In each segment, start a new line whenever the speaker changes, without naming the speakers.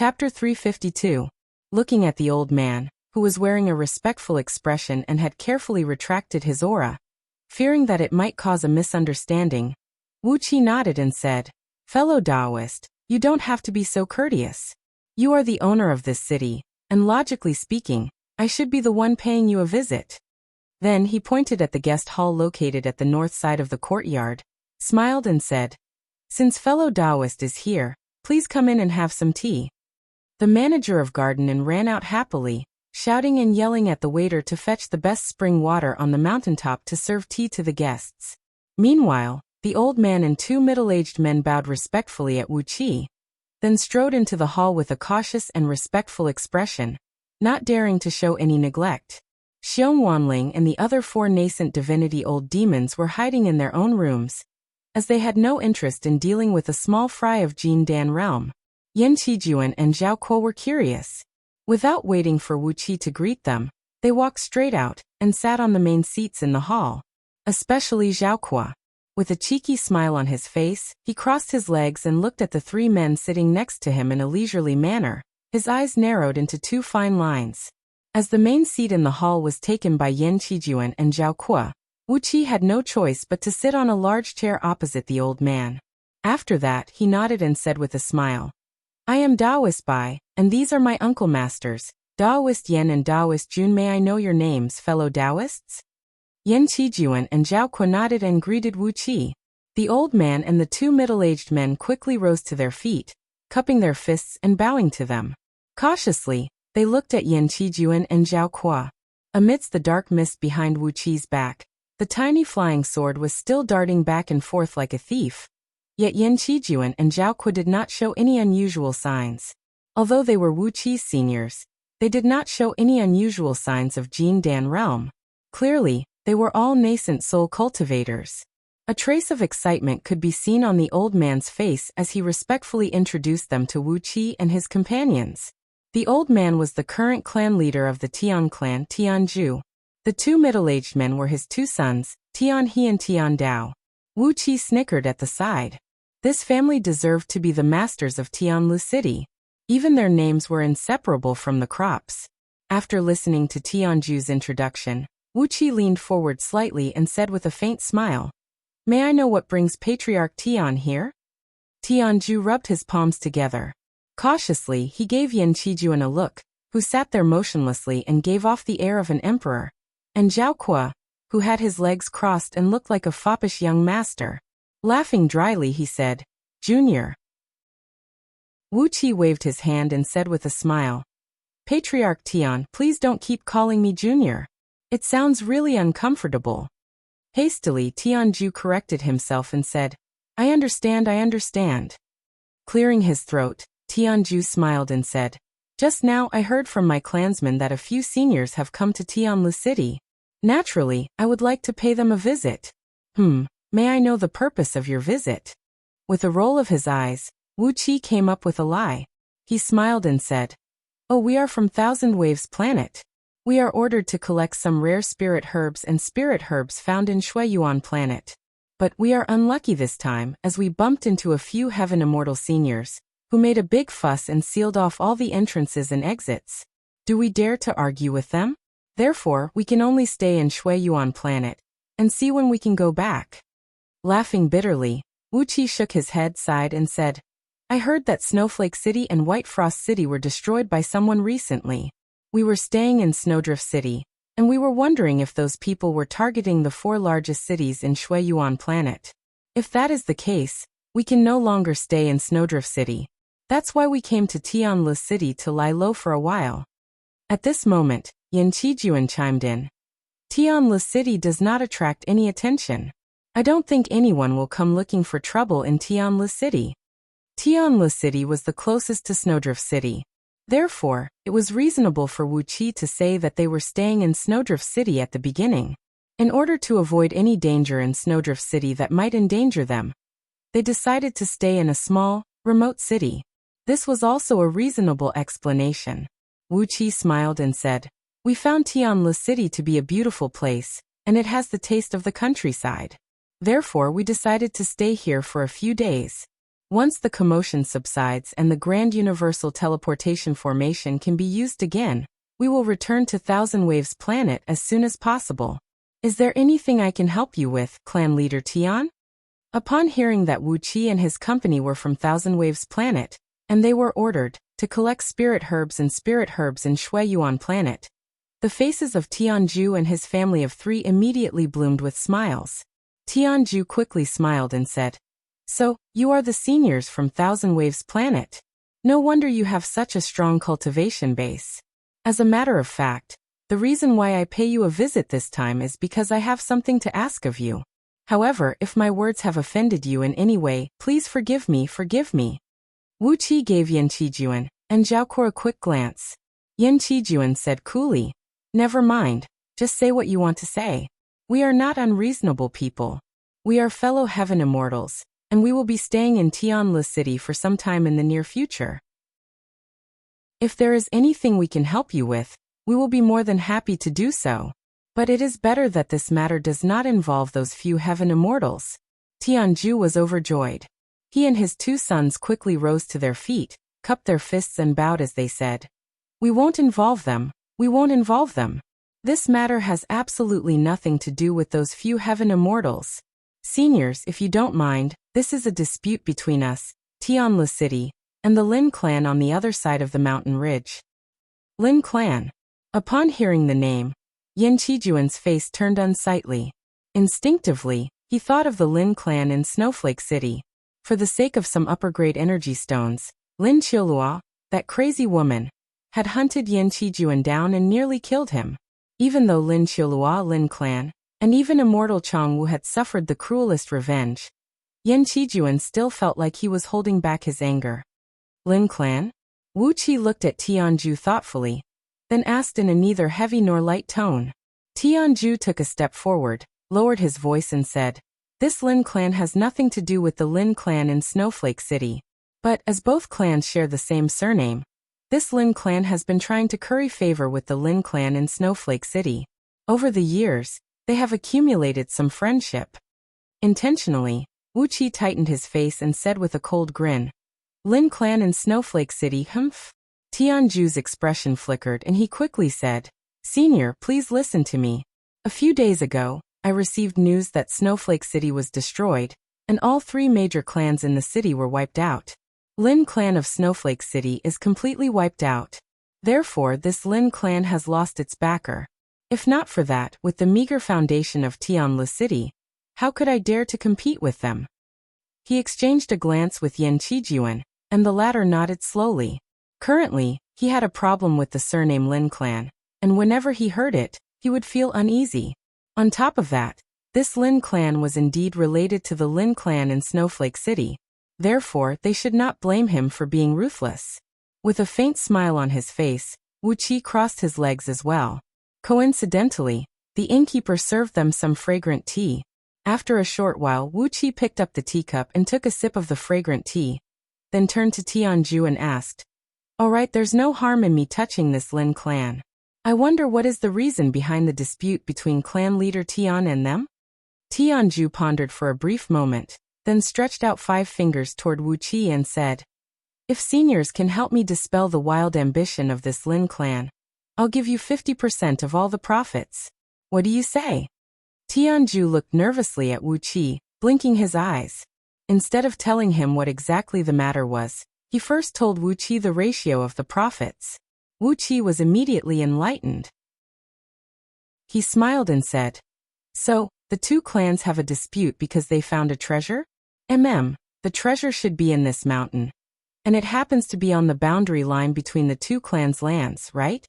Chapter 352. Looking at the old man, who was wearing a respectful expression and had carefully retracted his aura, fearing that it might cause a misunderstanding, Wuxia nodded and said, "Fellow Taoist, you don't have to be so courteous. You are the owner of this city, and logically speaking, I should be the one paying you a visit." Then he pointed at the guest hall located at the north side of the courtyard, smiled and said, "Since fellow Taoist is here, please come in and have some tea." The manager of Garden ran out happily, shouting and yelling at the waiter to fetch the best spring water on the mountaintop to serve tea to the guests. Meanwhile, the old man and two middle-aged men bowed respectfully at Wuxia, then strode into the hall with a cautious and respectful expression, not daring to show any neglect. Xiong Wanling and the other four nascent divinity old demons were hiding in their own rooms, as they had no interest in dealing with a small fry of Jin Dan realm. Yan Qijuan and Zhao Kuo were curious. Without waiting for Wuxia to greet them, they walked straight out and sat on the main seats in the hall. Especially Zhao Kuo. With a cheeky smile on his face, he crossed his legs and looked at the three men sitting next to him in a leisurely manner, his eyes narrowed into two fine lines. As the main seat in the hall was taken by Yan Qijuan and Zhao Kuo, Wuxia had no choice but to sit on a large chair opposite the old man. After that, he nodded and said with a smile, "I am Taoist Bai, and these are my uncle masters, Taoist Yan and Taoist Jun. May I know your names, fellow Taoists?" Yan Qijuan and Zhao Kuo nodded and greeted Wuxia. The old man and the two middle-aged men quickly rose to their feet, cupping their fists and bowing to them. Cautiously, they looked at Yan Qijuan and Zhao Kuo. Amidst the dark mist behind Wuqia's back, the tiny flying sword was still darting back and forth like a thief. Yet Yan Qijuan and Zhao Kuo did not show any unusual signs. Although they were Wuqia's seniors, they did not show any unusual signs of Jin Dan realm. Clearly, they were all nascent soul cultivators. A trace of excitement could be seen on the old man's face as he respectfully introduced them to Wuxia and his companions. The old man was the current clan leader of the Tian clan, Tianju. The two middle-aged men were his two sons, Tian He and Tian Dao. Wuxia snickered at the side. This family deserved to be the masters of Tianlu City. Even their names were inseparable from the crops. After listening to Tianju's introduction, Wuxia leaned forward slightly and said with a faint smile, "May I know what brings Patriarch Tian here?" Tianju rubbed his palms together. Cautiously, he gave Yan Qijuan a look, who sat there motionlessly and gave off the air of an emperor, and Zhao Kuo, who had his legs crossed and looked like a foppish young master. Laughing dryly, he said, "Junior." Wuxia waved his hand and said with a smile, "Patriarch Tian, please don't keep calling me Junior. It sounds really uncomfortable." Hastily, Tianju corrected himself and said, I understand. Clearing his throat, Tianju smiled and said, "Just now I heard from my clansmen that a few seniors have come to Tianlu City. Naturally, I would like to pay them a visit." May I know the purpose of your visit?" With a roll of his eyes, Wuxia came up with a lie. He smiled and said, "Oh, we are from Thousand Waves Planet. We are ordered to collect some rare spirit herbs found in Shuiyuan Planet. But we are unlucky this time, as we bumped into a few Heaven Immortal seniors, who made a big fuss and sealed off all the entrances and exits. Do we dare to argue with them? Therefore, we can only stay in Shuiyuan Planet, and see when we can go back." Laughing bitterly, Wuxia shook his head, sighed and said, "I heard that Snowflake City and White Frost City were destroyed by someone recently. We were staying in Snowdrift City, and we were wondering if those people were targeting the four largest cities in Shuiyuan Planet. If that is the case, we can no longer stay in Snowdrift City. That's why we came to Tianlu City to lie low for a while." At this moment, Yan Qijuan chimed in. "Tianlu City does not attract any attention. I don't think anyone will come looking for trouble in Tianlu City." Tianlu City was the closest to Snowdrift City. Therefore, it was reasonable for Wuxia to say that they were staying in Snowdrift City at the beginning. In order to avoid any danger in Snowdrift City that might endanger them, they decided to stay in a small, remote city. This was also a reasonable explanation. Wuxia smiled and said, "We found Tianlu City to be a beautiful place, and it has the taste of the countryside. Therefore, we decided to stay here for a few days. Once the commotion subsides and the grand universal teleportation formation can be used again, we will return to Thousand Waves Planet as soon as possible. Is there anything I can help you with, clan leader Tian? Upon hearing that Wuxia and his company were from Thousand Waves Planet, and they were ordered to collect spirit herbs in Shui Yuan Planet, the faces of Tianju and his family of 3 immediately bloomed with smiles. Tianju quickly smiled and said, "So, you are the seniors from Thousand Waves Planet. No wonder you have such a strong cultivation base. As a matter of fact, the reason why I pay you a visit this time is because I have something to ask of you. However, if my words have offended you in any way, please forgive me. Wu Qi gave Yan Qijuan and Zhaokuo a quick glance. Yan Qijuan said coolly, "Never mind, just say what you want to say. We are not unreasonable people. We are fellow heaven immortals, and we will be staying in Tianli City for some time in the near future. If there is anything we can help you with, we will be more than happy to do so. But it is better that this matter does not involve those few heaven immortals." Tianju was overjoyed. He and his 2 sons quickly rose to their feet, cupped their fists and bowed as they said, "We won't involve them. We won't involve them. This matter has absolutely nothing to do with those few heaven immortals. Seniors, if you don't mind, this is a dispute between us, Tianli City, and the Lin clan on the other side of the mountain ridge." Lin clan. Upon hearing the name, Yan Qijuan's face turned unsightly. Instinctively, he thought of the Lin clan in Snowflake City. For the sake of some upper-grade energy stones, Lin Qiulua, that crazy woman, had hunted Yan Qijuan down and nearly killed him. Even though Lin Qiulua, Lin clan, and even immortal Changwu had suffered the cruelest revenge, Yan Qijuan still felt like he was holding back his anger. "Lin clan?" Wu Qi looked at Tianju thoughtfully, then asked in a neither heavy nor light tone. Tianju took a step forward, lowered his voice and said, "This Lin clan has nothing to do with the Lin clan in Snowflake City. But, as both clans share the same surname, this Lin clan has been trying to curry favor with the Lin clan in Snowflake City. Over the years, they have accumulated some friendship." Intentionally, Wu Qi tightened his face and said with a cold grin, "Lin clan in Snowflake City, humph?" Tianju's expression flickered and he quickly said, "Senior, please listen to me. A few days ago, I received news that Snowflake City was destroyed, and all 3 major clans in the city were wiped out. Lin clan of Snowflake City is completely wiped out. Therefore, this Lin clan has lost its backer. If not for that, with the meager foundation of Tianli City, how could I dare to compete with them?" He exchanged a glance with Yan Qijuan, and the latter nodded slowly. Currently, he had a problem with the surname Lin clan, and whenever he heard it, he would feel uneasy. On top of that, this Lin clan was indeed related to the Lin clan in Snowflake City. Therefore, they should not blame him for being ruthless. With a faint smile on his face, Wu Qi crossed his legs as well. Coincidentally, the innkeeper served them some fragrant tea. After a short while, Wu Qi picked up the teacup and took a sip of the fragrant tea, then turned to Tianju and asked, "All right, there's no harm in me touching this Lin clan. I wonder what is the reason behind the dispute between clan leader Tian and them?" Tianju pondered for a brief moment, then stretched out 5 fingers toward Wu Qi and said, "If seniors can help me dispel the wild ambition of this Lin clan, I'll give you 50% of all the profits. What do you say?" Tianju looked nervously at Wu Qi, blinking his eyes. Instead of telling him what exactly the matter was, he first told Wu Qi the ratio of the profits. Wu Qi was immediately enlightened. He smiled and said, "So, the 2 clans have a dispute because they found a treasure? The treasure should be in this mountain. And it happens to be on the boundary line between the 2 clans' lands, right?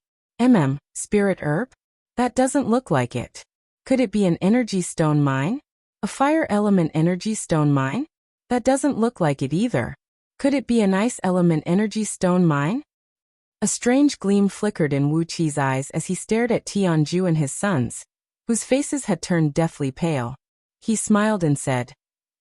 Spirit herb? That doesn't look like it. Could it be an energy stone mine? A fire element energy stone mine? That doesn't look like it either. Could it be an ice element energy stone mine?" A strange gleam flickered in Wu Qi's eyes as he stared at Tianju and his sons, whose faces had turned deathly pale. He smiled and said,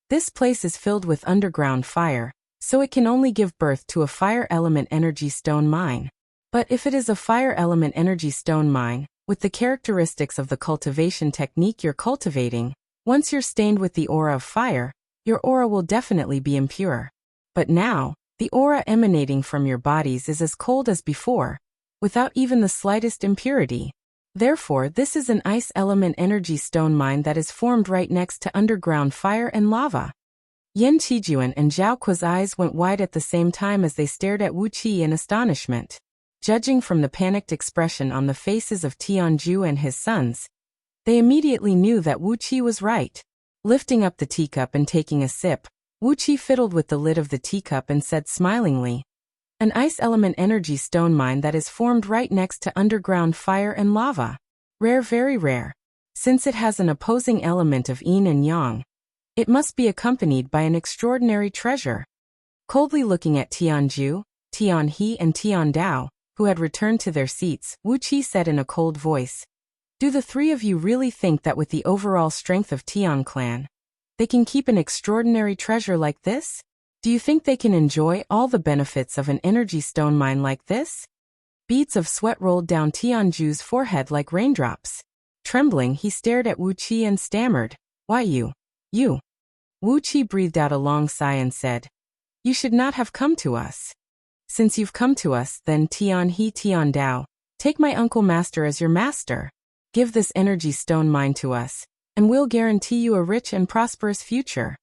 "This place is filled with underground fire, so it can only give birth to a fire element energy stone mine. But if it is a fire element energy stone mine, with the characteristics of the cultivation technique you're cultivating, once you're stained with the aura of fire, your aura will definitely be impure. But now, the aura emanating from your bodies is as cold as before, without even the slightest impurity. Therefore, this is an ice element energy stone mine that is formed right next to underground fire and lava. Yan Qijuan and Zhao Kuo's eyes went wide at the same time as they stared at Wuqi in astonishment. Judging from the panicked expression on the faces of Tianju and his sons, they immediately knew that Wuqi was right. Lifting up the teacup and taking a sip, Wuqi fiddled with the lid of the teacup and said smilingly, "An ice element energy stone mine that is formed right next to underground fire and lava. Rare, very rare. Since it has an opposing element of yin and yang, it must be accompanied by an extraordinary treasure." Coldly looking at Tianju, Tianhe and Tiandao, who had returned to their seats, Wuqi said in a cold voice, "Do the three of you really think that with the overall strength of Tian clan, they can keep an extraordinary treasure like this? Do you think they can enjoy all the benefits of an energy stone mine like this?" Beads of sweat rolled down Tianju's forehead like raindrops. Trembling, he stared at Wuqi and stammered, "Why you? Wuqi breathed out a long sigh and said, "You should not have come to us. Since you've come to us, then Tianhe Tiandao, take my uncle master as your master. Give this energy stone mine to us, and we'll guarantee you a rich and prosperous future."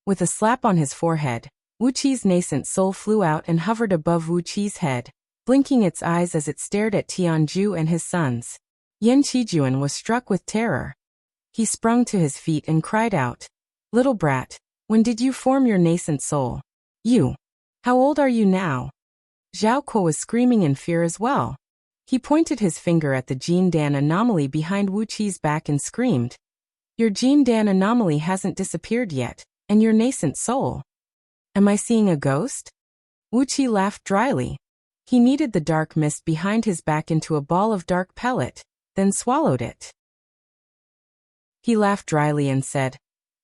With a slap on his forehead, Wuqi's nascent soul flew out and hovered above Wuqi's head, blinking its eyes as it stared at Tianju and his sons. Yan Qijuan was struck with terror. He sprung to his feet and cried out, "Little brat, when did you form your nascent soul? You. How old are you now?" Zhao Kuo was screaming in fear as well. He pointed his finger at the Jin Dan anomaly behind Wuqi's back and screamed, "Your Jin Dan anomaly hasn't disappeared yet, and your nascent soul. Am I seeing a ghost?" Wuqi laughed dryly. He kneaded the dark mist behind his back into a ball of dark pellet, then swallowed it. He laughed dryly and said,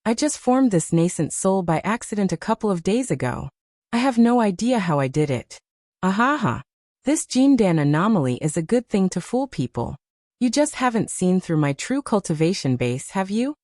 "I just formed this nascent soul by accident a couple of days ago. I have no idea how I did it. Ahaha. This Jin Dan anomaly is a good thing to fool people. You just haven't seen through my true cultivation base, have you?"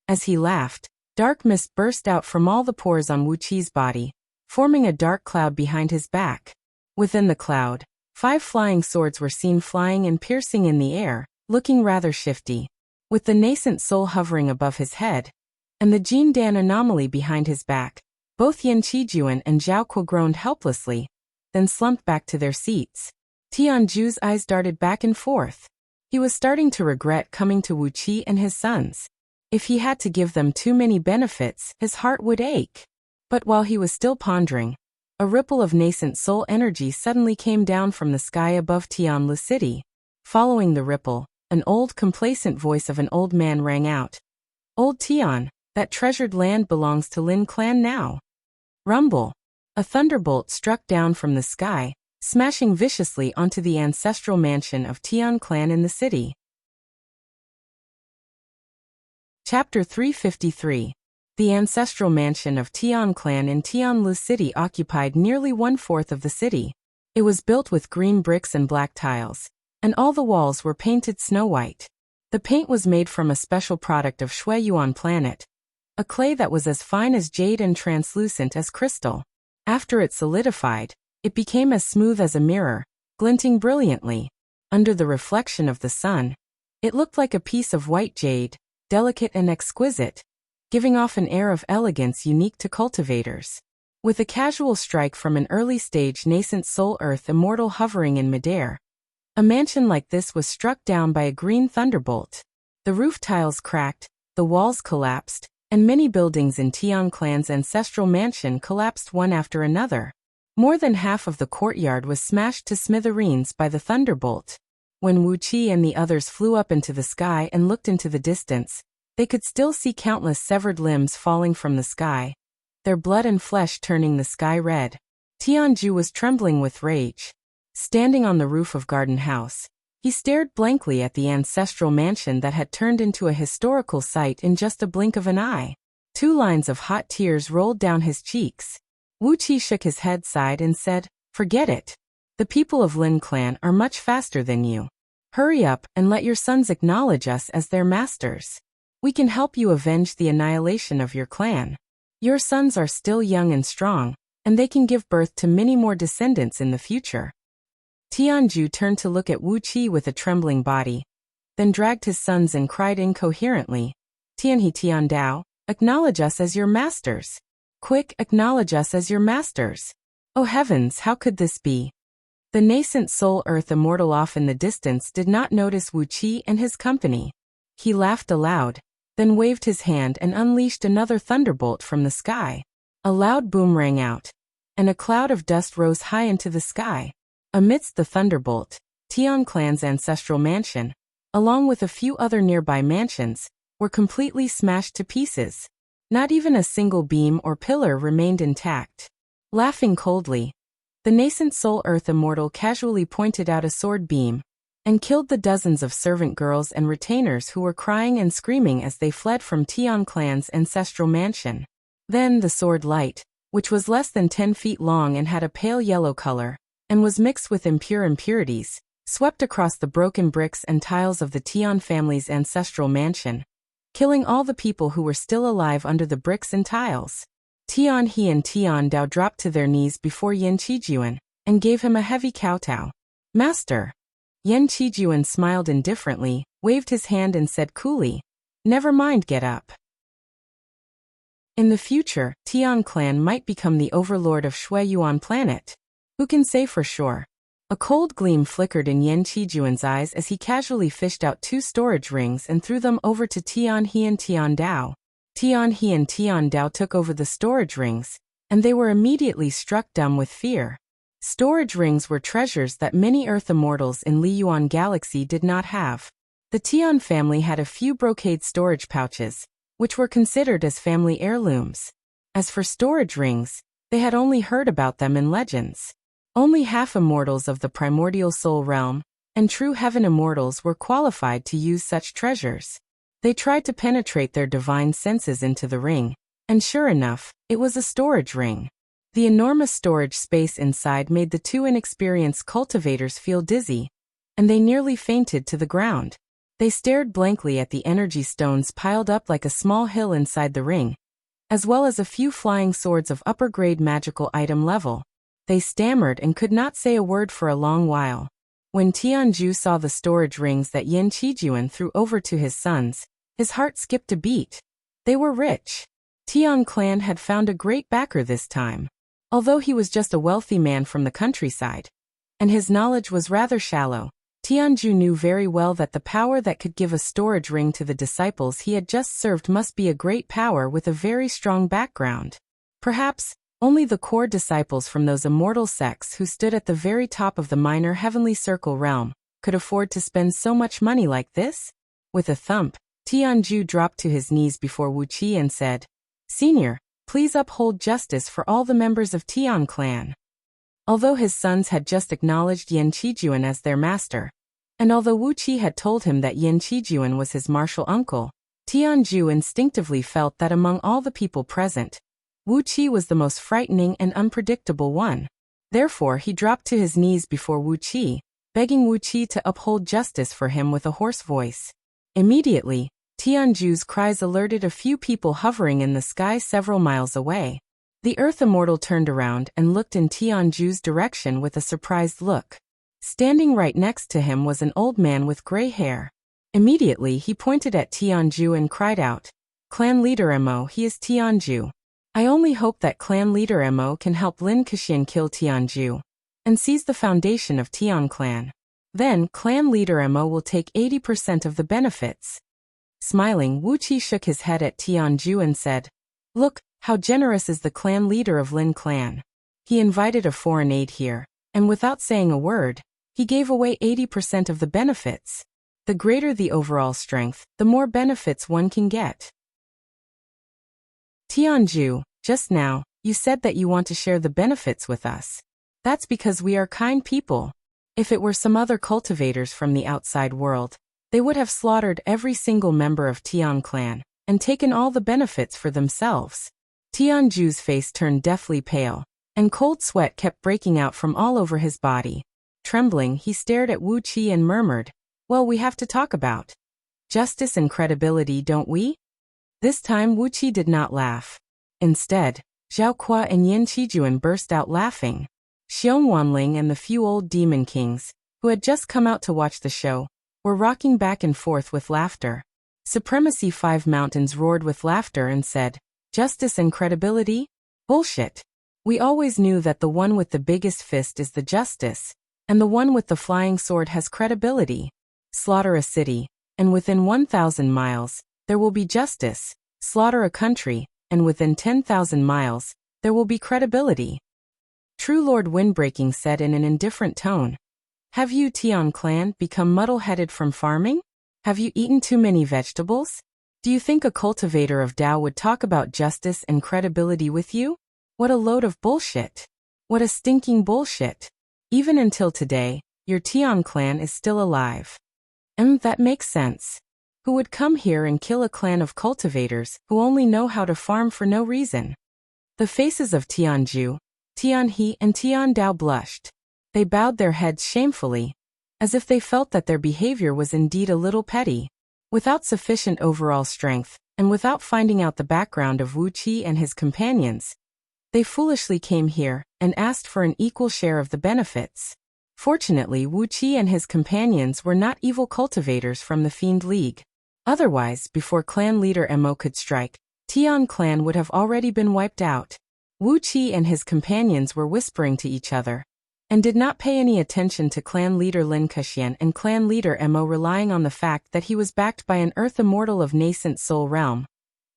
As he laughed, dark mist burst out from all the pores on Wuqi's body, forming a dark cloud behind his back. Within the cloud, 5 flying swords were seen flying and piercing in the air, looking rather shifty. With the nascent soul hovering above his head, and the Jin Dan anomaly behind his back, both Yan Qijuan and Zhao Kuo groaned helplessly, then slumped back to their seats. Tianju's eyes darted back and forth. He was starting to regret coming to Wuqi and his sons. If he had to give them too many benefits, his heart would ache. But while he was still pondering, a ripple of nascent soul energy suddenly came down from the sky above Tianlu City. Following the ripple, an old complacent voice of an old man rang out, "Old Tian, that treasured land belongs to Lin clan now." Rumble. A thunderbolt struck down from the sky, smashing viciously onto the ancestral mansion of Tian clan in the city. Chapter 353. The ancestral mansion of Tian clan in Tianlu City occupied nearly 1/4 of the city. It was built with green bricks and black tiles, and all the walls were painted snow white. The paint was made from a special product of Shuiyuan planet, a clay that was as fine as jade and translucent as crystal. After it solidified, it became as smooth as a mirror, glinting brilliantly. Under the reflection of the sun, it looked like a piece of white jade, delicate and exquisite, giving off an air of elegance unique to cultivators. With a casual strike from an early-stage nascent soul earth immortal hovering in midair, a mansion like this was struck down by a green thunderbolt. The roof tiles cracked, the walls collapsed, and many buildings in Tian clan's ancestral mansion collapsed one after another. More than half of the courtyard was smashed to smithereens by the thunderbolt. When Wuqi and the others flew up into the sky and looked into the distance, they could still see countless severed limbs falling from the sky, their blood and flesh turning the sky red. Tianju was trembling with rage. Standing on the roof of Garden House, he stared blankly at the ancestral mansion that had turned into a historical site in just a blink of an eye. 2 lines of hot tears rolled down his cheeks. Wuqi shook his head, sighed, and said, "Forget it. The people of Lin clan are much faster than you. Hurry up and let your sons acknowledge us as their masters. We can help you avenge the annihilation of your clan. Your sons are still young and strong, and they can give birth to many more descendants in the future. Tianju turned to look at Wuqi with a trembling body, then dragged his sons and cried incoherently, Tianhe Tiandao, acknowledge us as your masters. Quick, acknowledge us as your masters. Oh heavens, how could this be? The nascent soul earth immortal off in the distance did not notice Wuqi and his company. He laughed aloud, then waved his hand and unleashed another thunderbolt from the sky. A loud boom rang out, and a cloud of dust rose high into the sky. Amidst the thunderbolt, Tian clan's ancestral mansion, along with a few other nearby mansions, were completely smashed to pieces. Not even a single beam or pillar remained intact. Laughing coldly, the nascent soul earth immortal casually pointed out a sword beam and killed the dozens of servant girls and retainers who were crying and screaming as they fled from Tian clan's ancestral mansion. Then the sword light, which was less than 10 feet long and had a pale yellow color, and was mixed with impure impurities, swept across the broken bricks and tiles of the Tian family's ancestral mansion, killing all the people who were still alive under the bricks and tiles. Tian He and Tian Dao dropped to their knees before Yan Qijuan and gave him a heavy kowtow. Master! Yan Qijuan smiled indifferently, waved his hand and said coolly, never mind, get up. In the future, Tian clan might become the overlord of Shuiyuan planet. Who can say for sure? A cold gleam flickered in Yan Qijuan's eyes as he casually fished out 2 storage rings and threw them over to Tian He and Tian Dao. Tian He and Tian Dao took over the storage rings, and they were immediately struck dumb with fear. Storage rings were treasures that many Earth immortals in Liyuan Galaxy did not have. The Tian family had a few brocade storage pouches, which were considered as family heirlooms. As for storage rings, they had only heard about them in legends. Only half immortals of the primordial soul realm and true heaven immortals were qualified to use such treasures. They tried to penetrate their divine senses into the ring, and sure enough, it was a storage ring. The enormous storage space inside made the 2 inexperienced cultivators feel dizzy, and they nearly fainted to the ground. They stared blankly at the energy stones piled up like a small hill inside the ring, as well as a few flying swords of upper-grade magical item level. They stammered and could not say a word for a long while. When Tianju saw the storage rings that Yan Qijuan threw over to his sons, his heart skipped a beat. They were rich. Tian clan had found a great backer this time. Although he was just a wealthy man from the countryside, and his knowledge was rather shallow, Tianju knew very well that the power that could give a storage ring to the disciples he had just served must be a great power with a very strong background. Perhaps, only the core disciples from those immortal sects who stood at the very top of the minor heavenly circle realm could afford to spend so much money like this? With a thump, Tianju dropped to his knees before Wuqi and said, Senior, please uphold justice for all the members of Tian clan. Although his sons had just acknowledged Yan Qijuan as their master, and although Wuqi had told him that Yan Qijuan was his martial uncle, Tianju instinctively felt that among all the people present, Wuqi was the most frightening and unpredictable one. Therefore he dropped to his knees before Wuqi, begging Wuqi to uphold justice for him with a hoarse voice. Immediately, Tianju's cries alerted a few people hovering in the sky several miles away. The Earth Immortal turned around and looked in Tianju's direction with a surprised look. Standing right next to him was an old man with gray hair. Immediately he pointed at Tianju and cried out, Clan Leader Mo, he is Tianju. I only hope that Clan Leader Mo can help Lin Kexian kill Tianju and seize the foundation of Tian clan. Then Clan Leader Mo will take 80% of the benefits. Smiling, Wuqi shook his head at Tianju and said, Look, how generous is the clan leader of Lin clan. He invited a foreign aide here, and without saying a word, he gave away 80% of the benefits. The greater the overall strength, the more benefits one can get. Tianju, just now, you said that you want to share the benefits with us. That's because we are kind people. If it were some other cultivators from the outside world, they would have slaughtered every single member of Tian clan and taken all the benefits for themselves. Tianju's face turned deathly pale, and cold sweat kept breaking out from all over his body. Trembling, he stared at Wuqi and murmured, Well, we have to talk about justice and credibility, don't we? This time Wuqi did not laugh. Instead, Zhao Kuo and Yin Qijuan burst out laughing. Xiong Wanling and the few old demon kings, who had just come out to watch the show, were rocking back and forth with laughter. Supremacy 5 Mountains roared with laughter and said, "Justice and credibility? Bullshit. We always knew that the one with the biggest fist is the justice, and the one with the flying sword has credibility. Slaughter a city, and within 1,000 miles, there will be justice. Slaughter a country, and within 10,000 miles, there will be credibility." True Lord Windbreaking said in an indifferent tone, "Have you, Tian clan, become muddle-headed from farming? Have you eaten too many vegetables? Do you think a cultivator of Tao would talk about justice and credibility with you? What a load of bullshit. What a stinking bullshit. Even until today, your Tian clan is still alive." That makes sense. Who would come here and kill a clan of cultivators who only know how to farm for no reason? The faces of Tianju, Tianhe and Tian Dao blushed. They bowed their heads shamefully, as if they felt that their behavior was indeed a little petty. Without sufficient overall strength, and without finding out the background of Wuxia and his companions, they foolishly came here and asked for an equal share of the benefits. Fortunately, Wuxia and his companions were not evil cultivators from the Fiend League. Otherwise, before clan leader Mo could strike, Tian clan would have already been wiped out. Wuxia and his companions were whispering to each other, and did not pay any attention to clan leader Lin Kexian and clan leader Mo relying on the fact that he was backed by an earth immortal of nascent soul realm.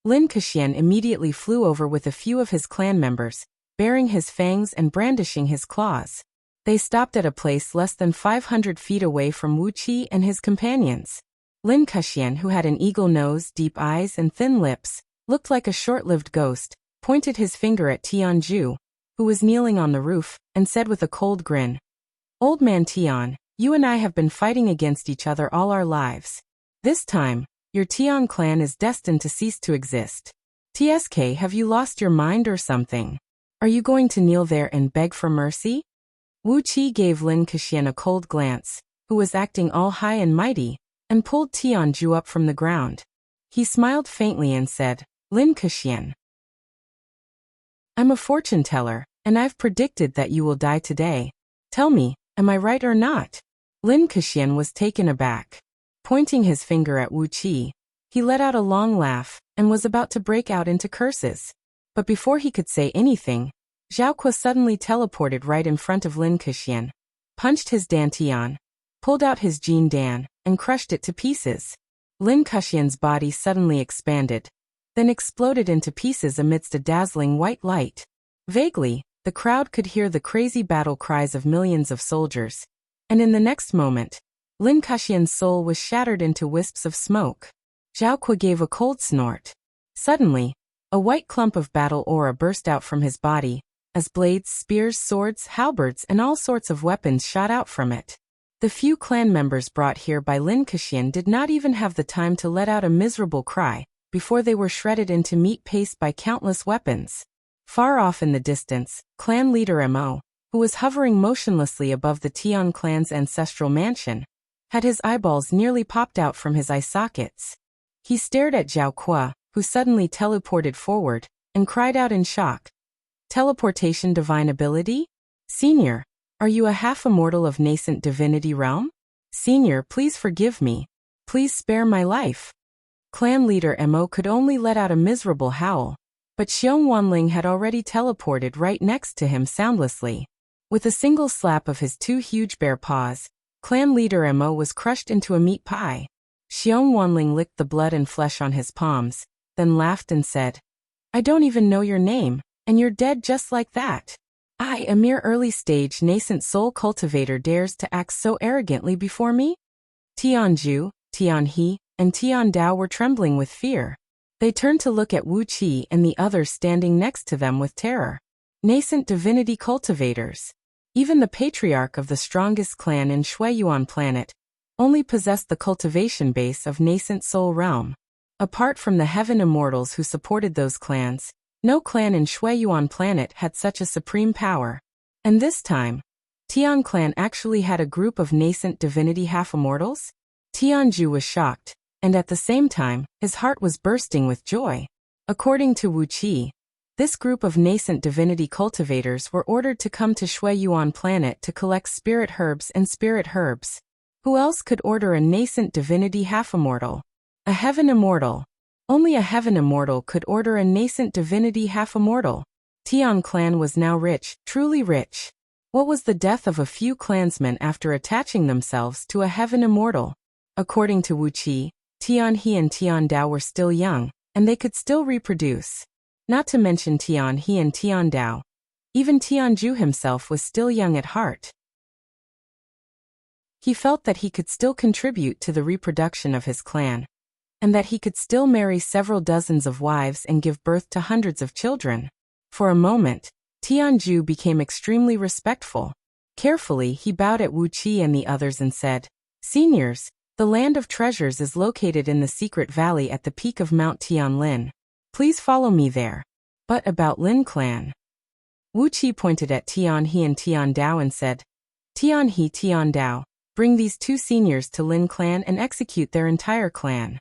Lin Kexian immediately flew over with a few of his clan members, baring his fangs and brandishing his claws. They stopped at a place less than 500 feet away from Wuxia and his companions. Lin Kexian, who had an eagle nose, deep eyes, and thin lips, looked like a short-lived ghost, pointed his finger at Tianju, who was kneeling on the roof, and said with a cold grin, "Old man Tian, you and I have been fighting against each other all our lives. This time, your Tian clan is destined to cease to exist. TSK, have you lost your mind or something? Are you going to kneel there and beg for mercy?" Wuxia gave Lin Kexian a cold glance, who was acting all high and mighty, and pulled Tianju up from the ground. He smiled faintly and said, "Lin Kexian, I'm a fortune teller, and I've predicted that you will die today. Tell me, am I right or not?" Lin Kexian was taken aback. Pointing his finger at Wuxia, he let out a long laugh, and was about to break out into curses. But before he could say anything, Zhao Kuo suddenly teleported right in front of Lin Kexian, punched his dantian, pulled out his Jin Dan, and crushed it to pieces. Lin Kexian's body suddenly expanded, then exploded into pieces amidst a dazzling white light. Vaguely, the crowd could hear the crazy battle cries of millions of soldiers, and in the next moment, Lin Kexian's soul was shattered into wisps of smoke. Zhao Kuo gave a cold snort. Suddenly, a white clump of battle aura burst out from his body, as blades, spears, swords, halberds, and all sorts of weapons shot out from it. The few clan members brought here by Lin Kexian did not even have the time to let out a miserable cry, before they were shredded into meat paste by countless weapons. Far off in the distance, clan leader Mo, who was hovering motionlessly above the Tian clan's ancestral mansion, had his eyeballs nearly popped out from his eye sockets. He stared at Zhao Kuo, who suddenly teleported forward, and cried out in shock, "Teleportation divine ability? Senior, are you a half-immortal of nascent divinity realm? Senior, please forgive me. Please spare my life." Clan leader Mo could only let out a miserable howl, but Xiong Wanling had already teleported right next to him soundlessly. With a single slap of his 2 huge bare paws, clan leader Mo was crushed into a meat pie. Xiong Wanling licked the blood and flesh on his palms, then laughed and said, "I don't even know your name, and you're dead just like that. I, a mere early-stage nascent soul cultivator, dares to act so arrogantly before me?" Tianju, Tianhe, and Tian Dao were trembling with fear. They turned to look at Wuxia and the others standing next to them with terror. Nascent divinity cultivators. Even the patriarch of the strongest clan in Shuiyuan planet only possessed the cultivation base of nascent soul realm. Apart from the heaven immortals who supported those clans, no clan in Shuiyuan planet had such a supreme power. And this time, Tian clan actually had a group of nascent divinity half-immortals? Tianju was shocked, and at the same time, his heart was bursting with joy. According to Wuxia, This group of nascent divinity cultivators were ordered to come to Shui Yuan planet to collect spirit herbs and spirit herbs. Who else could order a nascent divinity half-immortal? A heaven immortal. Only a heaven immortal could order a nascent divinity half-immortal. Tian clan was now rich, truly rich. What was the death of a few clansmen after attaching themselves to a heaven immortal? According to Wuxia, Tian He and Tian Dao were still young, and they could still reproduce. Not to mention Tian He and Tian Dao. Even Tian Ju himself was still young at heart. He felt that he could still contribute to the reproduction of his clan, and that he could still marry several dozens of wives and give birth to hundreds of children. For a moment, Tian Ju became extremely respectful. Carefully, he bowed at Wu Qi and the others and said, "Seniors, the land of treasures is located in the secret valley at the peak of Mount Tianlin. Please follow me there." But about Lin clan. Wu Qi pointed at Tian He and Tian Dao and said, "Tian He, Tian Dao, bring these two seniors to Lin clan and execute their entire clan."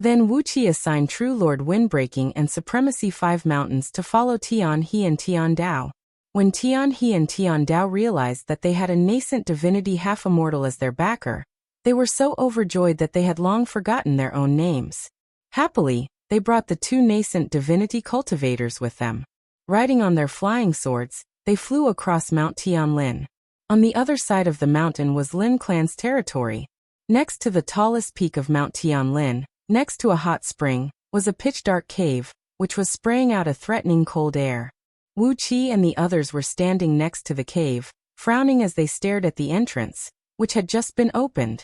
Then Wu Qi assigned True Lord Windbreaking and Supremacy 5 Mountains to follow Tian He and Tian Dao. When Tian He and Tian Dao realized that they had a nascent divinity half-immortal as their backer, they were so overjoyed that they had long forgotten their own names. Happily, they brought the two nascent divinity cultivators with them. Riding on their flying swords, they flew across Mount Tianlin. On the other side of the mountain was Lin clan's territory. Next to the tallest peak of Mount Tianlin, next to a hot spring, was a pitch-dark cave, which was spraying out a threatening cold air. Wu Qi and the others were standing next to the cave, frowning as they stared at the entrance, which had just been opened.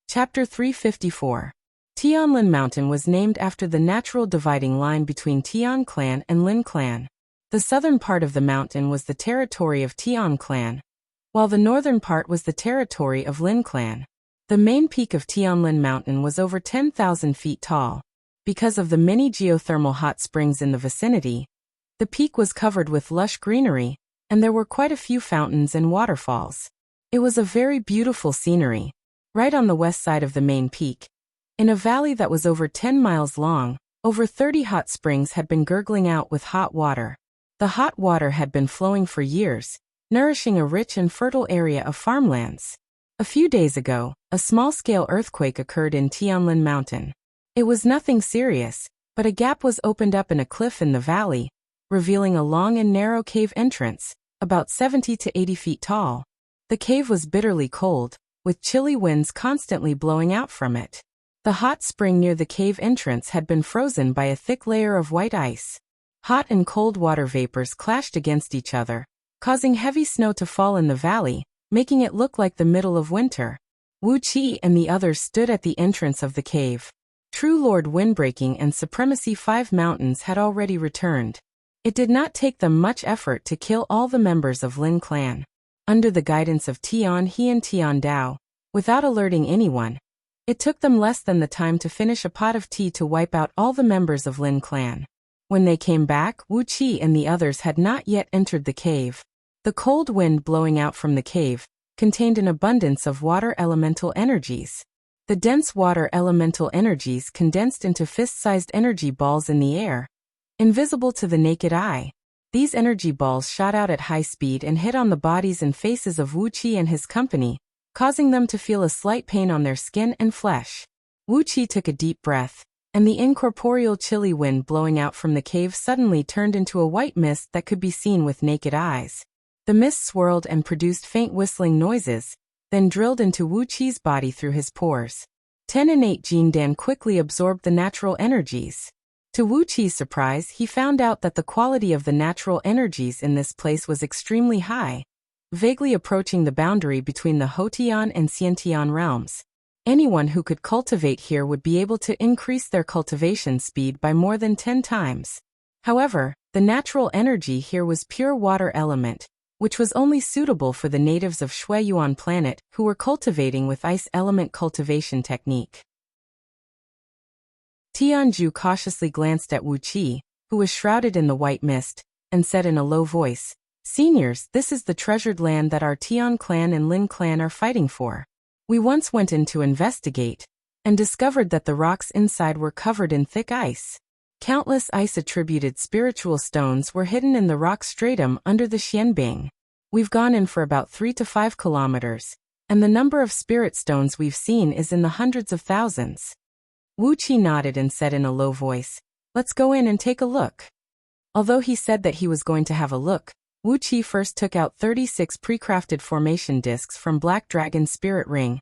Chapter 354. Tianlin Mountain was named after the natural dividing line between Tian clan and Lin clan. The southern part of the mountain was the territory of Tian clan, while the northern part was the territory of Lin clan. The main peak of Tianlin Mountain was over 10,000 feet tall. Because of the many geothermal hot springs in the vicinity, the peak was covered with lush greenery, and there were quite a few fountains and waterfalls. It was a very beautiful scenery. Right on the west side of the main peak, in a valley that was over 10 miles long, over 30 hot springs had been gurgling out with hot water. The hot water had been flowing for years, nourishing a rich and fertile area of farmlands. A few days ago, a small-scale earthquake occurred in Tianlin Mountain. It was nothing serious, but a gap was opened up in a cliff in the valley, revealing a long and narrow cave entrance, about 70 to 80 feet tall. The cave was bitterly cold, with chilly winds constantly blowing out from it. The hot spring near the cave entrance had been frozen by a thick layer of white ice. Hot and cold water vapors clashed against each other, causing heavy snow to fall in the valley, making it look like the middle of winter. Wu Qi and the others stood at the entrance of the cave. True Lord Windbreaking and Supremacy 5 Mountains had already returned. It did not take them much effort to kill all the members of Lin clan. Under the guidance of Tian He and Tian Dao, without alerting anyone, it took them less than the time to finish a pot of tea to wipe out all the members of Lin clan. When they came back, Wu Qi and the others had not yet entered the cave. The cold wind blowing out from the cave contained an abundance of water elemental energies. The dense water elemental energies condensed into fist-sized energy balls in the air, invisible to the naked eye. These energy balls shot out at high speed and hit on the bodies and faces of Wu Qi and his company, causing them to feel a slight pain on their skin and flesh. Wu Qi took a deep breath, and the incorporeal chilly wind blowing out from the cave suddenly turned into a white mist that could be seen with naked eyes. The mist swirled and produced faint whistling noises, then drilled into Wu Qi's body through his pores. 10 innate Jin Dan quickly absorbed the natural energies. To Wu Qi's surprise, he found out that the quality of the natural energies in this place was extremely high, vaguely approaching the boundary between the Hotian and Xiantian realms. Anyone who could cultivate here would be able to increase their cultivation speed by more than 10 times. However, the natural energy here was pure water element, which was only suitable for the natives of Shui Yuan planet who were cultivating with ice element cultivation technique. Tianju cautiously glanced at Wu Qi, who was shrouded in the white mist, and said in a low voice, "Seniors, this is the treasured land that our Tian clan and Lin clan are fighting for. We once went in to investigate, and discovered that the rocks inside were covered in thick ice. Countless ice-attributed spiritual stones were hidden in the rock stratum under the Xianbing. We've gone in for about 3 to 5 kilometers, and the number of spirit stones we've seen is in the hundreds of thousands. Wuqi nodded and said in a low voice, "Let's go in and take a look." Although he said that he was going to have a look, Wuqi first took out 36 pre-crafted formation discs from Black Dragon's spirit ring,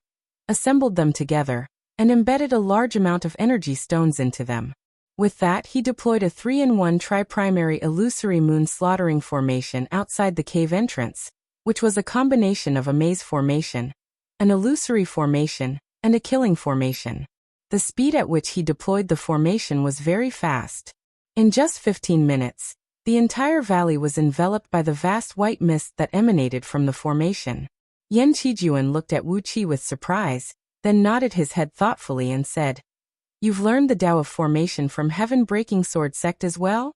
assembled them together, and embedded a large amount of energy stones into them. With that, he deployed a 3-in-1 tri-primary illusory moon slaughtering formation outside the cave entrance, which was a combination of a maze formation, an illusory formation, and a killing formation. The speed at which he deployed the formation was very fast. In just 15 minutes, the entire valley was enveloped by the vast white mist that emanated from the formation. Yan Qijuan looked at Wuqi with surprise, then nodded his head thoughtfully and said, "You've learned the Tao of formation from Heaven-Breaking Sword sect as well?"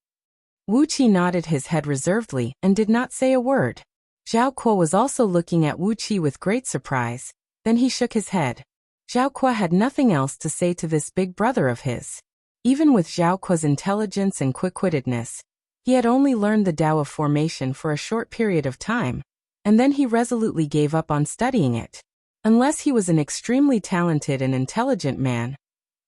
Wuqi nodded his head reservedly and did not say a word. Zhao Kuo was also looking at Wuqi with great surprise, then he shook his head. Zhao Kuo had nothing else to say to this big brother of his. Even with Zhao Kuo's intelligence and quick-wittedness, he had only learned the Tao of formation for a short period of time, and then he resolutely gave up on studying it. Unless he was an extremely talented and intelligent man,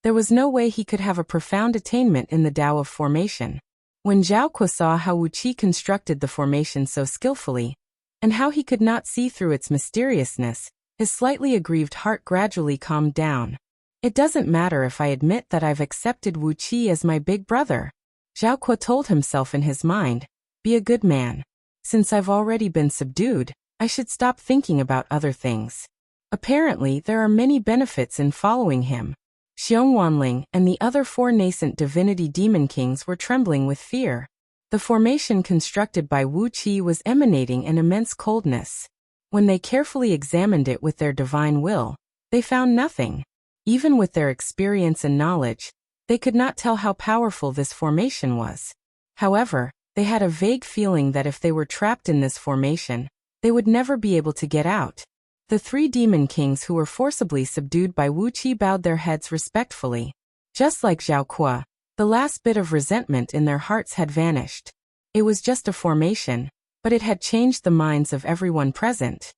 there was no way he could have a profound attainment in the Tao of formation. When Zhao Kuo saw how Wuqi constructed the formation so skillfully, and how he could not see through its mysteriousness, his slightly aggrieved heart gradually calmed down. "It doesn't matter if I admit that I've accepted Wuqi as my big brother," Zhao Kuo told himself in his mind. "Be a good man. Since I've already been subdued, I should stop thinking about other things." Apparently, there are many benefits in following him. Xiong Wanling and the other 4 nascent divinity demon kings were trembling with fear. The formation constructed by Wuqi was emanating an immense coldness. When they carefully examined it with their divine will, they found nothing. Even with their experience and knowledge, they could not tell how powerful this formation was. However, they had a vague feeling that if they were trapped in this formation, they would never be able to get out. The 3 demon kings who were forcibly subdued by Wuqi bowed their heads respectfully. Just like Zhao Kuo, the last bit of resentment in their hearts had vanished. It was just a formation, but it had changed the minds of everyone present.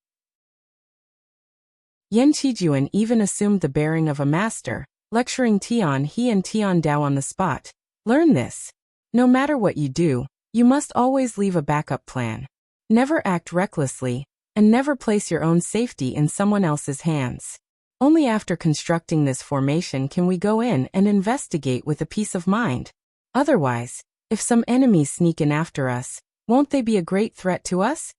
Yan Qijuan even assumed the bearing of a master, lecturing Tian He and Tian Dao on the spot. "Learn this. No matter what you do, you must always leave a backup plan. Never act recklessly, and never place your own safety in someone else's hands. Only after constructing this formation can we go in and investigate with a peace of mind. Otherwise, if some enemies sneak in after us, won't they be a great threat to us?"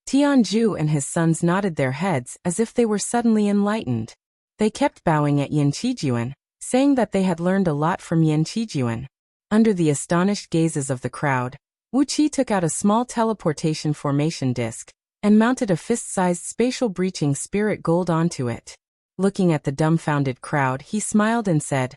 Tianju and his sons nodded their heads as if they were suddenly enlightened. They kept bowing at Yan Qijuan, saying that they had learned a lot from Yan Qijuan. Under the astonished gazes of the crowd, Wuqi took out a small teleportation formation disc and mounted a fist-sized spatial breaching spirit gold onto it. Looking at the dumbfounded crowd, he smiled and said,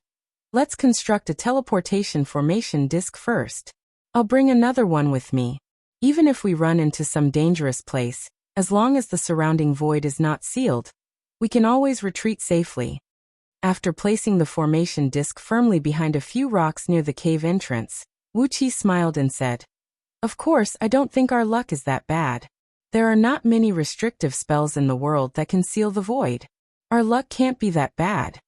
"Let's construct a teleportation formation disc first. I'll bring another one with me. Even if we run into some dangerous place, as long as the surrounding void is not sealed, we can always retreat safely." After placing the formation disc firmly behind a few rocks near the cave entrance, Wuqi smiled and said, "Of course, I don't think our luck is that bad. There are not many restrictive spells in the world that can seal the void. Our luck can't be that bad."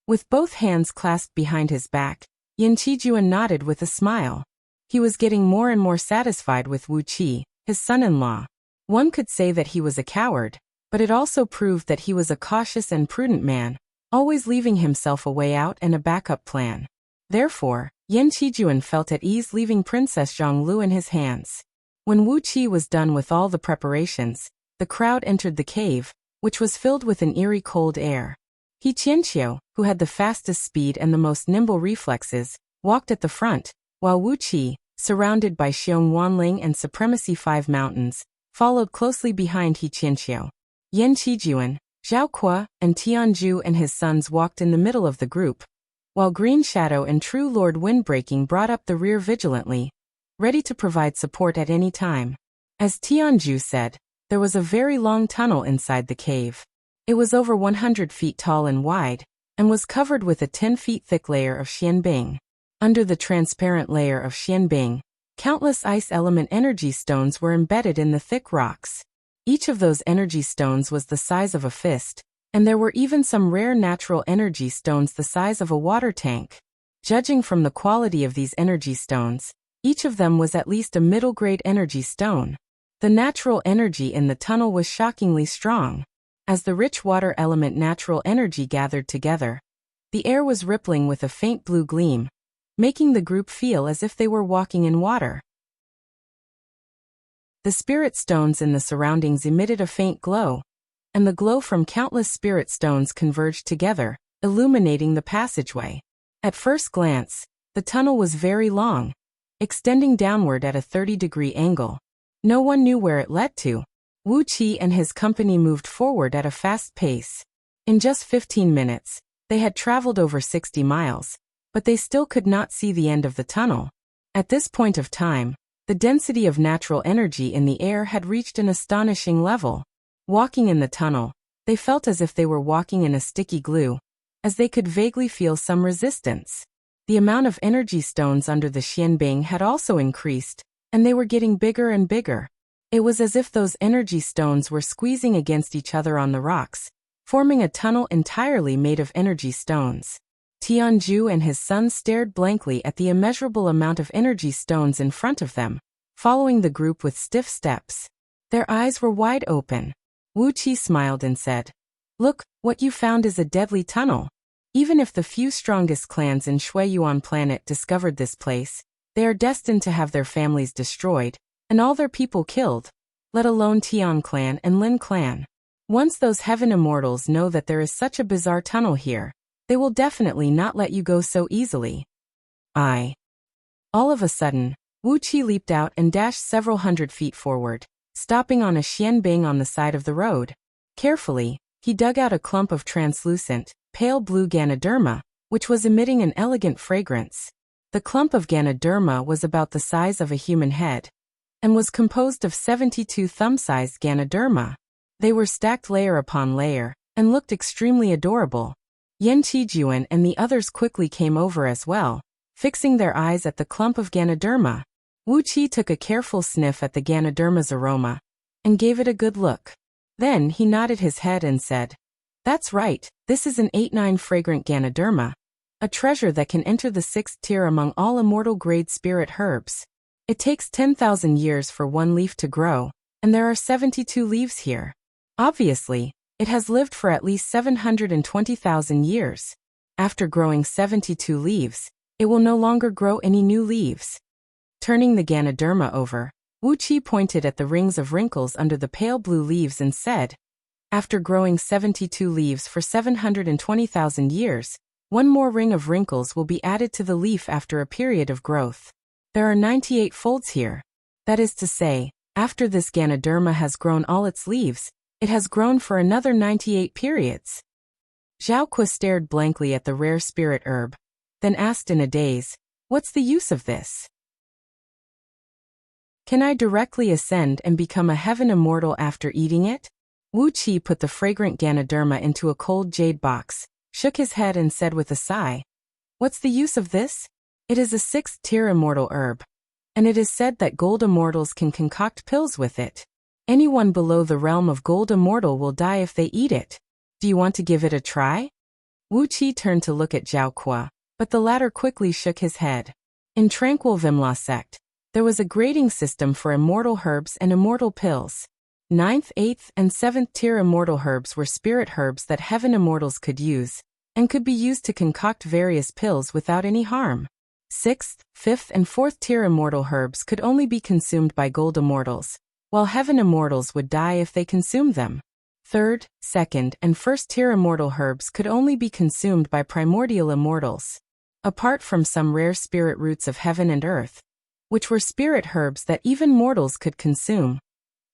With both hands clasped behind his back, Yan Qijuan nodded with a smile. He was getting more and more satisfied with Wuqi, his son-in-law. One could say that he was a coward, but it also proved that he was a cautious and prudent man, always leaving himself a way out and a backup plan. Therefore, Yan Qijuan felt at ease leaving Princess Zhonglu in his hands. When Wuqi was done with all the preparations, the crowd entered the cave, which was filled with an eerie cold air. He Qianqiu, who had the fastest speed and the most nimble reflexes, walked at the front, while Wuqi, surrounded by Xiong Wanling and Supremacy 5 Mountains, followed closely behind He Qianqiu. Yan Qijuan, Zhao Kuo, and Tianju and his sons walked in the middle of the group, while Green Shadow and True Lord Windbreaking brought up the rear vigilantly, ready to provide support at any time. As Tianju said, there was a very long tunnel inside the cave. It was over 100 feet tall and wide, and was covered with a 10 feet thick layer of xianbing. Under the transparent layer of xianbing, countless ice element energy stones were embedded in the thick rocks. Each of those energy stones was the size of a fist, and there were even some rare natural energy stones the size of a water tank. Judging from the quality of these energy stones, each of them was at least a middle-grade energy stone. The natural energy in the tunnel was shockingly strong. As the rich water element natural energy gathered together, the air was rippling with a faint blue gleam, making the group feel as if they were walking in water. The spirit stones in the surroundings emitted a faint glow, and the glow from countless spirit stones converged together, illuminating the passageway. At first glance, the tunnel was very long, extending downward at a 30-degree angle. No one knew where it led to. Wuxia and his company moved forward at a fast pace. In just 15 minutes, they had traveled over 60 miles, but they still could not see the end of the tunnel. At this point of time, the density of natural energy in the air had reached an astonishing level. Walking in the tunnel, they felt as if they were walking in a sticky glue, as they could vaguely feel some resistance. The amount of energy stones under the xianbing had also increased, and they were getting bigger and bigger. It was as if those energy stones were squeezing against each other on the rocks, forming a tunnel entirely made of energy stones. Tianju and his son stared blankly at the immeasurable amount of energy stones in front of them, following the group with stiff steps. Their eyes were wide open. Wuxia smiled and said, "Look, what you found is a deadly tunnel. Even if the few strongest clans in Shuiyuan planet discovered this place, they are destined to have their families destroyed, and all their people killed, let alone Tian clan and Lin clan. Once those heaven immortals know that there is such a bizarre tunnel here, they will definitely not let you go so easily." All of a sudden, Wuxia leaped out and dashed several hundred feet forward, stopping on a xianbing on the side of the road. Carefully, he dug out a clump of translucent, pale blue Ganoderma, which was emitting an elegant fragrance. The clump of Ganoderma was about the size of a human head, and was composed of 72 thumb-sized Ganoderma. They were stacked layer upon layer, and looked extremely adorable. Yan Qijuan and the others quickly came over as well, fixing their eyes at the clump of Ganoderma. Wuxia took a careful sniff at the Ganoderma's aroma, and gave it a good look. Then he nodded his head and said, "That's right, this is an 8-9 fragrant Ganoderma, a treasure that can enter the 6th tier among all immortal-grade spirit herbs. It takes 10,000 years for one leaf to grow, and there are 72 leaves here. Obviously, it has lived for at least 720,000 years. After growing 72 leaves, it will no longer grow any new leaves." Turning the Ganoderma over, Wuxia pointed at the rings of wrinkles under the pale blue leaves and said, "After growing 72 leaves for 720,000 years, one more ring of wrinkles will be added to the leaf after a period of growth. There are 98 folds here. That is to say, after this Ganoderma has grown all its leaves, it has grown for another 98 periods." Zhao Kuo stared blankly at the rare spirit herb, then asked in a daze, "What's the use of this? Can I directly ascend and become a heaven immortal after eating it?" Wuxia put the fragrant Ganoderma into a cold jade box, shook his head and said with a sigh, "What's the use of this? It is a 6th tier immortal herb, and it is said that gold immortals can concoct pills with it. Anyone below the realm of gold immortal will die if they eat it. Do you want to give it a try?" Wuxia turned to look at Zhao Kuo, but the latter quickly shook his head. In Tranquil Vimla sect, there was a grading system for immortal herbs and immortal pills. 9th, 8th, and 7th tier immortal herbs were spirit herbs that heaven immortals could use, and could be used to concoct various pills without any harm. 6th, 5th, and 4th tier immortal herbs could only be consumed by gold immortals, while heaven immortals would die if they consumed them. 3rd, 2nd, and 1st tier immortal herbs could only be consumed by primordial immortals. Apart from some rare spirit roots of heaven and earth, which were spirit herbs that even mortals could consume,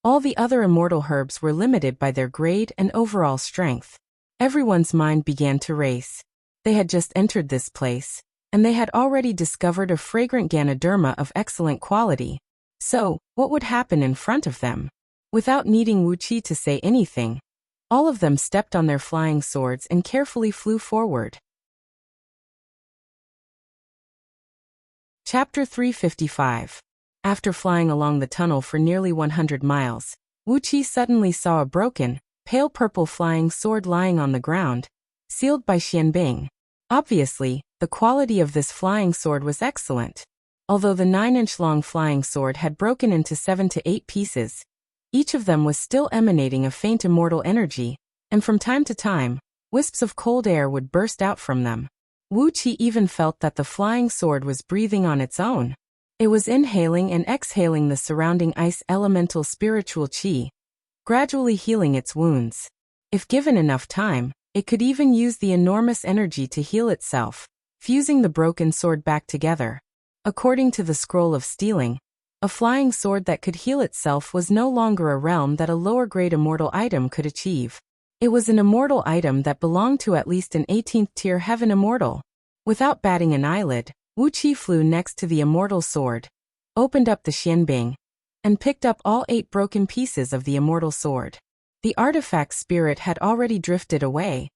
all the other immortal herbs were limited by their grade and overall strength. Everyone's mind began to race. They had just entered this place, and they had already discovered a fragrant Ganoderma of excellent quality. So, what would happen in front of them? Without needing Wuxia to say anything, All of them stepped on their flying swords and carefully flew forward. Chapter 355. After flying along the tunnel for nearly 100 miles, Wuxia suddenly saw a broken, pale purple flying sword lying on the ground, sealed by Xianbing. Obviously, the quality of this flying sword was excellent. Although the 9-inch-long flying sword had broken into 7 to 8 pieces, each of them was still emanating a faint immortal energy, and from time to time, wisps of cold air would burst out from them. Wuxia even felt that the flying sword was breathing on its own. It was inhaling and exhaling the surrounding ice elemental spiritual qi, gradually healing its wounds. If given enough time, it could even use the enormous energy to heal itself, fusing the broken sword back together. According to the Scroll of Stealing, a flying sword that could heal itself was no longer a realm that a lower-grade immortal item could achieve. It was an immortal item that belonged to at least an 18th-tier heaven immortal. Without batting an eyelid, Wuxia flew next to the immortal sword, opened up the Xianbing, and picked up all 8 broken pieces of the immortal sword. The artifact spirit had already drifted away,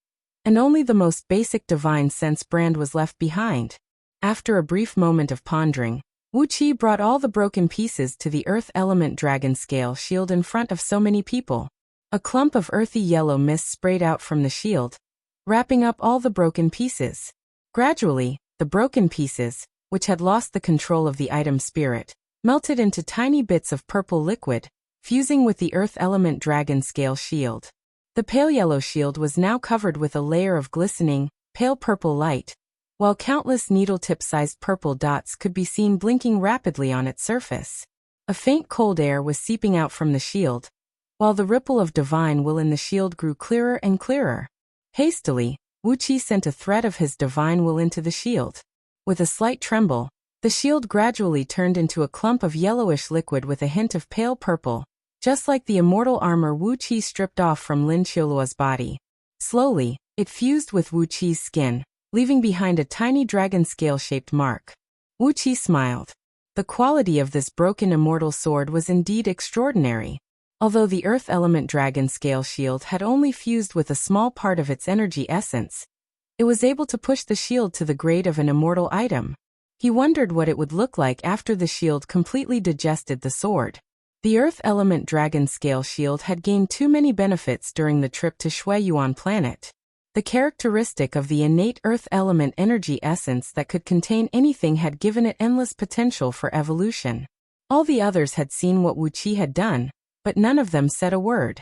and only the most basic divine sense brand was left behind. After a brief moment of pondering, Wuxia brought all the broken pieces to the earth element dragon scale shield in front of so many people. A clump of earthy yellow mist sprayed out from the shield, wrapping up all the broken pieces. Gradually, the broken pieces, which had lost the control of the item spirit, melted into tiny bits of purple liquid, fusing with the earth element dragon scale shield. The pale yellow shield was now covered with a layer of glistening, pale purple light, while countless needle-tip-sized purple dots could be seen blinking rapidly on its surface. A faint cold air was seeping out from the shield, while the ripple of divine will in the shield grew clearer and clearer. Hastily, Wuxia sent a thread of his divine will into the shield. With a slight tremble, the shield gradually turned into a clump of yellowish liquid with a hint of pale purple, just like the immortal armor Wuxia stripped off from Lin Qiuluo's body. Slowly, it fused with Wuqia's skin, leaving behind a tiny dragon scale-shaped mark. Wuxia smiled. The quality of this broken immortal sword was indeed extraordinary. Although the earth element dragon scale shield had only fused with a small part of its energy essence, it was able to push the shield to the grade of an immortal item. He wondered what it would look like after the shield completely digested the sword. The earth element dragon scale shield had gained too many benefits during the trip to Shuiyuan planet. The characteristic of the innate earth element energy essence that could contain anything had given it endless potential for evolution. All the others had seen what Wuxia had done, but none of them said a word.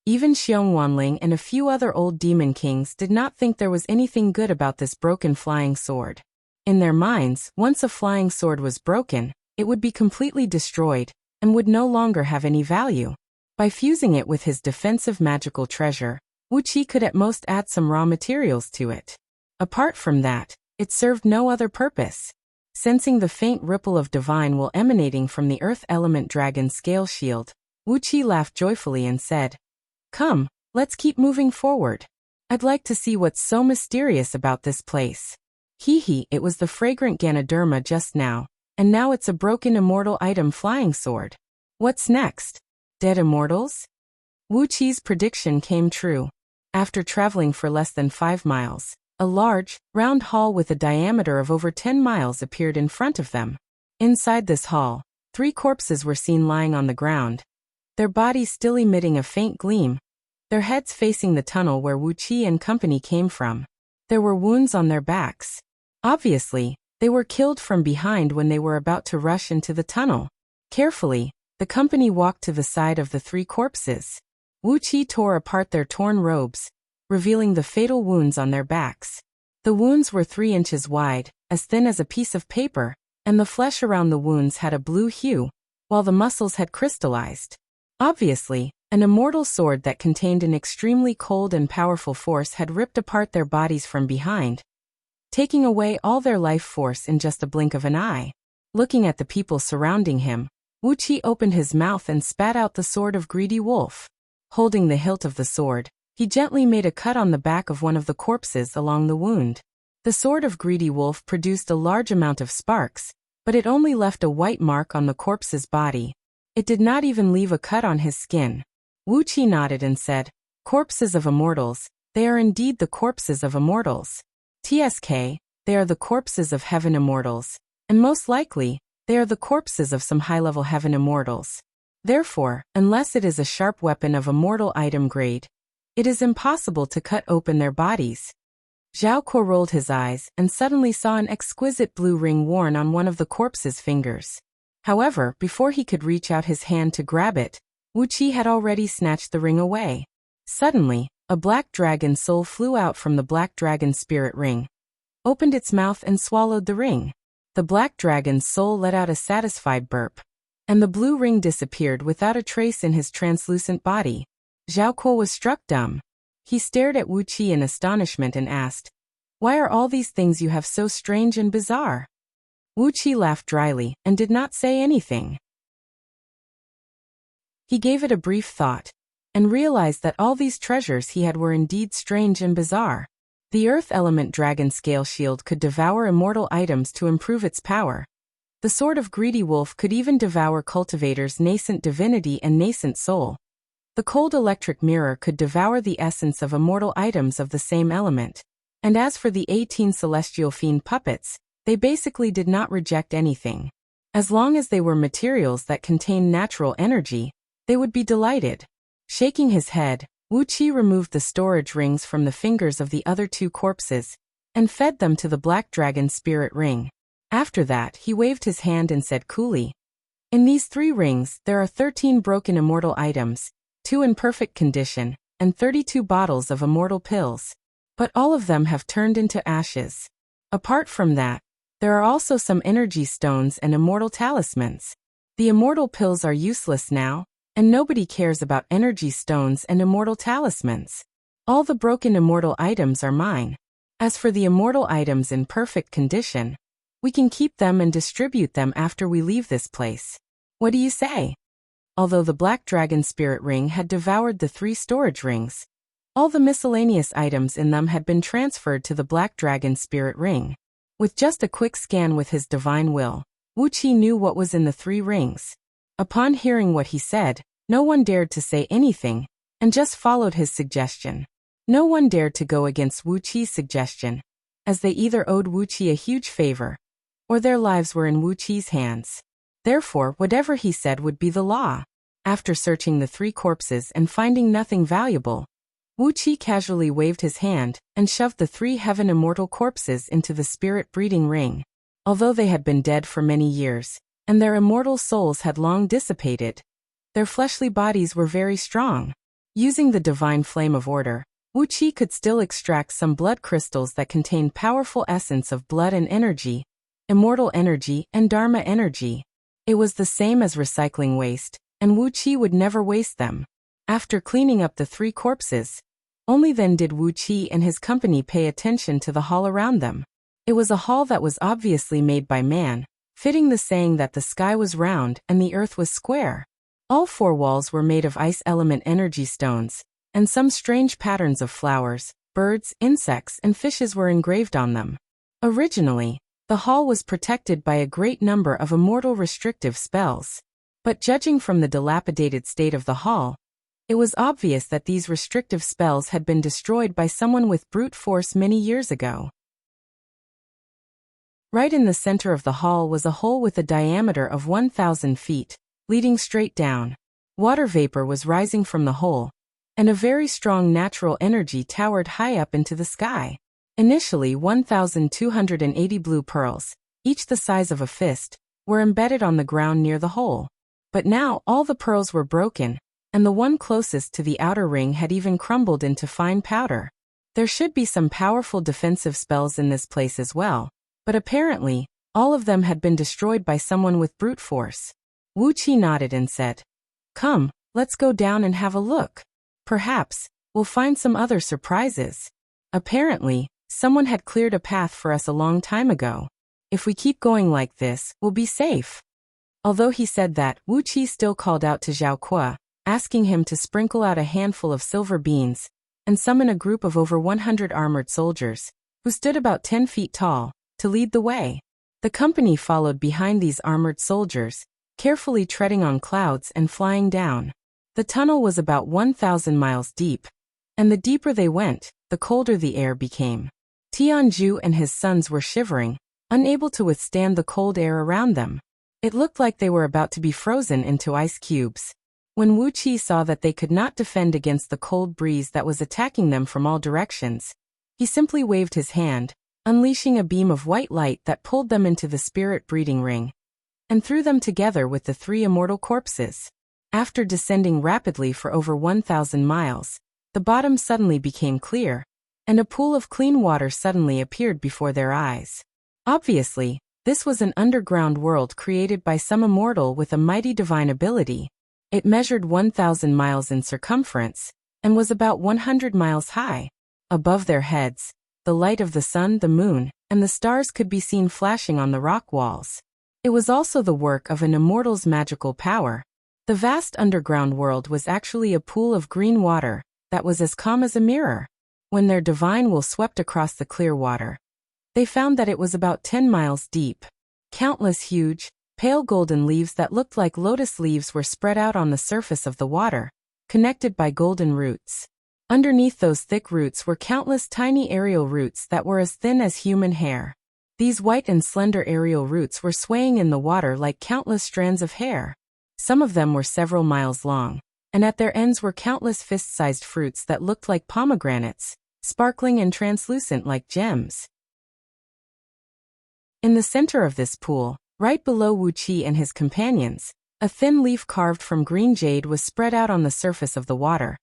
Even Xiongwanling and a few other old demon kings did not think there was anything good about this broken flying sword. In their minds, once a flying sword was broken, it would be completely destroyed, and would no longer have any value. By fusing it with his defensive magical treasure, Wuxia could at most add some raw materials to it. Apart from that, it served no other purpose. Sensing the faint ripple of divine will emanating from the earth element dragon scale shield, Wuxia laughed joyfully and said, "Come, let's keep moving forward. I'd like to see what's so mysterious about this place." Hee, it was the fragrant Ganoderma just now, and now it's a broken immortal item flying sword. What's next? Dead immortals? Wuqia's prediction came true. After traveling for less than 5 miles, a large, round hall with a diameter of over 10 miles appeared in front of them. Inside this hall, 3 corpses were seen lying on the ground, their bodies still emitting a faint gleam, their heads facing the tunnel where Wuxia and company came from. There were wounds on their backs. Obviously, they were killed from behind when they were about to rush into the tunnel. Carefully, the company walked to the side of the 3 corpses. Wuxia tore apart their torn robes, revealing the fatal wounds on their backs. The wounds were 3 inches wide, as thin as a piece of paper, and the flesh around the wounds had a blue hue, while the muscles had crystallized. Obviously, an immortal sword that contained an extremely cold and powerful force had ripped apart their bodies from behind, taking away all their life force in just a blink of an eye. Looking at the people surrounding him, Wuxia opened his mouth and spat out the sword of Greedy Wolf. Holding the hilt of the sword, he gently made a cut on the back of one of the corpses along the wound. The sword of Greedy Wolf produced a large amount of sparks, but it only left a white mark on the corpse's body. It did not even leave a cut on his skin. Wuqi nodded and said, "Corpses of immortals, they are indeed the corpses of immortals. TSK, they are the corpses of heaven immortals, and most likely, they are the corpses of some high-level heaven immortals. Therefore, unless it is a sharp weapon of immortal item grade, it is impossible to cut open their bodies." Zhao Kuo rolled his eyes and suddenly saw an exquisite blue ring worn on one of the corpse's fingers. However, before he could reach out his hand to grab it, Wuqi had already snatched the ring away. Suddenly, a black dragon soul flew out from the black dragon spirit ring, opened its mouth and swallowed the ring. The black dragon's soul let out a satisfied burp, and the blue ring disappeared without a trace in his translucent body. Zhao Kuo was struck dumb. He stared at Wuqi in astonishment and asked, "Why are all these things you have so strange and bizarre?" Wuqi laughed dryly and did not say anything. He gave it a brief thought, and realized that all these treasures he had were indeed strange and bizarre. The earth element dragon scale shield could devour immortal items to improve its power. The sword of greedy wolf could even devour cultivators' nascent divinity and nascent soul. The cold electric mirror could devour the essence of immortal items of the same element. And as for the 18 celestial fiend puppets, they basically did not reject anything. As long as they were materials that contained natural energy, they would be delighted. Shaking his head, Wuqi removed the storage rings from the fingers of the other two corpses, and fed them to the black dragon spirit ring. After that, he waved his hand and said coolly, "In these 3 rings, there are 13 broken immortal items, 2 in perfect condition, and 32 bottles of immortal pills. But all of them have turned into ashes. Apart from that, there are also some energy stones and immortal talismans. The immortal pills are useless now, and nobody cares about energy stones and immortal talismans. All the broken immortal items are mine. As for the immortal items in perfect condition, we can keep them and distribute them after we leave this place. What do you say?" Although the black dragon spirit ring had devoured the 3 storage rings, all the miscellaneous items in them had been transferred to the black dragon spirit ring. With just a quick scan with his divine will, Wuqi knew what was in the 3 rings. Upon hearing what he said, no one dared to say anything, and just followed his suggestion. No one dared to go against Wuqi's suggestion, as they either owed Wuqi a huge favor, or their lives were in Wuqi's hands. Therefore, whatever he said would be the law. After searching the 3 corpses and finding nothing valuable, Wuqi casually waved his hand and shoved the 3 heaven immortal corpses into the spirit breeding ring. Although they had been dead for many years, and their immortal souls had long dissipated, their fleshly bodies were very strong. Using the divine flame of order, Wuqi could still extract some blood crystals that contained powerful essence of blood and energy, immortal energy and dharma energy. It was the same as recycling waste, and Wuqi would never waste them. After cleaning up the 3 corpses, only then did Wuqi and his company pay attention to the hall around them. It was a hall that was obviously made by man, fitting the saying that the sky was round and the earth was square. All 4 walls were made of ice element energy stones, and some strange patterns of flowers, birds, insects, and fishes were engraved on them. Originally, the hall was protected by a great number of immortal restrictive spells. But judging from the dilapidated state of the hall, it was obvious that these restrictive spells had been destroyed by someone with brute force many years ago. Right in the center of the hall was a hole with a diameter of 1,000 feet, leading straight down. Water vapor was rising from the hole, and a very strong natural energy towered high up into the sky. Initially 1,280 blue pearls, each the size of a fist, were embedded on the ground near the hole. But now all the pearls were broken, and the one closest to the outer ring had even crumbled into fine powder. There should be some powerful defensive spells in this place as well, but apparently, all of them had been destroyed by someone with brute force. Wuqi nodded and said, "Come, let's go down and have a look. Perhaps we'll find some other surprises." Apparently, someone had cleared a path for us a long time ago. If we keep going like this, we'll be safe. Although he said that, Wuqi still called out to Zhao Kuo, asking him to sprinkle out a handful of silver beans, and summon a group of over 100 armored soldiers, who stood about 10 feet tall, to lead the way. The company followed behind these armored soldiers, carefully treading on clouds and flying down. The tunnel was about 1,000 miles deep, and the deeper they went, the colder the air became. Tianju and his sons were shivering, unable to withstand the cold air around them. It looked like they were about to be frozen into ice cubes. When Wuqi saw that they could not defend against the cold breeze that was attacking them from all directions, he simply waved his hand, unleashing a beam of white light that pulled them into the spirit breeding ring, and threw them together with the 3 immortal corpses. After descending rapidly for over 1,000 miles, the bottom suddenly became clear, and a pool of clean water suddenly appeared before their eyes. Obviously, this was an underground world created by some immortal with a mighty divine ability. It measured 1,000 miles in circumference, and was about 100 miles high. Above their heads, the light of the sun, the moon, and the stars could be seen flashing on the rock walls. It was also the work of an immortal's magical power. The vast underground world was actually a pool of green water that was as calm as a mirror. When their divine will swept across the clear water, they found that it was about 10 miles deep. Countless huge, pale golden leaves that looked like lotus leaves were spread out on the surface of the water, connected by golden roots. Underneath those thick roots were countless tiny aerial roots that were as thin as human hair. These white and slender aerial roots were swaying in the water like countless strands of hair. Some of them were several miles long, and at their ends were countless fist-sized fruits that looked like pomegranates, sparkling and translucent like gems. In the center of this pool, right below Wuqi and his companions, a thin leaf carved from green jade was spread out on the surface of the water,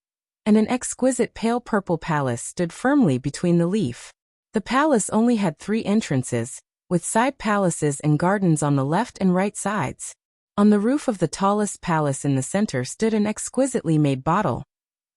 and an exquisite pale purple palace stood firmly between the leaf. The palace only had 3 entrances, with side palaces and gardens on the left and right sides. On the roof of the tallest palace in the center stood an exquisitely made bottle,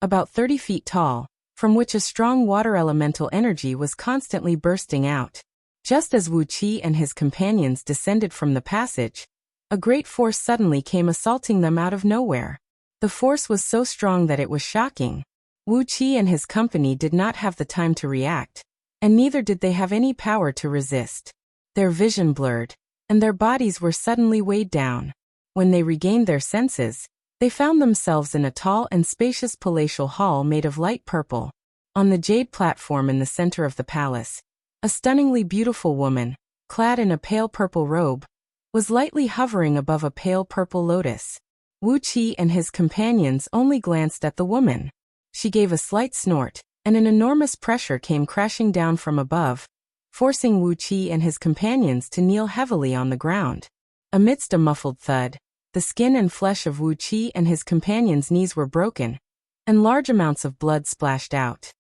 about 30 feet tall, from which a strong water elemental energy was constantly bursting out. Just as Wuqi and his companions descended from the passage, a great force suddenly came assaulting them out of nowhere. The force was so strong that it was shocking. Wuqi and his company did not have the time to react, and neither did they have any power to resist. Their vision blurred, and their bodies were suddenly weighed down. When they regained their senses, they found themselves in a tall and spacious palatial hall made of light purple. On the jade platform in the center of the palace, a stunningly beautiful woman, clad in a pale purple robe, was lightly hovering above a pale purple lotus. Wuqi and his companions only glanced at the woman. She gave a slight snort, and an enormous pressure came crashing down from above, forcing Wuqi and his companions to kneel heavily on the ground. Amidst a muffled thud, the skin and flesh of Wuqi and his companions' knees were broken, and large amounts of blood splashed out.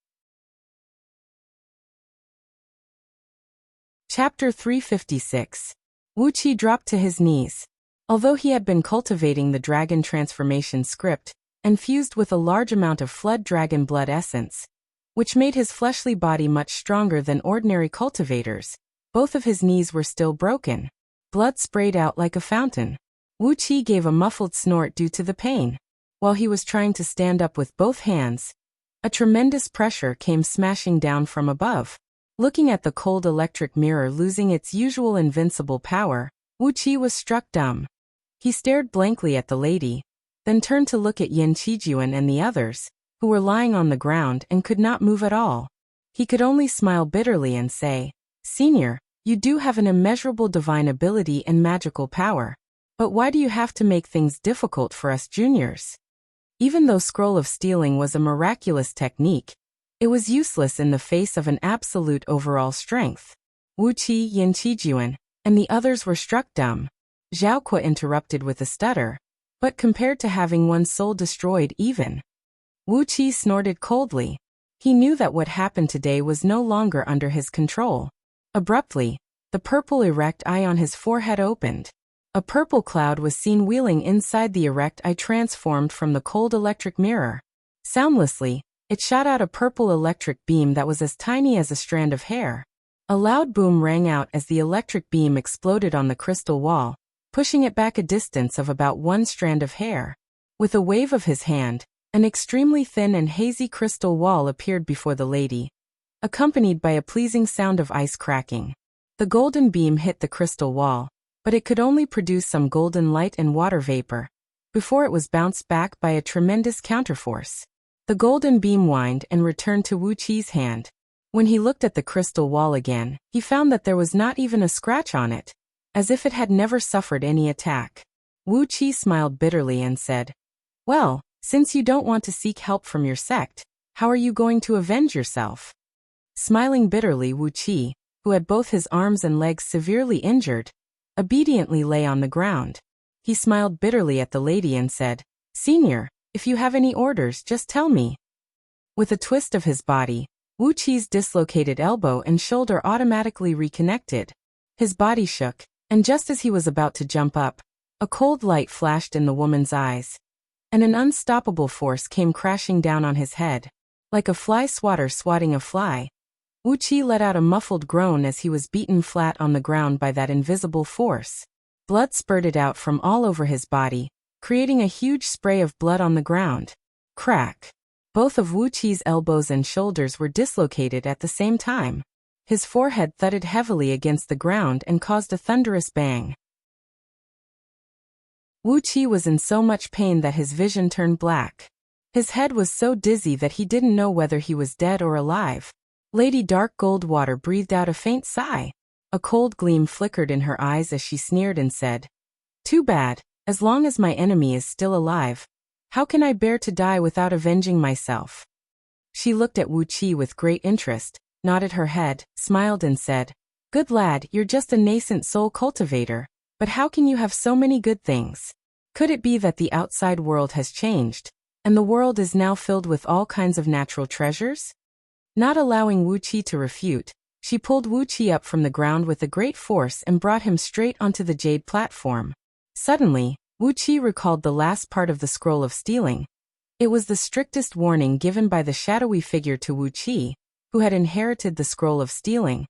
Chapter 356. Wuqi dropped to his knees. Although he had been cultivating the dragon transformation script, infused with a large amount of flood dragon blood essence, which made his fleshly body much stronger than ordinary cultivators, both of his knees were still broken. Blood sprayed out like a fountain. Wuqi gave a muffled snort due to the pain. While he was trying to stand up with both hands, a tremendous pressure came smashing down from above. Looking at the cold electric mirror losing its usual invincible power, Wuqi was struck dumb. He stared blankly at the lady, then turned to look at Yin Qijuan and the others, who were lying on the ground and could not move at all. He could only smile bitterly and say, "Senior, you do have an immeasurable divine ability and magical power. But why do you have to make things difficult for us juniors?" Even though Scroll of Stealing was a miraculous technique, it was useless in the face of an absolute overall strength. Wuqi, Yin Qijuan, and the others were struck dumb. Zhao Kuo interrupted with a stutter, but compared to having one's soul destroyed even. Wuqi snorted coldly. He knew that what happened today was no longer under his control. Abruptly, the purple erect eye on his forehead opened. A purple cloud was seen wheeling inside the erect eye transformed from the cold electric mirror. Soundlessly, it shot out a purple electric beam that was as tiny as a strand of hair. A loud boom rang out as the electric beam exploded on the crystal wall, pushing it back a distance of about 1 strand of hair. With a wave of his hand, an extremely thin and hazy crystal wall appeared before the lady, accompanied by a pleasing sound of ice cracking. The golden beam hit the crystal wall, but it could only produce some golden light and water vapor. before it was bounced back by a tremendous counterforce. The golden beam whined and returned to Wuqi's hand. When he looked at the crystal wall again, he found that there was not even a scratch on it, as if it had never suffered any attack. Wuqi smiled bitterly and said, "Well, since you don't want to seek help from your sect, how are you going to avenge yourself?" Smiling bitterly, Wuqi, who had both his arms and legs severely injured, obediently lay on the ground. He smiled bitterly at the lady and said, "Senior, if you have any orders, just tell me." With a twist of his body, Wuqi's dislocated elbow and shoulder automatically reconnected. His body shook, and just as he was about to jump up, a cold light flashed in the woman's eyes, and an unstoppable force came crashing down on his head. Like a fly swatter swatting a fly, Wuqi let out a muffled groan as he was beaten flat on the ground by that invisible force. Blood spurted out from all over his body, creating a huge spray of blood on the ground. Crack! Both of Wuqi's elbows and shoulders were dislocated at the same time. His forehead thudded heavily against the ground and caused a thunderous bang. Wuqi was in so much pain that his vision turned black. His head was so dizzy that he didn't know whether he was dead or alive. Lady Dark Goldwater breathed out a faint sigh. A cold gleam flickered in her eyes as she sneered and said, "Too bad, as long as my enemy is still alive. How can I bear to die without avenging myself?" She looked at Wuqi with great interest, nodded her head, smiled and said, "Good lad, you're just a nascent soul cultivator, but how can you have so many good things? Could it be that the outside world has changed, and the world is now filled with all kinds of natural treasures?" Not allowing Wuqi to refute, she pulled Wuqi up from the ground with a great force and brought him straight onto the jade platform. Suddenly, Wuqi recalled the last part of the scroll of stealing. It was the strictest warning given by the shadowy figure to Wuqi, who had inherited the scroll of stealing.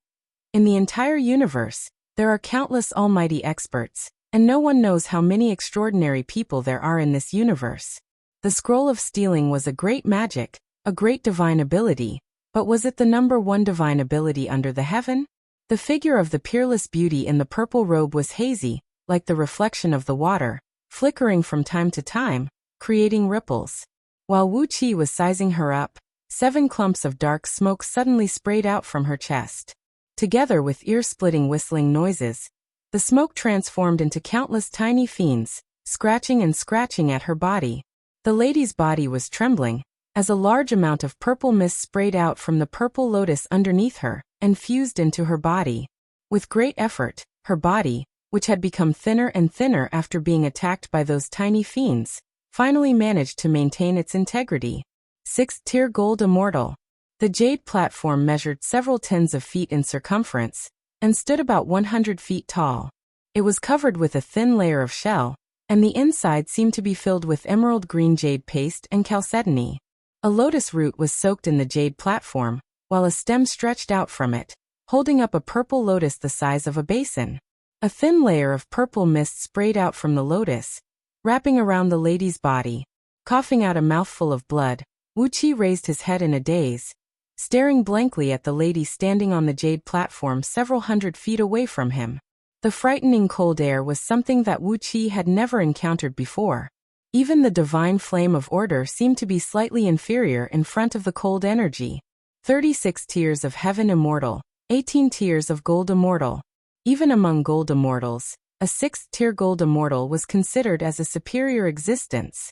In the entire universe, there are countless almighty experts, and no one knows how many extraordinary people there are in this universe. The scroll of stealing was a great magic, a great divine ability, but was it the number one divine ability under the heaven? The figure of the peerless beauty in the purple robe was hazy, like the reflection of the water, flickering from time to time, creating ripples. While Wuqi was sizing her up, 7 clumps of dark smoke suddenly sprayed out from her chest. Together with ear-splitting whistling noises, the smoke transformed into countless tiny fiends, scratching and scratching at her body. The lady's body was trembling, as a large amount of purple mist sprayed out from the purple lotus underneath her, and fused into her body. With great effort, her body, which had become thinner and thinner after being attacked by those tiny fiends, finally managed to maintain its integrity. 6th Tier Gold Immortal. The jade platform measured several tens of feet in circumference, and stood about 100 feet tall. It was covered with a thin layer of shell, and the inside seemed to be filled with emerald green jade paste and chalcedony. A lotus root was soaked in the jade platform, while a stem stretched out from it, holding up a purple lotus the size of a basin. A thin layer of purple mist sprayed out from the lotus, wrapping around the lady's body. Coughing out a mouthful of blood, Wuqi raised his head in a daze, staring blankly at the lady standing on the jade platform several hundred feet away from him. The frightening cold air was something that Wuqi had never encountered before. Even the divine flame of order seemed to be slightly inferior in front of the cold energy. 36 tiers of heaven immortal, 18 tiers of gold immortal. Even among gold immortals, a 6th tier gold immortal was considered as a superior existence.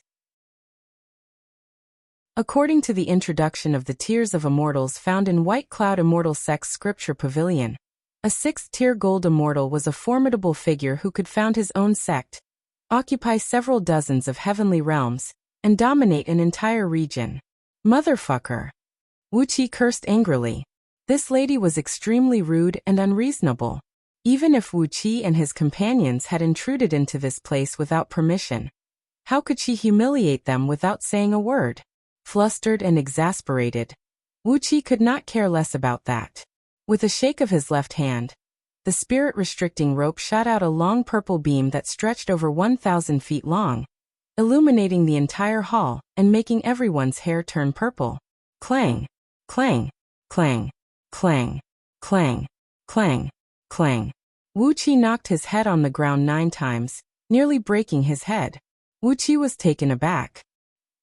According to the introduction of the tiers of immortals found in White Cloud Immortal Sect's scripture pavilion, a 6th tier gold immortal was a formidable figure who could found his own sect, occupy several dozens of heavenly realms, and dominate an entire region. Motherfucker! Wuqi cursed angrily. This lady was extremely rude and unreasonable. Even if Wuqi and his companions had intruded into this place without permission, how could she humiliate them without saying a word? Flustered and exasperated, Wuqi could not care less about that. With a shake of his left hand, the spirit-restricting rope shot out a long purple beam that stretched over 1,000 feet long, illuminating the entire hall and making everyone's hair turn purple. Clang! Clang! Clang! Clang! Clang! Clang! Clang! Wuqi knocked his head on the ground 9 times, nearly breaking his head. Wuqi was taken aback.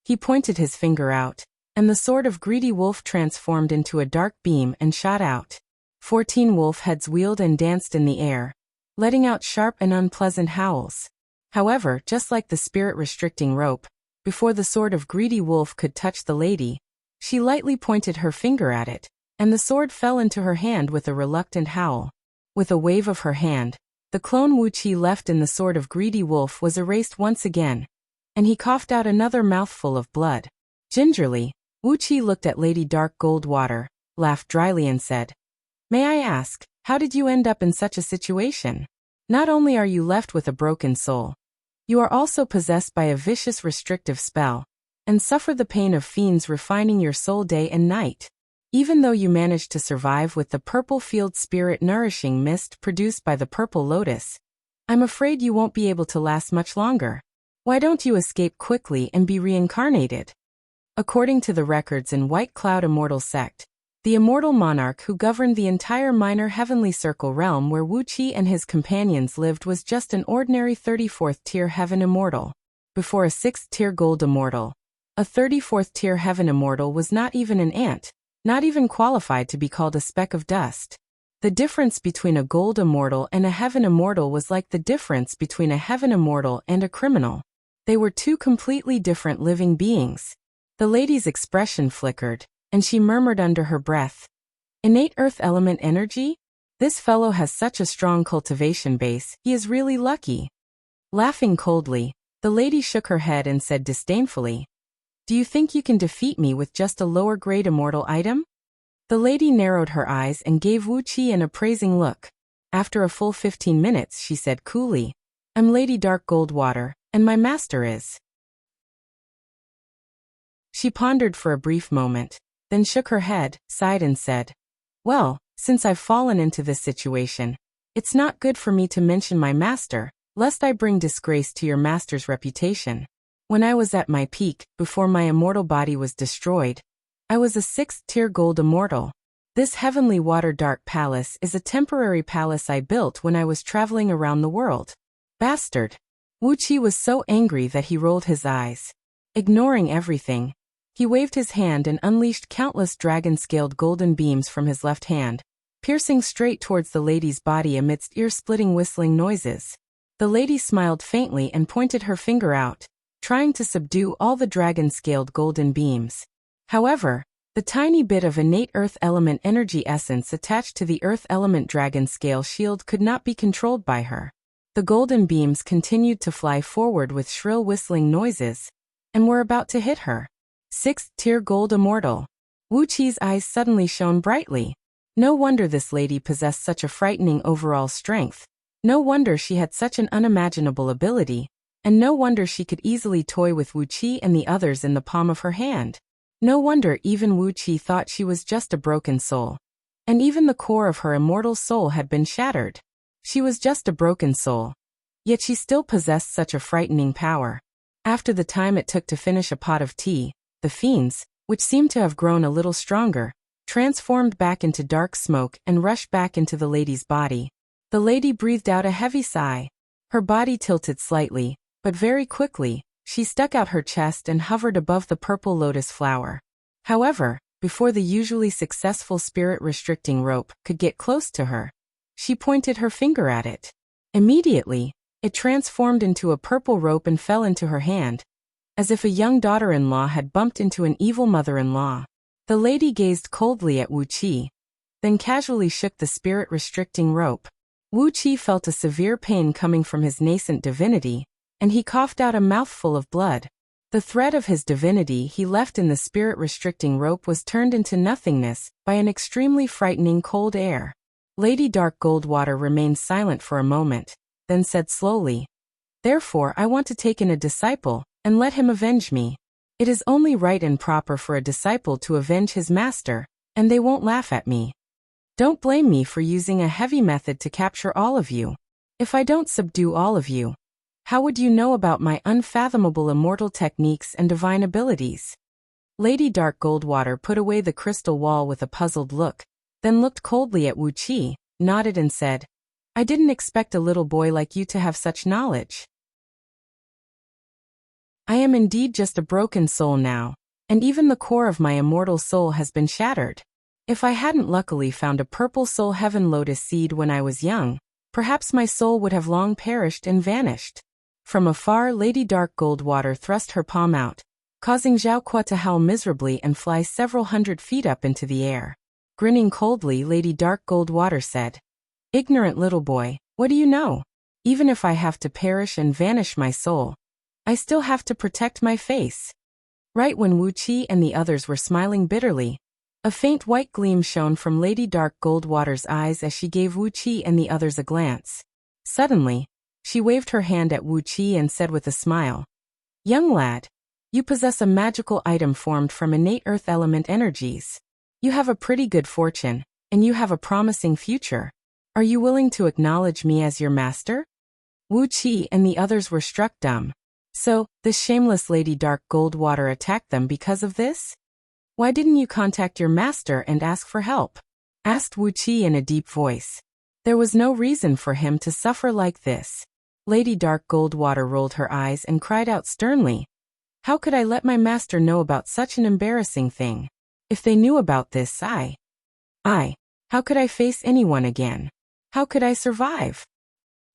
He pointed his finger out, and the sword of greedy wolf transformed into a dark beam and shot out. 14 wolf heads wheeled and danced in the air, letting out sharp and unpleasant howls. However, just like the spirit-restricting rope, before the sword of greedy wolf could touch the lady, she lightly pointed her finger at it, and the sword fell into her hand with a reluctant howl. With a wave of her hand, the clone Wuqi left in the sword of greedy wolf was erased once again, and he coughed out another mouthful of blood. Gingerly, Wuqi looked at Lady Dark Goldwater, laughed dryly and said, "May I ask, how did you end up in such a situation? Not only are you left with a broken soul, you are also possessed by a vicious restrictive spell, and suffer the pain of fiends refining your soul day and night. Even though you managed to survive with the purple field spirit nourishing mist produced by the purple lotus, I'm afraid you won't be able to last much longer. Why don't you escape quickly and be reincarnated?" According to the records in White Cloud Immortal Sect, the immortal monarch who governed the entire minor heavenly circle realm where Wuqi and his companions lived was just an ordinary 34th tier heaven immortal. Before a 6th tier gold immortal, a 34th tier heaven immortal was not even an ant, not even qualified to be called a speck of dust. The difference between a gold immortal and a heaven immortal was like the difference between a heaven immortal and a criminal. They were two completely different living beings. The lady's expression flickered, and she murmured under her breath, "Innate earth element energy? This fellow has such a strong cultivation base, he is really lucky." Laughing coldly, the lady shook her head and said disdainfully, "Do you think you can defeat me with just a lower grade immortal item?" The lady narrowed her eyes and gave Wuqi an appraising look. After a full 15 minutes she said coolly, "I'm Lady Dark Goldwater, and my master is." She pondered for a brief moment, then shook her head, sighed and said, "Well, since I've fallen into this situation, it's not good for me to mention my master, lest I bring disgrace to your master's reputation. When I was at my peak, before my immortal body was destroyed, I was a 6th tier gold immortal. This heavenly water dark palace is a temporary palace I built when I was traveling around the world." Bastard! Wuqi was so angry that he rolled his eyes. Ignoring everything, he waved his hand and unleashed countless dragon-scaled golden beams from his left hand, piercing straight towards the lady's body amidst ear-splitting whistling noises. The lady smiled faintly and pointed her finger out, trying to subdue all the dragon-scaled golden beams. However, the tiny bit of innate earth element energy essence attached to the earth element dragon scale shield could not be controlled by her. The golden beams continued to fly forward with shrill whistling noises, and were about to hit her. 6th tier gold immortal. Wuqi's eyes suddenly shone brightly. No wonder this lady possessed such a frightening overall strength. No wonder she had such an unimaginable ability, and no wonder she could easily toy with Wuqi and the others in the palm of her hand. No wonder even Wuqi thought she was just a broken soul. And even the core of her immortal soul had been shattered. She was just a broken soul. Yet she still possessed such a frightening power. After the time it took to finish a pot of tea, the fiends, which seemed to have grown a little stronger, transformed back into dark smoke and rushed back into the lady's body. The lady breathed out a heavy sigh. Her body tilted slightly, but very quickly, she stuck out her chest and hovered above the purple lotus flower. However, before the usually successful spirit-restricting rope could get close to her, she pointed her finger at it. Immediately, it transformed into a purple rope and fell into her hand, as if a young daughter-in-law had bumped into an evil mother-in-law. The lady gazed coldly at Wuqi, then casually shook the spirit-restricting rope. Wuqi felt a severe pain coming from his nascent divinity, and he coughed out a mouthful of blood. The thread of his divinity he left in the spirit-restricting rope was turned into nothingness by an extremely frightening cold air. Lady Dark Goldwater remained silent for a moment, then said slowly, "Therefore I want to take in a disciple, and let him avenge me. It is only right and proper for a disciple to avenge his master, and they won't laugh at me. Don't blame me for using a heavy method to capture all of you. If I don't subdue all of you, how would you know about my unfathomable immortal techniques and divine abilities?" Lady Dark Goldwater put away the crystal wall with a puzzled look, then looked coldly at Wuqi, nodded and said, "I didn't expect a little boy like you to have such knowledge." I am indeed just a broken soul now, and even the core of my immortal soul has been shattered. If I hadn't luckily found a purple soul heaven lotus seed when I was young, perhaps my soul would have long perished and vanished. From afar, Lady Dark Goldwater thrust her palm out, causing Zhao Kuo to howl miserably and fly several hundred feet up into the air. Grinning coldly, Lady Dark Goldwater said, "Ignorant little boy, what do you know? Even if I have to perish and vanish my soul, I still have to protect my face." Right when Wuxia and the others were smiling bitterly, a faint white gleam shone from Lady Dark Goldwater's eyes as she gave Wuxia and the others a glance. Suddenly, she waved her hand at Wuxia and said with a smile, "Young lad, you possess a magical item formed from innate earth element energies. You have a pretty good fortune, and you have a promising future. Are you willing to acknowledge me as your master?" Wuxia and the others were struck dumb. So, this shameless Lady Dark Goldwater attacked them because of this? "Why didn't you contact your master and ask for help?" asked Wuxia in a deep voice. There was no reason for him to suffer like this. Lady Dark Goldwater rolled her eyes and cried out sternly, "How could I let my master know about such an embarrassing thing? If they knew about this, how could I face anyone again? How could I survive?"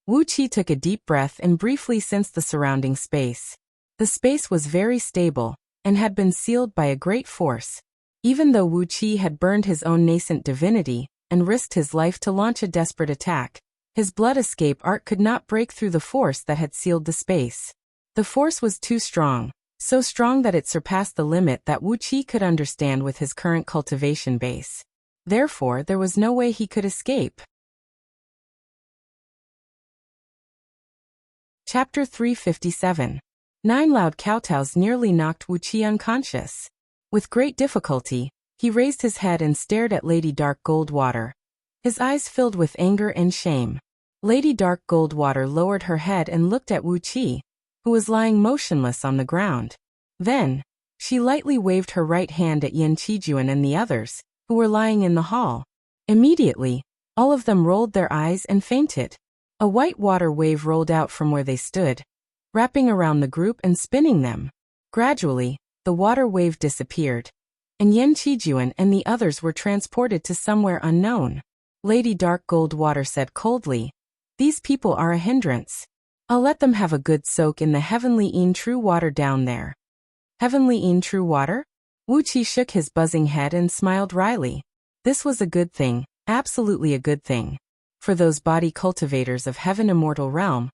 Wuxia took a deep breath and briefly sensed the surrounding space. The space was very stable, and had been sealed by a great force. Even though Wuxia had burned his own nascent divinity, and risked his life to launch a desperate attack, his blood escape art could not break through the force that had sealed the space. The force was too strong, so strong that it surpassed the limit that Wuxia could understand with his current cultivation base. Therefore, there was no way he could escape. Chapter 357. 9 loud kowtows nearly knocked Wuxia unconscious. With great difficulty, he raised his head and stared at Lady Dark Goldwater. His eyes filled with anger and shame. Lady Dark Goldwater lowered her head and looked at Wuxia, who was lying motionless on the ground. Then, she lightly waved her right hand at Yan Qijuan and the others, who were lying in the hall. Immediately, all of them rolled their eyes and fainted. A white water wave rolled out from where they stood, wrapping around the group and spinning them. Gradually, the water wave disappeared, and Yan Qijuan and the others were transported to somewhere unknown. Lady Dark Goldwater said coldly, "These people are a hindrance. I'll let them have a good soak in the heavenly true water down there." Heavenly true water? Wuxia shook his buzzing head and smiled wryly. This was a good thing, absolutely a good thing. For those body cultivators of Heaven Immortal Realm,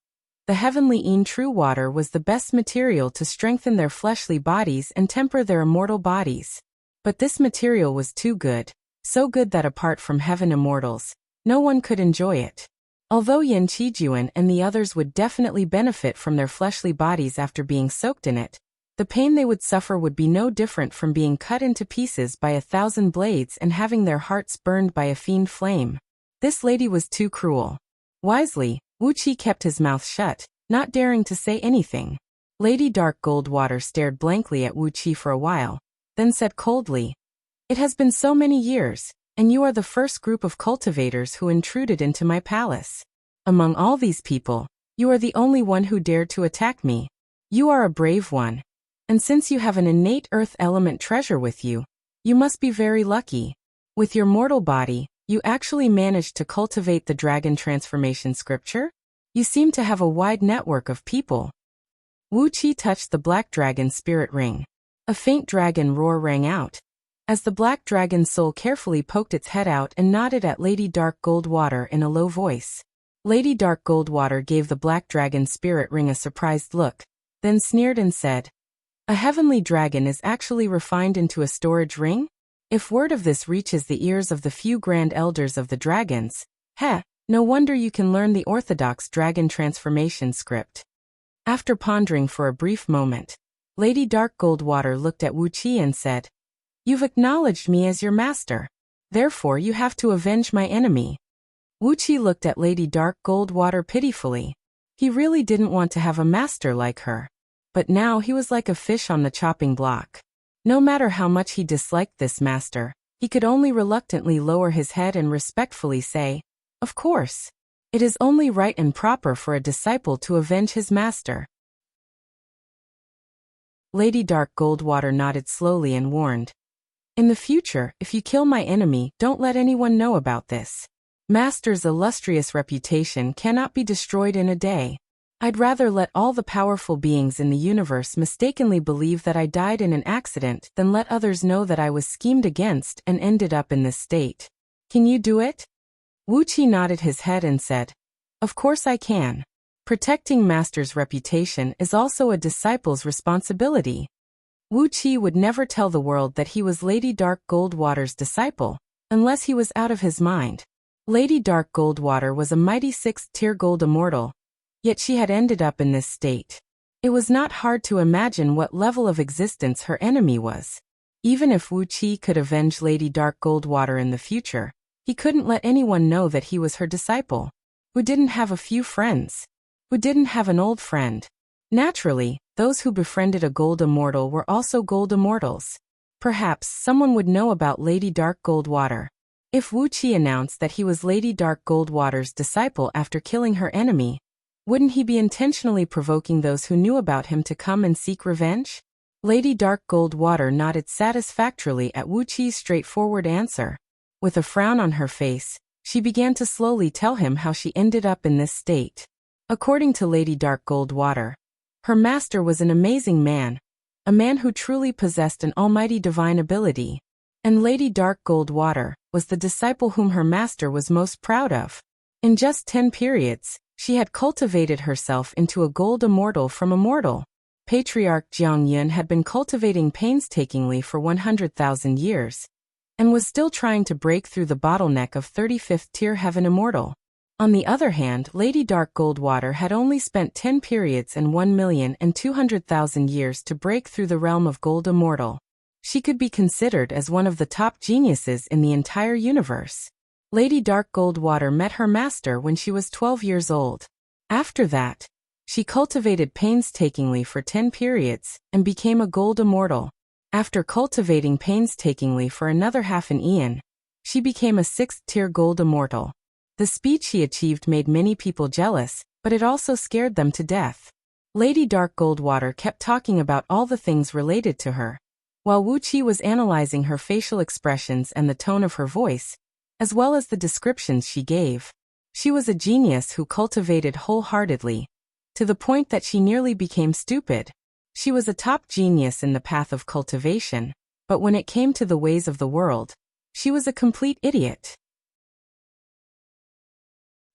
the heavenly true water was the best material to strengthen their fleshly bodies and temper their immortal bodies. But this material was too good, so good that apart from Heaven Immortals, no one could enjoy it. Although Yan Qijuan and the others would definitely benefit from their fleshly bodies after being soaked in it, the pain they would suffer would be no different from being cut into pieces by 1,000 blades and having their hearts burned by a fiend flame. This lady was too cruel. Wisely, Wuxia kept his mouth shut, not daring to say anything. Lady Dark Goldwater stared blankly at Wuxia for a while, then said coldly, "It has been so many years, and you are the first group of cultivators who intruded into my palace. Among all these people, you are the only one who dared to attack me. You are a brave one. And since you have an innate earth element treasure with you, you must be very lucky. With your mortal body, you actually managed to cultivate the dragon transformation scripture? You seem to have a wide network of people." Wuxia touched the black dragon spirit ring. A faint dragon roar rang out, as the black dragon's soul carefully poked its head out and nodded at Lady Dark Goldwater in a low voice. Lady Dark Goldwater gave the black dragon spirit ring a surprised look, then sneered and said, "A heavenly dragon is actually refined into a storage ring? If word of this reaches the ears of the few grand elders of the dragons, no wonder you can learn the orthodox dragon transformation script." After pondering for a brief moment, Lady Dark Goldwater looked at Wuxia and said, "You've acknowledged me as your master. Therefore you have to avenge my enemy." Wuxia looked at Lady Dark Goldwater pitifully. He really didn't want to have a master like her. But now he was like a fish on the chopping block. No matter how much he disliked this master, he could only reluctantly lower his head and respectfully say, "Of course. It is only right and proper for a disciple to avenge his master." Lady Dark Goldwater nodded slowly and warned. In the future, if you kill my enemy, don't let anyone know about this. Master's illustrious reputation cannot be destroyed in a day. I'd rather let all the powerful beings in the universe mistakenly believe that I died in an accident than let others know that I was schemed against and ended up in this state. Can you do it? Wuxia nodded his head and said, Of course I can. Protecting Master's reputation is also a disciple's responsibility. Wuxia would never tell the world that he was Lady Dark Goldwater's disciple, unless he was out of his mind. Lady Dark Goldwater was a mighty 6th-tier gold immortal, yet she had ended up in this state. It was not hard to imagine what level of existence her enemy was. Even if Wuxia could avenge Lady Dark Goldwater in the future, he couldn't let anyone know that he was her disciple. Who didn't have a few friends? Who didn't have an old friend? Naturally, those who befriended a gold immortal were also gold immortals. Perhaps someone would know about Lady Dark Goldwater. If Wuxia announced that he was Lady Dark Goldwater's disciple after killing her enemy, wouldn't he be intentionally provoking those who knew about him to come and seek revenge? Lady Dark Goldwater nodded satisfactorily at Wuxia's straightforward answer. With a frown on her face, she began to slowly tell him how she ended up in this state. According to Lady Dark Goldwater, her master was an amazing man, a man who truly possessed an almighty divine ability. And Lady Dark Goldwater was the disciple whom her master was most proud of. In just 10 periods, she had cultivated herself into a gold immortal from a mortal. Patriarch Jiang Yun had been cultivating painstakingly for 100,000 years, and was still trying to break through the bottleneck of 35th tier heaven immortal. On the other hand, Lady Dark Goldwater had only spent 10 periods and 1,200,000 years to break through the realm of gold immortal. She could be considered as one of the top geniuses in the entire universe. Lady Dark Goldwater met her master when she was 12 years old. After that, she cultivated painstakingly for 10 periods and became a gold immortal. After cultivating painstakingly for another half an eon, she became a 6th-tier gold immortal. The speed she achieved made many people jealous, but it also scared them to death. Lady Dark Goldwater kept talking about all the things related to her, while Wuxia was analyzing her facial expressions and the tone of her voice, as well as the descriptions she gave. She was a genius who cultivated wholeheartedly, to the point that she nearly became stupid. She was a top genius in the path of cultivation, but when it came to the ways of the world, she was a complete idiot.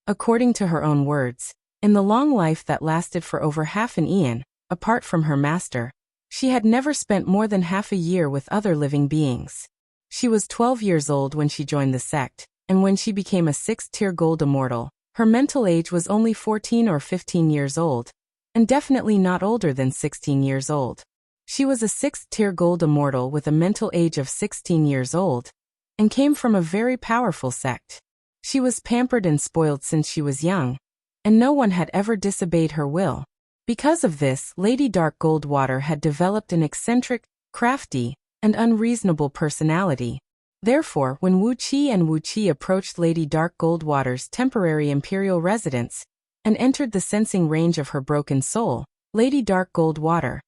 According to her own words, in the long life that lasted for over half an eon, apart from her master, she had never spent more than half a year with other living beings. She was 12 years old when she joined the sect, and when she became a 6th-tier gold immortal, her mental age was only 14 or 15 years old, and definitely not older than 16 years old. She was a 6th-tier gold immortal with a mental age of 16 years old, and came from a very powerful sect. She was pampered and spoiled since she was young, and no one had ever disobeyed her will. Because of this, Lady Dark Goldwater had developed an eccentric, crafty, and unreasonable personality. Therefore, when Wuxia approached Lady Dark Goldwater's temporary imperial residence and entered the sensing range of her broken soul, Lady Dark Goldwater,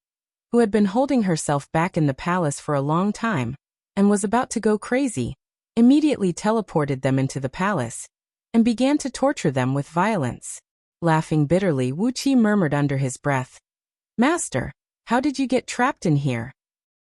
who had been holding herself back in the palace for a long time and was about to go crazy, immediately teleported them into the palace and began to torture them with violence. Laughing bitterly, Wuxia murmured under his breath, "Master, how did you get trapped in here?"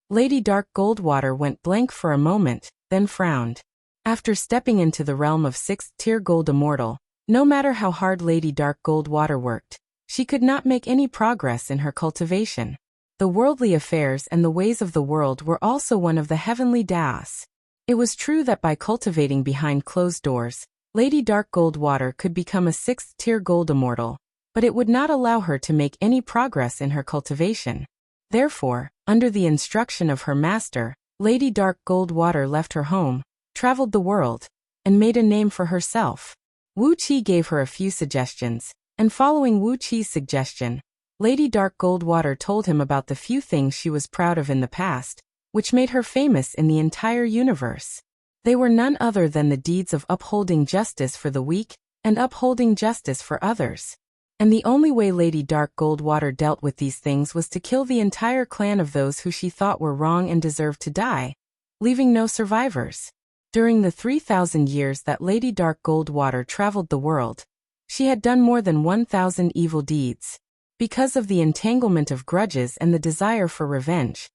Lady Dark Goldwater went blank for a moment, then frowned. After stepping into the realm of 6th-tier gold immortal, no matter how hard Lady Dark Goldwater worked, she could not make any progress in her cultivation. The worldly affairs and the ways of the world were also one of the heavenly Daos. It was true that by cultivating behind closed doors, Lady Dark Goldwater could become a 6th-tier gold immortal, but it would not allow her to make any progress in her cultivation. Therefore, under the instruction of her master, Lady Dark Goldwater left her home, traveled the world, and made a name for herself. Wuxia gave her a few suggestions, and following Wuxia's suggestion, Lady Dark Goldwater told him about the few things she was proud of in the past, which made her famous in the entire universe. They were none other than the deeds of upholding justice for the weak and upholding justice for others. And the only way Lady Dark Goldwater dealt with these things was to kill the entire clan of those who she thought were wrong and deserved to die, leaving no survivors. During the 3,000 years that Lady Dark Goldwater traveled the world, she had done more than 1,000 evil deeds. Because of the entanglement of grudges and the desire for revenge,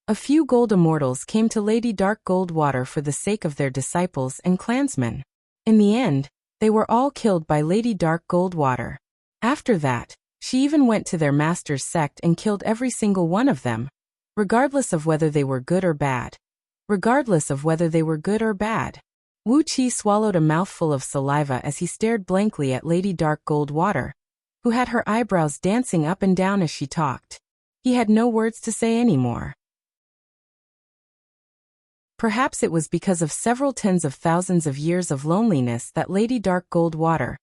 a few gold immortals came to Lady Dark Goldwater for the sake of their disciples and clansmen. In the end, they were all killed by Lady Dark Goldwater. After that, she even went to their master's sect and killed every single one of them, regardless of whether they were good or bad. Regardless of whether they were good or bad. Wuxia swallowed a mouthful of saliva as he stared blankly at Lady Dark Goldwater, who had her eyebrows dancing up and down as she talked. He had no words to say anymore. Perhaps it was because of several tens of thousands of years of loneliness that Lady Dark Goldwater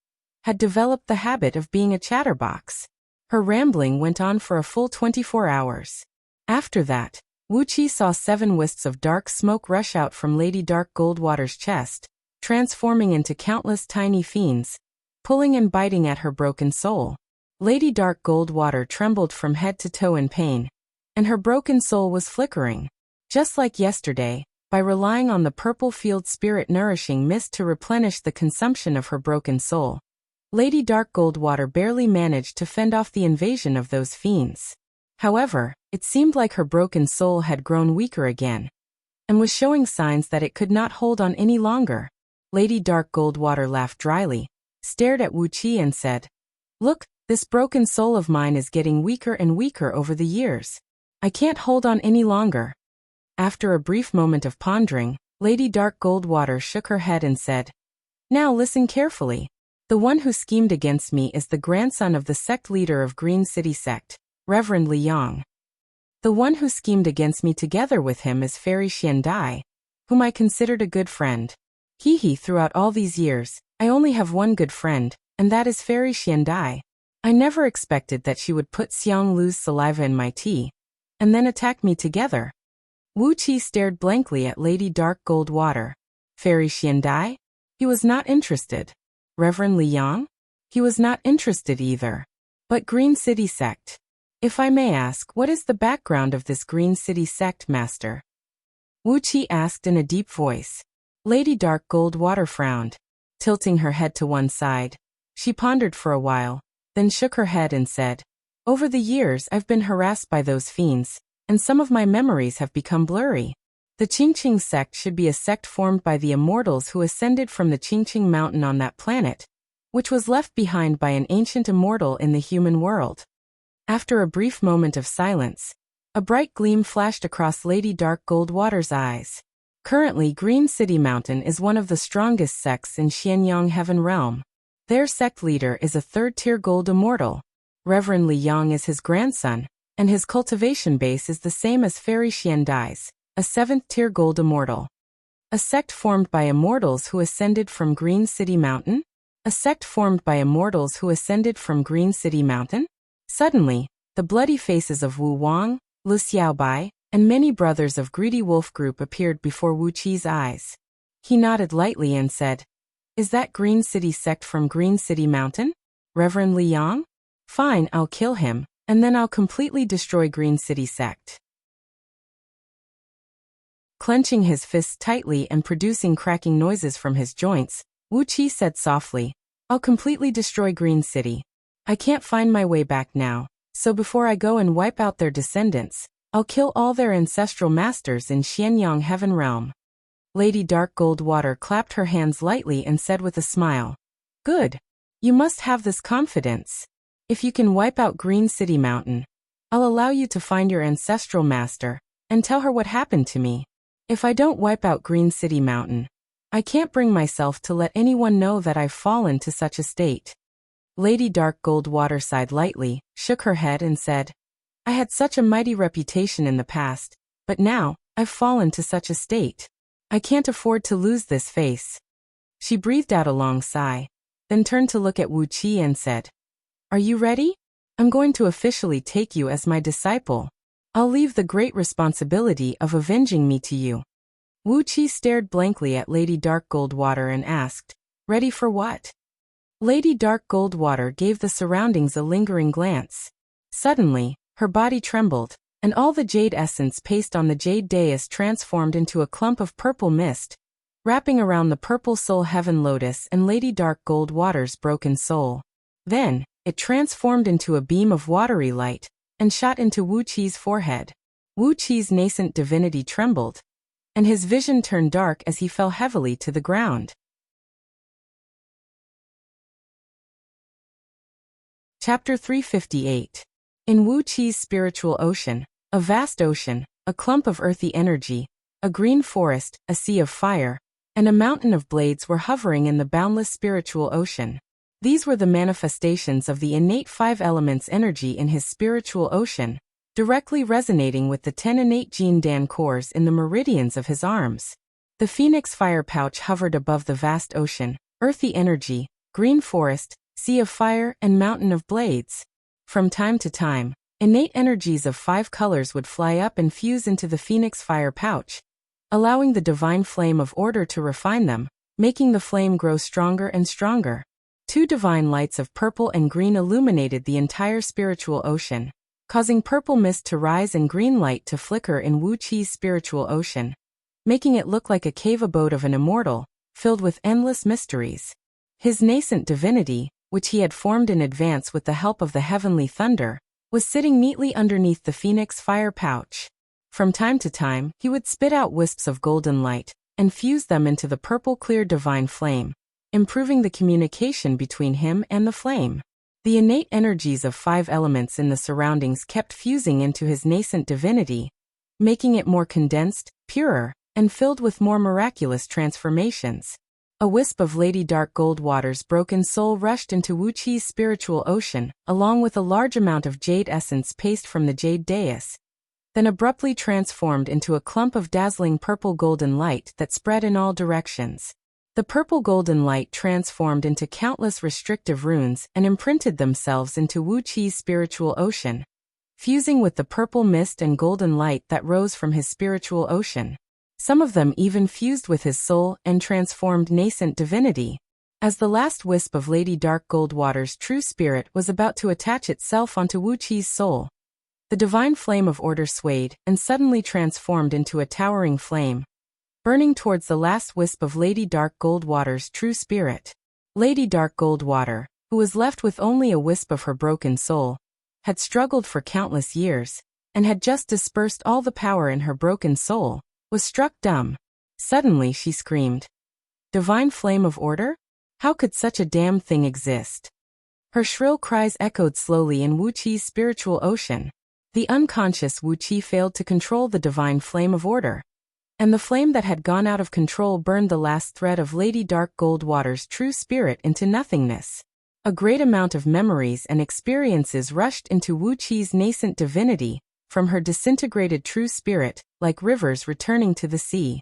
had developed the habit of being a chatterbox. Her rambling went on for a full 24 hours. After that, Wuxia saw 7 wisps of dark smoke rush out from Lady Dark Goldwater's chest, transforming into countless tiny fiends, pulling and biting at her broken soul. Lady Dark Goldwater trembled from head to toe in pain, and her broken soul was flickering. Just like yesterday, by relying on the purple field spirit nourishing mist to replenish the consumption of her broken soul, Lady Dark Goldwater barely managed to fend off the invasion of those fiends. However, it seemed like her broken soul had grown weaker again, and was showing signs that it could not hold on any longer. Lady Dark Goldwater laughed dryly, stared at Wuxia and said, "Look, this broken soul of mine is getting weaker and weaker over the years. I can't hold on any longer." After a brief moment of pondering, Lady Dark Goldwater shook her head and said, "Now listen carefully. The one who schemed against me is the grandson of the sect leader of Green City Sect, Reverend Liang. The one who schemed against me together with him is Fairy Xiandai, whom I considered a good friend. Throughout all these years, I only have one good friend, and that is Fairy Xiandai. I never expected that she would put Xiang Lu's saliva in my tea, and then attack me together." Wuxia stared blankly at Lady Dark Goldwater. Fairy Xiandai? He was not interested. Reverend Liang? He was not interested either. But Green City Sect? If I may ask, what is the background of this Green City Sect, Master? Wuxia asked in a deep voice. Lady Dark Goldwater frowned, tilting her head to one side. She pondered for a while, then shook her head and said, "Over the years I've been harassed by those fiends, and some of my memories have become blurry. The Qingqing sect should be a sect formed by the immortals who ascended from the Qingqing mountain on that planet, which was left behind by an ancient immortal in the human world." After a brief moment of silence, a bright gleam flashed across Lady Dark Goldwater's eyes. Currently, Green City Mountain is one of the strongest sects in Xianyang Heaven Realm. Their sect leader is a 3rd-tier gold immortal. Reverend Liang is his grandson, and his cultivation base is the same as Fairy Xiandai's, a 7th-tier gold immortal. A sect formed by immortals who ascended from Green City Mountain? A sect formed by immortals who ascended from Green City Mountain? Suddenly, the bloody faces of Wu Wang, Lu Xiaobai, and many brothers of Greedy Wolf Group appeared before Wuqi's eyes. He nodded lightly and said, "Is that Green City sect from Green City Mountain? Reverend Liang? Fine, I'll kill him, and then I'll completely destroy Green City sect." Clenching his fists tightly and producing cracking noises from his joints, Wuxia said softly, "I'll completely destroy Green City. I can't find my way back now, so before I go and wipe out their descendants, I'll kill all their ancestral masters in Xianyang Heaven Realm." Lady Dark Goldwater clapped her hands lightly and said with a smile, "Good. You must have this confidence. If you can wipe out Green City Mountain, I'll allow you to find your ancestral master and tell her what happened to me. If I don't wipe out Green City Mountain, I can't bring myself to let anyone know that I've fallen to such a state." Lady Dark Goldwater sighed lightly, shook her head and said, "I had such a mighty reputation in the past, but now, I've fallen to such a state. I can't afford to lose this face." She breathed out a long sigh, then turned to look at Wuxia and said, "Are you ready? I'm going to officially take you as my disciple. I'll leave the great responsibility of avenging me to you." Wuxia stared blankly at Lady Dark Goldwater and asked, "Ready for what?" Lady Dark Goldwater gave the surroundings a lingering glance. Suddenly, her body trembled, and all the jade essence paste on the jade dais transformed into a clump of purple mist, wrapping around the purple soul heaven lotus and Lady Dark Goldwater's broken soul. Then, it transformed into a beam of watery light, and shot into Wuqi's forehead. Wuqi's nascent divinity trembled, and his vision turned dark as he fell heavily to the ground. Chapter 358. In Wuqi's spiritual ocean, a vast ocean, a clump of earthy energy, a green forest, a sea of fire, and a mountain of blades were hovering in the boundless spiritual ocean. These were the manifestations of the innate 5 elements energy in his spiritual ocean, directly resonating with the 10 innate Jin Dan cores in the meridians of his arms. The phoenix fire pouch hovered above the vast ocean, earthy energy, green forest, sea of fire, and mountain of blades. From time to time, innate energies of 5 colors would fly up and fuse into the phoenix fire pouch, allowing the divine flame of order to refine them, making the flame grow stronger and stronger. 2 divine lights of purple and green illuminated the entire spiritual ocean, causing purple mist to rise and green light to flicker in Wuqi's spiritual ocean, making it look like a cave abode of an immortal, filled with endless mysteries. His nascent divinity, which he had formed in advance with the help of the heavenly thunder, was sitting neatly underneath the phoenix fire pouch. From time to time, he would spit out wisps of golden light, and fuse them into the purple clear divine flame, improving the communication between him and the flame. The innate energies of 5 elements in the surroundings kept fusing into his nascent divinity, making it more condensed, purer, and filled with more miraculous transformations. A wisp of Lady Dark Goldwater's broken soul rushed into Wuqi's spiritual ocean, along with a large amount of jade essence paste from the jade dais, then abruptly transformed into a clump of dazzling purple golden light that spread in all directions. The purple golden light transformed into countless restrictive runes and imprinted themselves into Wuqi's spiritual ocean, fusing with the purple mist and golden light that rose from his spiritual ocean. Some of them even fused with his soul and transformed nascent divinity. As the last wisp of Lady Dark Goldwater's true spirit was about to attach itself onto Wuqi's soul, the divine flame of order swayed and suddenly transformed into a towering flame, burning towards the last wisp of Lady Dark Goldwater's true spirit. Lady Dark Goldwater, who was left with only a wisp of her broken soul, had struggled for countless years, and had just dispersed all the power in her broken soul, was struck dumb. Suddenly she screamed, "Divine flame of order? How could such a damn thing exist?" Her shrill cries echoed slowly in Wuqi's spiritual ocean. The unconscious Wuqi failed to control the divine flame of order, and the flame that had gone out of control burned the last thread of Lady Dark Goldwater's true spirit into nothingness. A great amount of memories and experiences rushed into Wuqi's nascent divinity, from her disintegrated true spirit, like rivers returning to the sea.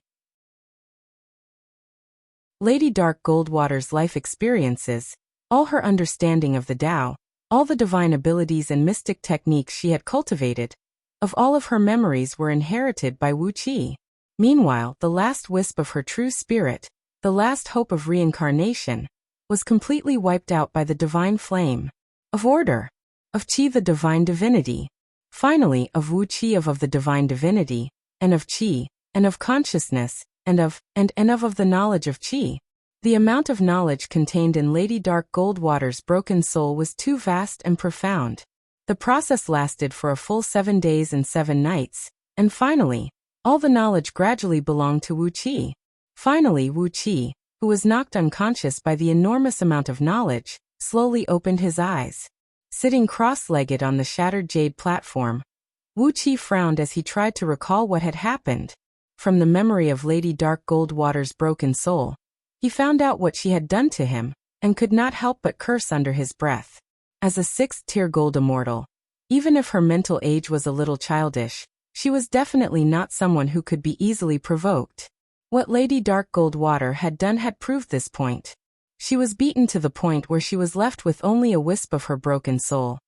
Lady Dark Goldwater's life experiences, all her understanding of the Tao, all the divine abilities and mystic techniques she had cultivated, of all of her memories were inherited by Wuqi. Meanwhile, the last wisp of her true spirit, the last hope of reincarnation, was completely wiped out by the divine flame of order, of Qi the divine divinity, finally of Wuqi of the divine divinity, and of Qi, and of consciousness, and of the knowledge of Qi. The amount of knowledge contained in Lady Dark Goldwater's broken soul was too vast and profound. The process lasted for a full 7 days and 7 nights, and finally, all the knowledge gradually belonged to Wuqi. Finally Wuqi, who was knocked unconscious by the enormous amount of knowledge, slowly opened his eyes. Sitting cross-legged on the shattered jade platform, Wuqi frowned as he tried to recall what had happened. From the memory of Lady Dark Goldwater's broken soul, he found out what she had done to him, and could not help but curse under his breath. As a 6th-tier gold immortal, even if her mental age was a little childish, she was definitely not someone who could be easily provoked. What Lady Dark Goldwater had done had proved this point. She was beaten to the point where she was left with only a wisp of her broken soul,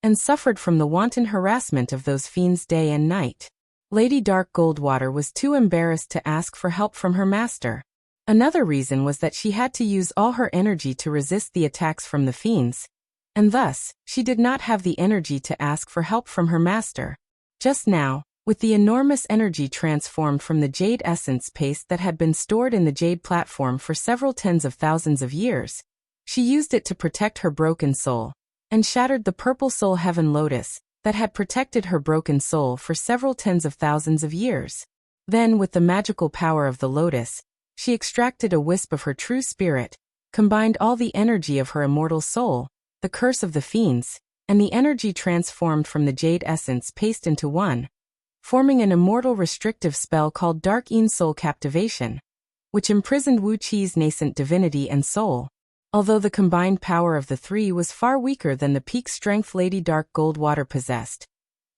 and suffered from the wanton harassment of those fiends day and night. Lady Dark Goldwater was too embarrassed to ask for help from her master. Another reason was that she had to use all her energy to resist the attacks from the fiends, and thus, she did not have the energy to ask for help from her master. Just now, with the enormous energy transformed from the jade essence paste that had been stored in the jade platform for several tens of thousands of years, she used it to protect her broken soul, and shattered the purple soul heaven lotus that had protected her broken soul for several tens of thousands of years. Then, with the magical power of the lotus, she extracted a wisp of her true spirit, combined all the energy of her immortal soul, the curse of the fiends, and the energy transformed from the jade essence paste into one, forming an immortal restrictive spell called Dark Een Soul Captivation, which imprisoned Wuqi's nascent divinity and soul. Although the combined power of the three was far weaker than the peak strength Lady Dark Goldwater possessed,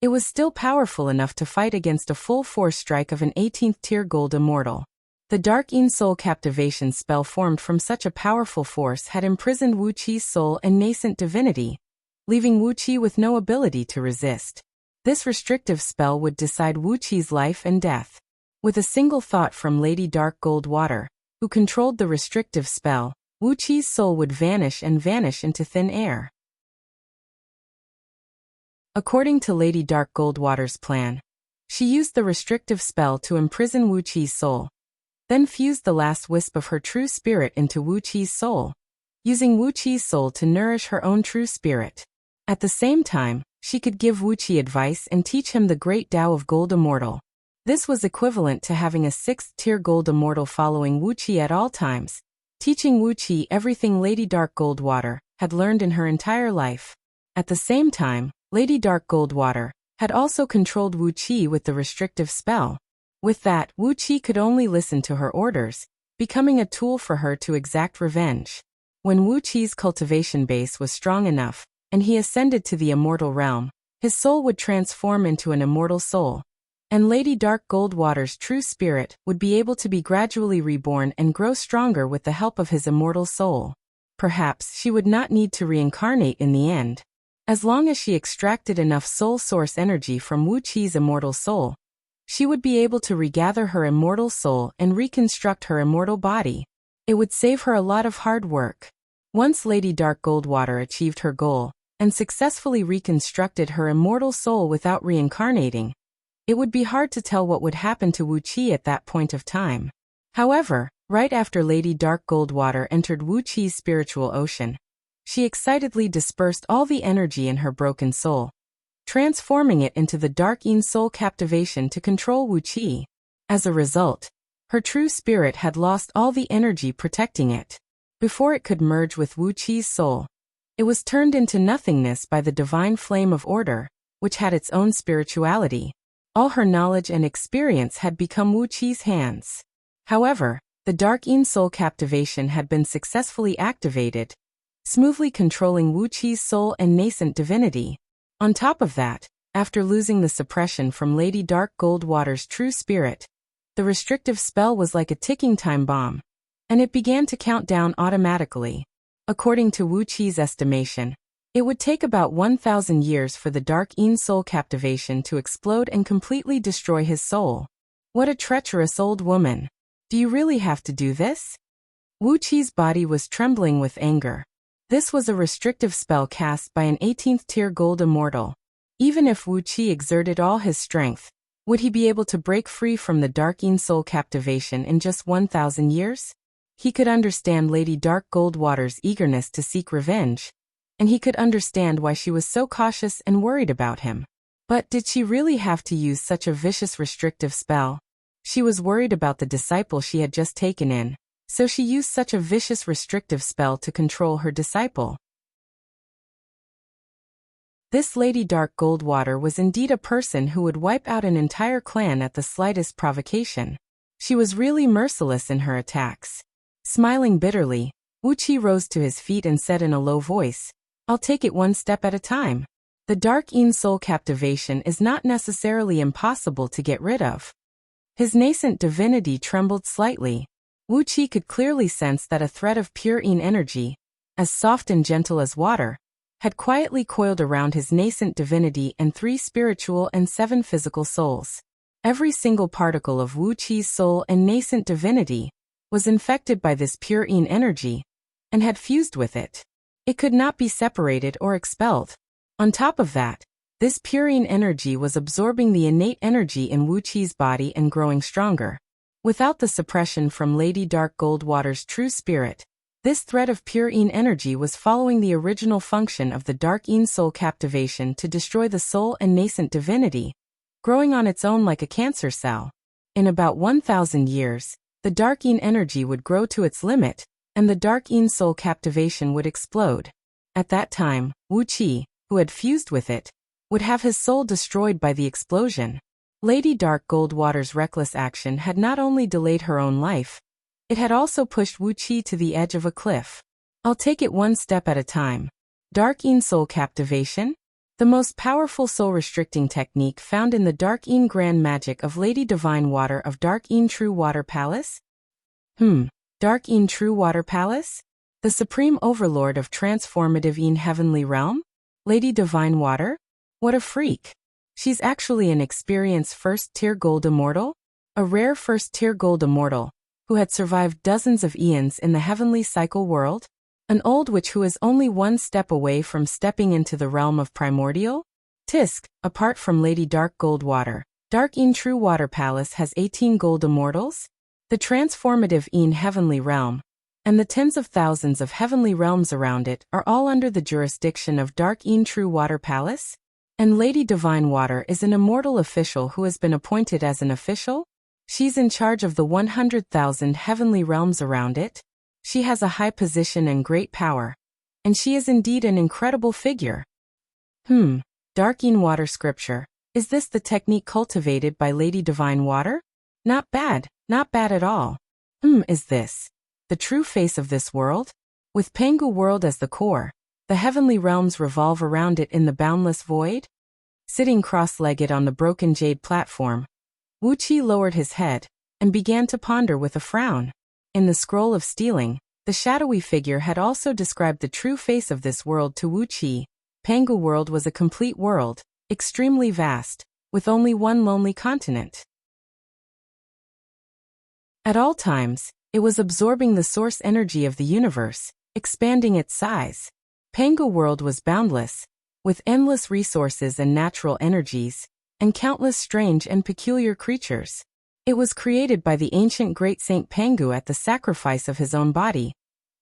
it was still powerful enough to fight against a full force strike of an 18th tier gold immortal. The Dark Een Soul Captivation spell formed from such a powerful force had imprisoned Wuqi's soul and nascent divinity, leaving Wuqi with no ability to resist. This restrictive spell would decide Wuqi's life and death. With a single thought from Lady Dark Goldwater, who controlled the restrictive spell, Wuqi's soul would vanish into thin air. According to Lady Dark Goldwater's plan, she used the restrictive spell to imprison Wuqi's soul, then fused the last wisp of her true spirit into Wuqi's soul, using Wuqi's soul to nourish her own true spirit. At the same time, she could give Wuqi advice and teach him the great Tao of Gold Immortal. This was equivalent to having a 6th tier Gold Immortal following Wuqi at all times, teaching Wuqi everything Lady Dark Goldwater had learned in her entire life. At the same time, Lady Dark Goldwater had also controlled Wuqi with the restrictive spell. With that, Wuqi could only listen to her orders, becoming a tool for her to exact revenge. When Wuqi's cultivation base was strong enough, and he ascended to the immortal realm, his soul would transform into an immortal soul, and Lady Dark Goldwater's true spirit would be able to be gradually reborn and grow stronger with the help of his immortal soul. Perhaps she would not need to reincarnate in the end. As long as she extracted enough soul source energy from Wuqi's immortal soul, she would be able to regather her immortal soul and reconstruct her immortal body. It would save her a lot of hard work. Once Lady Dark Goldwater achieved her goal and successfully reconstructed her immortal soul without reincarnating, it would be hard to tell what would happen to Wuqi at that point of time. However, right after Lady Dark Goldwater entered Wuqi's spiritual ocean, she excitedly dispersed all the energy in her broken soul, transforming it into the Dark Een Soul Captivation to control Wuqi. As a result, her true spirit had lost all the energy protecting it. Before it could merge with Wuqi's soul, it was turned into nothingness by the divine flame of order, which had its own spirituality. All her knowledge and experience had become Wuqi's hands. However, the Dark Een Soul Captivation had been successfully activated, smoothly controlling Wuqi's soul and nascent divinity. On top of that, after losing the suppression from Lady Dark Goldwater's true spirit, the restrictive spell was like a ticking time bomb, and it began to count down automatically. According to Wuqi's estimation, it would take about 1,000 years for the Dark Een Soul Captivation to explode and completely destroy his soul. What a treacherous old woman. Do you really have to do this? Wuqi's body was trembling with anger. This was a restrictive spell cast by an 18th tier gold immortal. Even if Wuqi exerted all his strength, would he be able to break free from the Dark Een Soul Captivation in just 1,000 years? He could understand Lady Dark Goldwater's eagerness to seek revenge, and he could understand why she was so cautious and worried about him. But did she really have to use such a vicious restrictive spell? She was worried about the disciple she had just taken in, so she used such a vicious restrictive spell to control her disciple. This Lady Dark Goldwater was indeed a person who would wipe out an entire clan at the slightest provocation. She was really merciless in her attacks. Smiling bitterly, Wuqi rose to his feet and said in a low voice, "I'll take it one step at a time. The Dark Een Soul Captivation is not necessarily impossible to get rid of." His nascent divinity trembled slightly. Wuqi could clearly sense that a thread of pure Een energy, as soft and gentle as water, had quietly coiled around his nascent divinity and 3 spiritual and 7 physical souls. Every single particle of Wuqi's soul and nascent divinity was infected by this pure yin energy, and had fused with it. It could not be separated or expelled. On top of that, this pure yin energy was absorbing the innate energy in Wuqi's body and growing stronger. Without the suppression from Lady Dark Goldwater's true spirit, this thread of pure yin energy was following the original function of the dark yin soul captivation to destroy the soul and nascent divinity, growing on its own like a cancer cell. In about 1,000 years, the dark yin energy would grow to its limit, and the dark yin soul captivation would explode. At that time, Wuqi, who had fused with it, would have his soul destroyed by the explosion. Lady Dark Goldwater's reckless action had not only delayed her own life, it had also pushed Wuqi to the edge of a cliff. I'll take it one step at a time. Dark yin soul captivation? The most powerful soul-restricting technique found in the Dark Yin Grand Magic of Lady Divine Water of Dark Yin True Water Palace? Dark Yin True Water Palace? The Supreme Overlord of Transformative Yin Heavenly Realm? Lady Divine Water? What a freak. She's actually an experienced first-tier gold immortal? A rare first-tier gold immortal, who had survived dozens of eons in the heavenly cycle world? An old witch who is only one step away from stepping into the realm of primordial? Tisk, apart from Lady Dark Goldwater, Dark Yin True Water Palace has 18 gold immortals? The transformative Yin heavenly realm, and the tens of thousands of heavenly realms around it are all under the jurisdiction of Dark Yin True Water Palace? And Lady Divine Water is an immortal official who has been appointed as an official? She's in charge of the 100,000 heavenly realms around it. She has a high position and great power. And she is indeed an incredible figure. Dark Yin Water Scripture. Is this the technique cultivated by Lady Divine Water? Not bad at all. Is this the true face of this world? With Pangu world as the core, the heavenly realms revolve around it in the boundless void? Sitting cross-legged on the broken jade platform, Wuqi lowered his head and began to ponder with a frown. In the Scroll of Stealing, the shadowy figure had also described the true face of this world to Wuqi. Pangu world was a complete world, extremely vast, with only one lonely continent. At all times, it was absorbing the source energy of the universe, expanding its size. Pangu world was boundless, with endless resources and natural energies, and countless strange and peculiar creatures. It was created by the ancient great Saint Pangu at the sacrifice of his own body,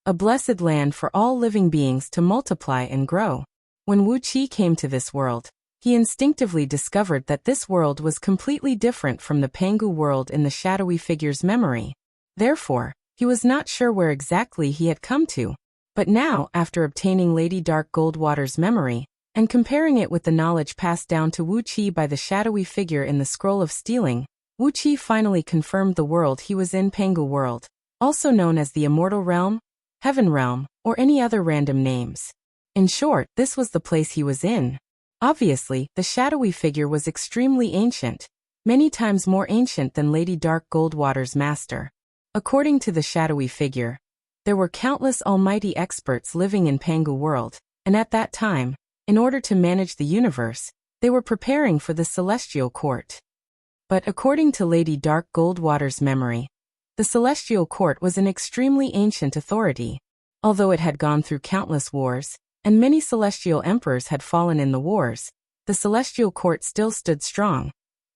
a blessed land for all living beings to multiply and grow. When Wuqi came to this world, he instinctively discovered that this world was completely different from the Pangu world in the shadowy figure's memory. Therefore, he was not sure where exactly he had come to. But now, after obtaining Lady Dark Goldwater's memory, and comparing it with the knowledge passed down to Wuqi by the shadowy figure in the Scroll of Stealing, Wuqi finally confirmed the world he was in. Pangu world, also known as the Immortal Realm, Heaven Realm, or any other random names. In short, this was the place he was in. Obviously, the shadowy figure was extremely ancient, many times more ancient than Lady Dark Goldwater's master. According to the shadowy figure, there were countless almighty experts living in Pangu world, and at that time, in order to manage the universe, they were preparing for the celestial court. But according to Lady Dark Goldwater's memory, the celestial court was an extremely ancient authority. Although it had gone through countless wars, and many celestial emperors had fallen in the wars, the celestial court still stood strong,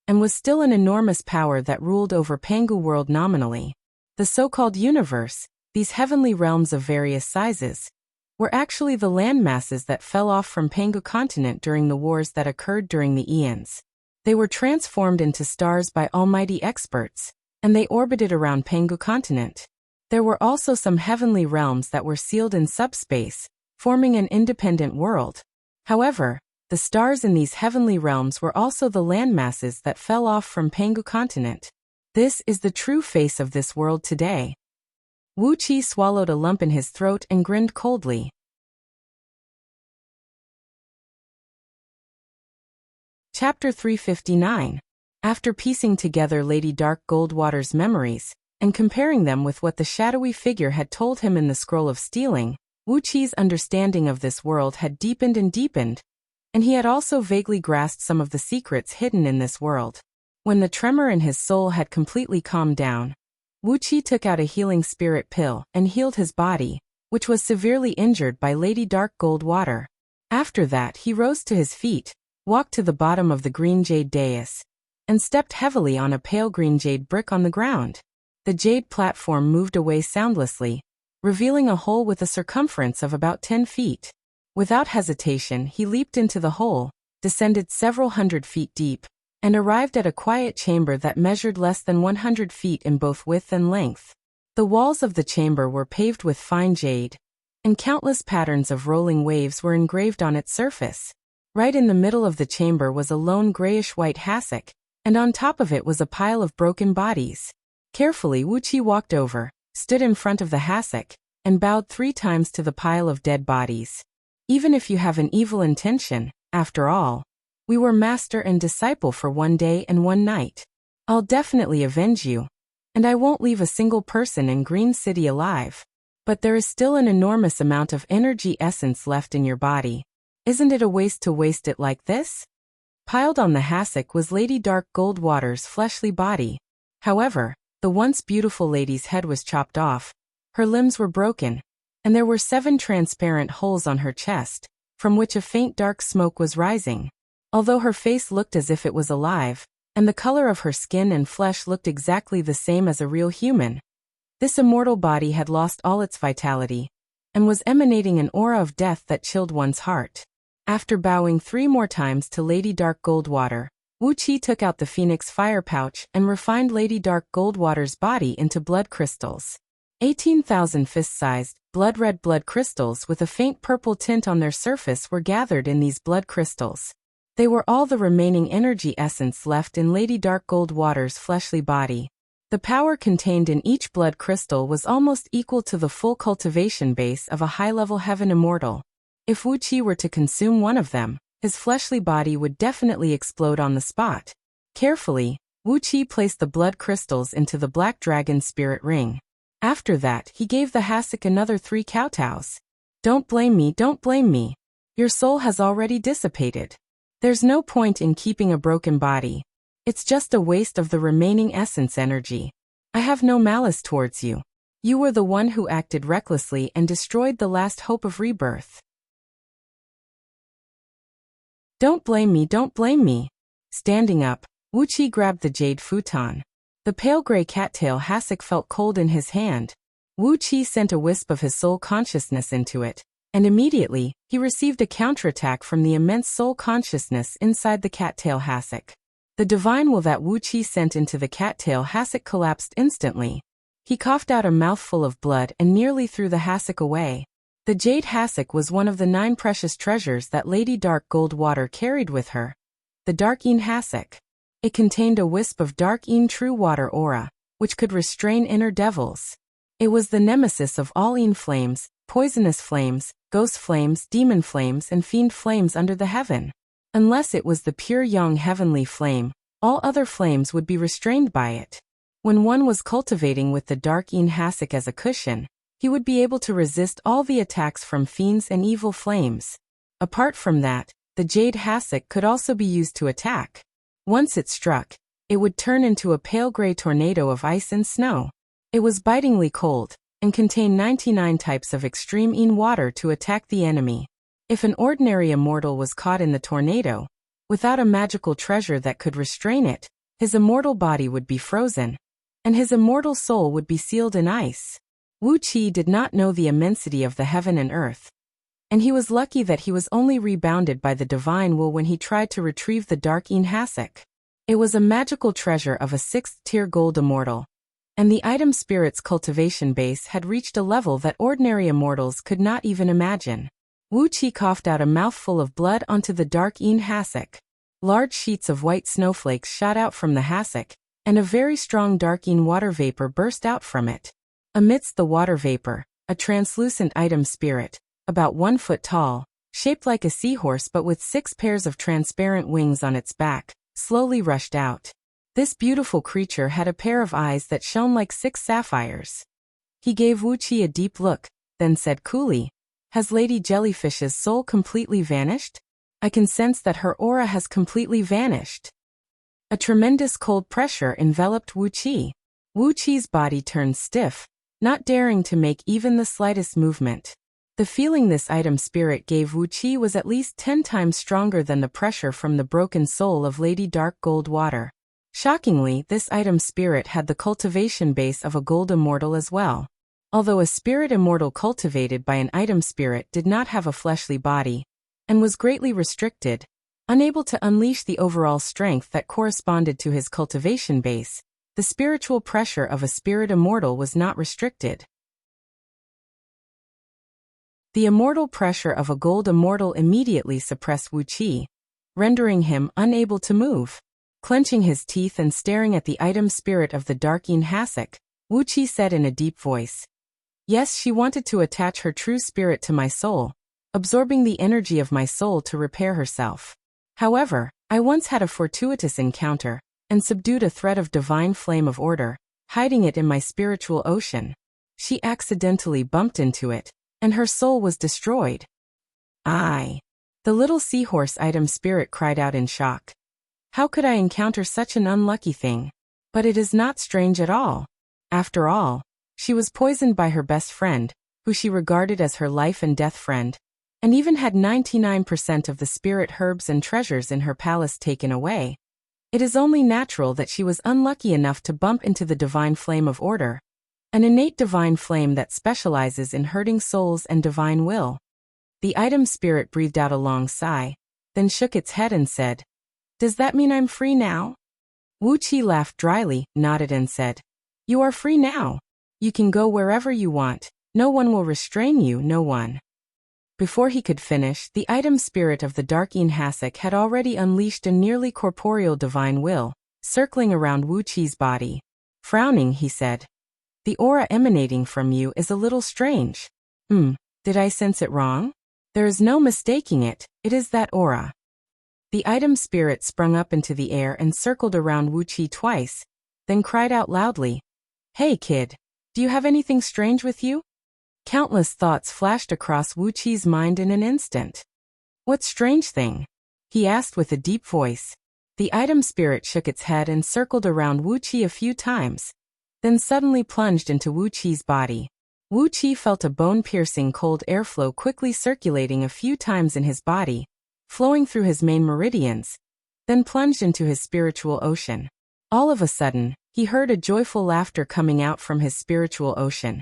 and was still an enormous power that ruled over Pangu world nominally. The so-called universe, these heavenly realms of various sizes, were actually the land masses that fell off from Pangu continent during the wars that occurred during the eons. They were transformed into stars by almighty experts, and they orbited around Pangu continent. There were also some heavenly realms that were sealed in subspace, forming an independent world. However, the stars in these heavenly realms were also the land masses that fell off from Pangu continent. This is the true face of this world today. Wuqi swallowed a lump in his throat and grinned coldly. Chapter 359. After piecing together Lady Dark Goldwater's memories, and comparing them with what the shadowy figure had told him in the Scroll of Stealing, Wuqi's understanding of this world had deepened, and he had also vaguely grasped some of the secrets hidden in this world. When the tremor in his soul had completely calmed down, Wuqi took out a healing spirit pill and healed his body, which was severely injured by Lady Dark Gold Water. After that he rose to his feet, walked to the bottom of the green jade dais, and stepped heavily on a pale green jade brick on the ground. The jade platform moved away soundlessly, revealing a hole with a circumference of about 10 feet. Without hesitation he leaped into the hole, descended several hundred feet deep, and arrived at a quiet chamber that measured less than 100 feet in both width and length. The walls of the chamber were paved with fine jade, and countless patterns of rolling waves were engraved on its surface. Right in the middle of the chamber was a lone grayish-white hassock, and on top of it was a pile of broken bodies. Carefully Wuqi walked over, stood in front of the hassock, and bowed 3 times to the pile of dead bodies. Even if you have an evil intention, after all, we were master and disciple for 1 day and 1 night. I'll definitely avenge you, and I won't leave a single person in Green City alive. But there is still an enormous amount of energy essence left in your body. Isn't it a waste to waste it like this? Piled on the hassock was Lady Dark Gold Water's fleshly body. However, the once beautiful lady's head was chopped off, her limbs were broken, and there were 7 transparent holes on her chest, from which a faint dark smoke was rising. Although her face looked as if it was alive, and the color of her skin and flesh looked exactly the same as a real human, this immortal body had lost all its vitality, and was emanating an aura of death that chilled one's heart. After bowing 3 more times to Lady Dark Goldwater, Wuqi took out the phoenix fire pouch and refined Lady Dark Goldwater's body into blood crystals. 18,000 fist-sized, blood-red blood crystals with a faint purple tint on their surface were gathered in these blood crystals. They were all the remaining energy essence left in Lady Dark Goldwater's fleshly body. The power contained in each blood crystal was almost equal to the full cultivation base of a high-level heaven immortal. If Wuqi were to consume one of them, his fleshly body would definitely explode on the spot. Carefully, Wuqi placed the blood crystals into the black dragon spirit ring. After that, he gave the hassock another 3 kowtows. Don't blame me, don't blame me. Your soul has already dissipated. There's no point in keeping a broken body. It's just a waste of the remaining essence energy. I have no malice towards you. You were the one who acted recklessly and destroyed the last hope of rebirth. Don't blame me, don't blame me. Standing up, Wuqi grabbed the jade futon. The pale gray cattail hassock felt cold in his hand. Wuqi sent a wisp of his soul consciousness into it, and immediately, he received a counterattack from the immense soul consciousness inside the cattail hassock. The divine will that Wuqi sent into the cattail hassock collapsed instantly. He coughed out a mouthful of blood and nearly threw the hassock away. The jade hassock was one of the 9 precious treasures that Lady Dark Goldwater carried with her. The Dark-Een hassock. It contained a wisp of Dark-Een true water aura, which could restrain inner devils. It was the nemesis of all Een flames, poisonous flames, ghost flames, demon flames, and fiend flames under the heaven. Unless it was the pure young heavenly flame, all other flames would be restrained by it. When one was cultivating with the Dark-Een hassock as a cushion, he would be able to resist all the attacks from fiends and evil flames. Apart from that, the jade hassock could also be used to attack. Once it struck, it would turn into a pale gray tornado of ice and snow. It was bitingly cold, and contained 99 types of extreme Een water to attack the enemy. If an ordinary immortal was caught in the tornado, without a magical treasure that could restrain it, his immortal body would be frozen, and his immortal soul would be sealed in ice. Wuqi did not know the immensity of the heaven and earth, and he was lucky that he was only rebounded by the divine will when he tried to retrieve the Dark-Een hassock. It was a magical treasure of a 6th-tier gold immortal, and the item spirit's cultivation base had reached a level that ordinary immortals could not even imagine. Wuqi coughed out a mouthful of blood onto the Dark-Een hassock. Large sheets of white snowflakes shot out from the hassock, and a very strong Dark-Een water vapor burst out from it. Amidst the water vapor, a translucent item spirit, about 1 foot tall, shaped like a seahorse but with 6 pairs of transparent wings on its back, slowly rushed out. This beautiful creature had a pair of eyes that shone like 6 sapphires. He gave Wuqi a deep look, then said coolly, "Has Lady Jellyfish's soul completely vanished? I can sense that her aura has completely vanished." A tremendous cold pressure enveloped Wuqi. Wuqi's body turned stiff, not daring to make even the slightest movement. The feeling this item spirit gave Wuqi was at least 10 times stronger than the pressure from the broken soul of Lady Dark Gold Water. Shockingly, this item spirit had the cultivation base of a gold immortal as well. Although a spirit immortal cultivated by an item spirit did not have a fleshly body, and was greatly restricted, unable to unleash the overall strength that corresponded to his cultivation base, the spiritual pressure of a spirit immortal was not restricted. The immortal pressure of a gold immortal immediately suppressed Wuqi, rendering him unable to move. Clenching his teeth and staring at the item spirit of the Darkeen Hasek, Wuqi said in a deep voice, "Yes, she wanted to attach her true spirit to my soul, absorbing the energy of my soul to repair herself. However, I once had a fortuitous encounter, and subdued a thread of divine flame of order, hiding it in my spiritual ocean. She accidentally bumped into it, and her soul was destroyed." "I." The little seahorse item spirit cried out in shock. "How could I encounter such an unlucky thing? But it is not strange at all. After all, she was poisoned by her best friend, who she regarded as her life and death friend, and even had 99% of the spirit herbs and treasures in her palace taken away. It is only natural that she was unlucky enough to bump into the divine flame of order, an innate divine flame that specializes in hurting souls and divine will." The item spirit breathed out a long sigh, then shook its head and said, "Does that mean I'm free now?" Wuqi laughed dryly, nodded and said, "You are free now. You can go wherever you want. No one will restrain you, no one." Before he could finish, the item spirit of the Darkeen Hasek had already unleashed a nearly corporeal divine will, circling around Wuqi's body. Frowning, he said, "The aura emanating from you is a little strange. Did I sense it wrong? There is no mistaking it, it is that aura." The item spirit sprung up into the air and circled around Wuqi twice, then cried out loudly, "Hey kid, do you have anything strange with you?" Countless thoughts flashed across Wuqi's mind in an instant. "What strange thing?" he asked with a deep voice. The item spirit shook its head and circled around Wuqi a few times, then suddenly plunged into Wuqi's body. Wuqi felt a bone-piercing cold airflow quickly circulating a few times in his body, flowing through his main meridians, then plunged into his spiritual ocean. All of a sudden, he heard a joyful laughter coming out from his spiritual ocean.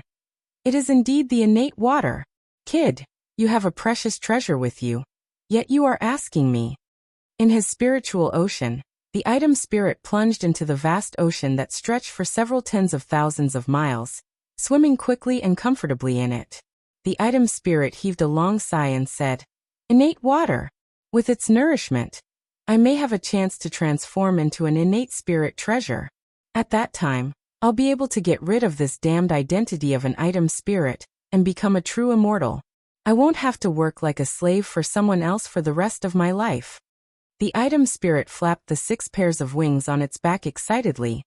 "It is indeed the innate water. Kid, you have a precious treasure with you, yet you are asking me." In his spiritual ocean, the item spirit plunged into the vast ocean that stretched for several tens of thousands of miles, swimming quickly and comfortably in it. The item spirit heaved a long sigh and said, "Innate water. With its nourishment, I may have a chance to transform into an innate spirit treasure. At that time, I'll be able to get rid of this damned identity of an item spirit and become a true immortal. I won't have to work like a slave for someone else for the rest of my life." The item spirit flapped the 6 pairs of wings on its back excitedly,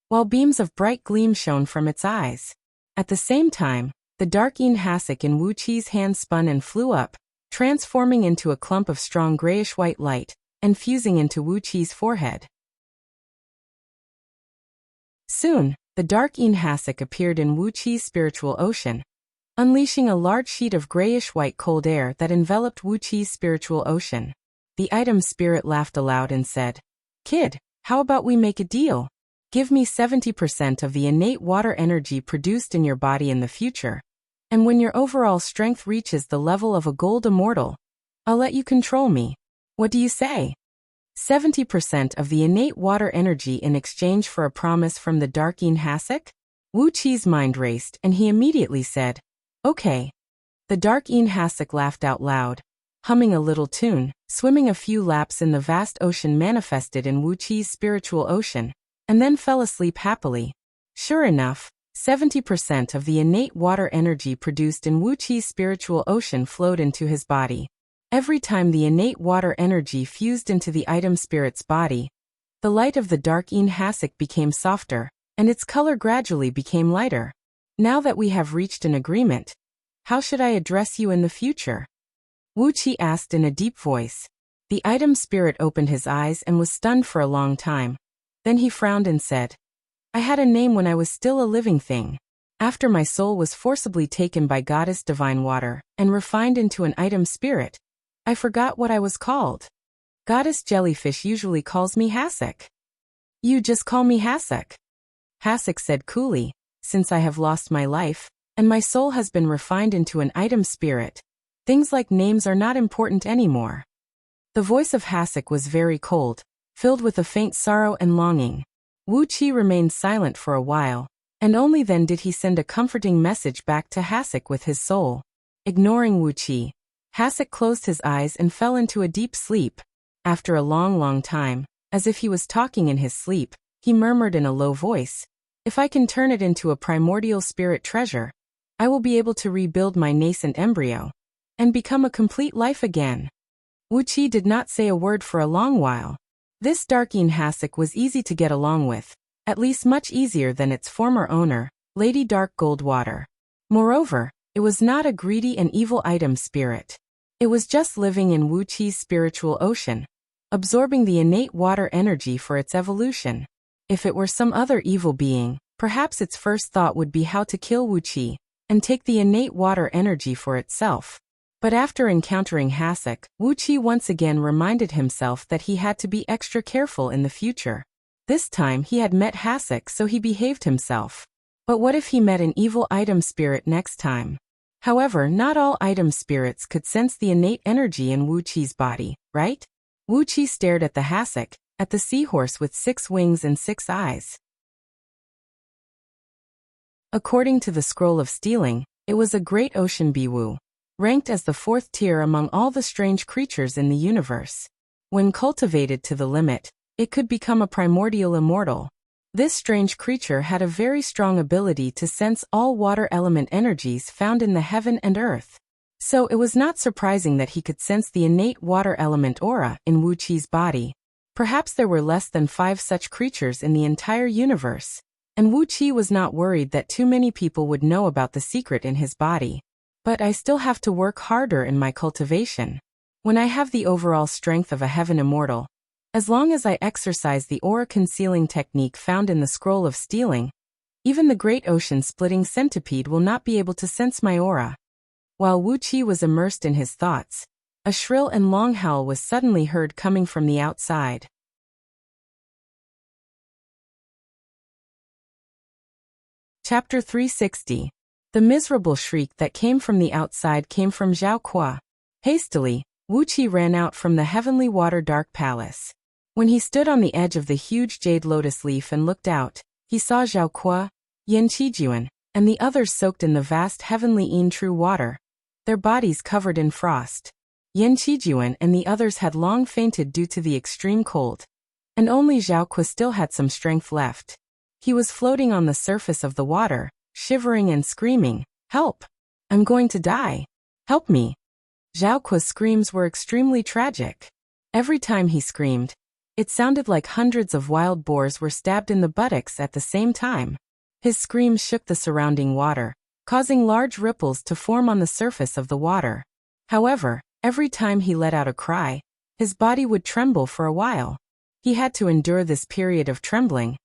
while beams of bright gleam shone from its eyes. At the same time, the Darkeen Hasek in Wuqi's hand spun and flew up, transforming into a clump of strong grayish-white light, and fusing into Wuqi's forehead. Soon, the Darkeen Hasek appeared in Wuqi's spiritual ocean, unleashing a large sheet of grayish-white cold air that enveloped Wuqi's spiritual ocean. The item spirit laughed aloud and said, "Kid, how about we make a deal? Give me 70% of the innate water energy produced in your body in the future, and when your overall strength reaches the level of a gold immortal, I'll let you control me. What do you say?" 70% of the innate water energy in exchange for a promise from the Darkeen Hasek? Wuqi's mind raced and he immediately said, "Okay." The Darkeen Hasek laughed out loud, humming a little tune, swimming a few laps in the vast ocean manifested in Wuqi's spiritual ocean, and then fell asleep happily. Sure enough, 70% of the innate water energy produced in Wuqi's spiritual ocean flowed into his body. Every time the innate water energy fused into the item spirit's body, the light of the Darkeen Hasek became softer, and its color gradually became lighter. "Now that we have reached an agreement, how should I address you in the future?" Wuqi asked in a deep voice. The item spirit opened his eyes and was stunned for a long time. Then he frowned and said, I had a name when I was still a living thing. After my soul was forcibly taken by Goddess Divine Water and refined into an item spirit, I forgot what I was called. Goddess Jellyfish usually calls me Hasek. You just call me Hasek. Hasek said coolly, since I have lost my life, and my soul has been refined into an item spirit, things like names are not important anymore. The voice of Hasek was very cold, filled with a faint sorrow and longing. Wuxia remained silent for a while, and only then did he send a comforting message back to Hasek with his soul. Ignoring Wuxia, Hasek closed his eyes and fell into a deep sleep. After a long time, as if he was talking in his sleep, he murmured in a low voice, "If I can turn it into a primordial spirit treasure, I will be able to rebuild my nascent embryo and become a complete life again." Wuxia did not say a word for a long while. This Darkeen Hasek was easy to get along with, at least much easier than its former owner, Lady Dark Goldwater. Moreover, it was not a greedy and evil item spirit. It was just living in Wuxia's spiritual ocean, absorbing the innate water energy for its evolution. If it were some other evil being, perhaps its first thought would be how to kill Wuxia and take the innate water energy for itself. But after encountering Hasek, Wuxia once again reminded himself that he had to be extra careful in the future. This time he had met Hasek, so he behaved himself. But what if he met an evil item spirit next time? However, not all item spirits could sense the innate energy in Wuxia's body, right? Wuxia stared at the Hasek, at the seahorse with 6 wings and 6 eyes. According to the Scroll of Stealing, it was a great ocean biwu, ranked as the 4th tier among all the strange creatures in the universe. When cultivated to the limit, it could become a primordial immortal. This strange creature had a very strong ability to sense all water element energies found in the heaven and earth. So it was not surprising that he could sense the innate water element aura in Wuxia's body. Perhaps there were less than 5 such creatures in the entire universe, and Wuxia was not worried that too many people would know about the secret in his body. But I still have to work harder in my cultivation. When I have the overall strength of a heaven immortal, as long as I exercise the aura concealing technique found in the Scroll of Stealing, even the great ocean-splitting centipede will not be able to sense my aura. While Wuxia was immersed in his thoughts, a shrill and long howl was suddenly heard coming from the outside. Chapter 360. The miserable shriek that came from the outside came from Zhao Kuo. Hastily, Wuxia ran out from the heavenly water dark palace. When he stood on the edge of the huge jade lotus leaf and looked out, he saw Zhao Kuo, Yan Qijuan, and the others soaked in the vast heavenly true water, their bodies covered in frost. Yan Qijuan and the others had long fainted due to the extreme cold, and only Zhao Kuo still had some strength left. He was floating on the surface of the water, shivering and screaming, "Help! I'm going to die! Help me!" Zhao Kuo's screams were extremely tragic. Every time he screamed, it sounded like hundreds of wild boars were stabbed in the buttocks at the same time. His screams shook the surrounding water, causing large ripples to form on the surface of the water. However, every time he let out a cry, his body would tremble for a while. He had to endure this period of trembling,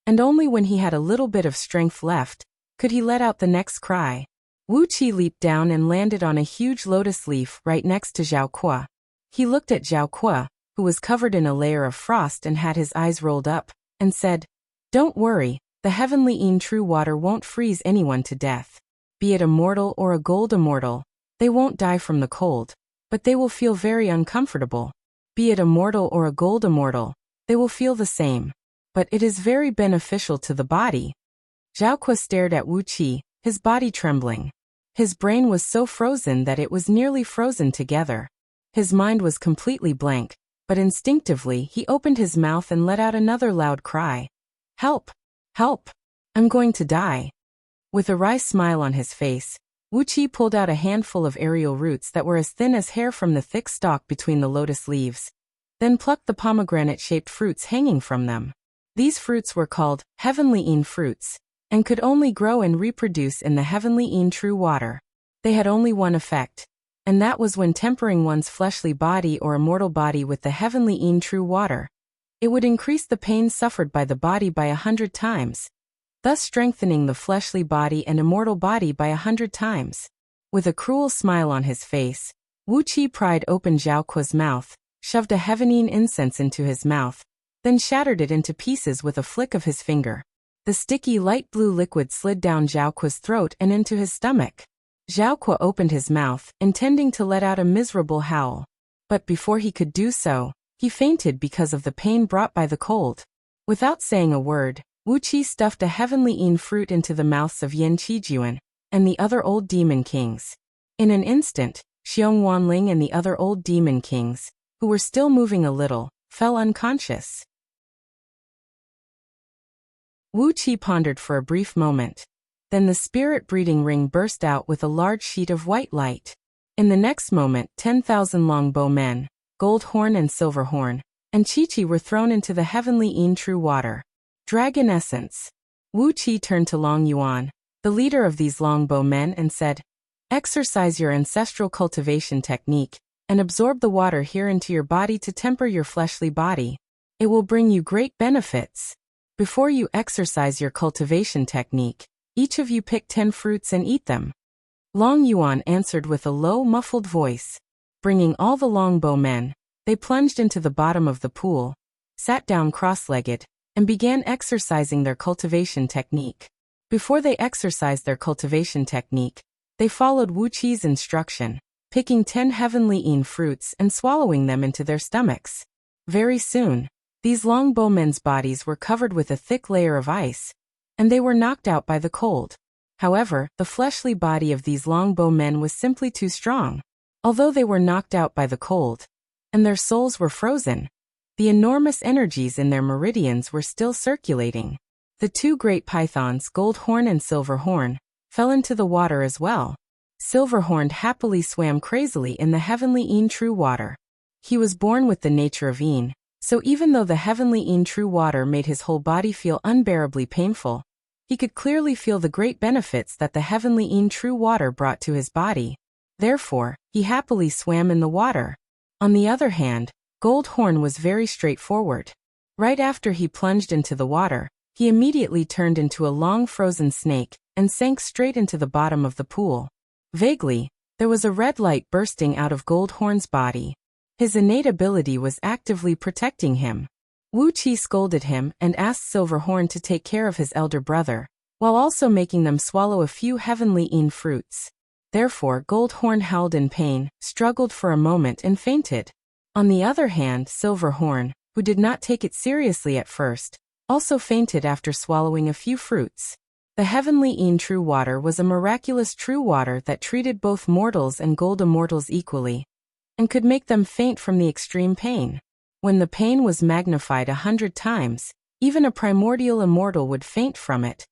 and only when he had a little bit of strength left could he let out the next cry. Wuxia leaped down and landed on a huge lotus leaf right next to Zhao Kuo. He looked at Zhao Kuo, who was covered in a layer of frost and had his eyes rolled up, and said, "Don't worry, the heavenly true water won't freeze anyone to death. Be it a mortal or a gold immortal, they won't die from the cold, but they will feel very uncomfortable. Be it a mortal or a gold immortal, they will feel the same. But it is very beneficial to the body." Zhao Kuo stared at Wuxia, his body trembling. His brain was so frozen that it was nearly frozen together. His mind was completely blank, but instinctively he opened his mouth and let out another loud cry. "Help! Help! I'm going to die." With a wry smile on his face, Wuxia pulled out a handful of aerial roots that were as thin as hair from the thick stalk between the lotus leaves, then plucked the pomegranate-shaped fruits hanging from them. These fruits were called heavenly fruits, and could only grow and reproduce in the heavenly true water. They had only one effect, and that was when tempering one's fleshly body or immortal body with the heavenly true water. It would increase the pain suffered by the body by 100 times, thus strengthening the fleshly body and immortal body by 100 times. With a cruel smile on his face, Wuxia pried open Zhao Kuo's mouth, shoved a heavenine incense into his mouth, then shattered it into pieces with a flick of his finger. The sticky light blue liquid slid down Zhao Kuo's throat and into his stomach. Zhao Kuo opened his mouth, intending to let out a miserable howl. But before he could do so, he fainted because of the pain brought by the cold. Without saying a word, Wuxia stuffed a heavenly fruit into the mouths of Yan Qijuan and the other old demon kings. In an instant, Xiong Wanling and the other old demon kings, who were still moving a little, fell unconscious. Wuxia pondered for a brief moment. Then the spirit breeding ring burst out with a large sheet of white light. In the next moment, 10,000 longbow men, Gold Horn and Silver Horn, and Chi-Chi were thrown into the heavenly true water. Dragon Essence. Wuxia turned to Long Yuan, the leader of these longbow men, and said, "Exercise your ancestral cultivation technique, and absorb the water here into your body to temper your fleshly body. It will bring you great benefits. Before you exercise your cultivation technique, each of you pick 10 fruits and eat them." Long Yuan answered with a low, muffled voice. Bringing all the longbow men, they plunged into the bottom of the pool, sat down cross-legged, and began exercising their cultivation technique. Before they exercised their cultivation technique, they followed Wuqia's instruction, picking 10 heavenly fruits and swallowing them into their stomachs. Very soon, these longbow men's bodies were covered with a thick layer of ice, and they were knocked out by the cold. However, the fleshly body of these longbow men was simply too strong. Although they were knocked out by the cold, and their souls were frozen, the enormous energies in their meridians were still circulating. The two great pythons, Gold Horn and Silver Horn, fell into the water as well. Silver Horn happily swam crazily in the heavenly true water. He was born with the nature of so even though the heavenly true water made his whole body feel unbearably painful, he could clearly feel the great benefits that the heavenly true water brought to his body. Therefore, he happily swam in the water. On the other hand, Gold Horn was very straightforward. Right after he plunged into the water, he immediately turned into a long frozen snake and sank straight into the bottom of the pool. Vaguely, there was a red light bursting out of Gold Horn's body. His innate ability was actively protecting him. Wuxia scolded him and asked Silver Horn to take care of his elder brother, while also making them swallow a few heavenly fruits. Therefore, Gold Horn howled in pain, struggled for a moment and fainted. On the other hand, Silver Horn, who did not take it seriously at first, also fainted after swallowing a few fruits. The heavenly true water was a miraculous true water that treated both mortals and gold immortals equally, and could make them faint from the extreme pain. When the pain was magnified 100 times, even a primordial immortal would faint from it,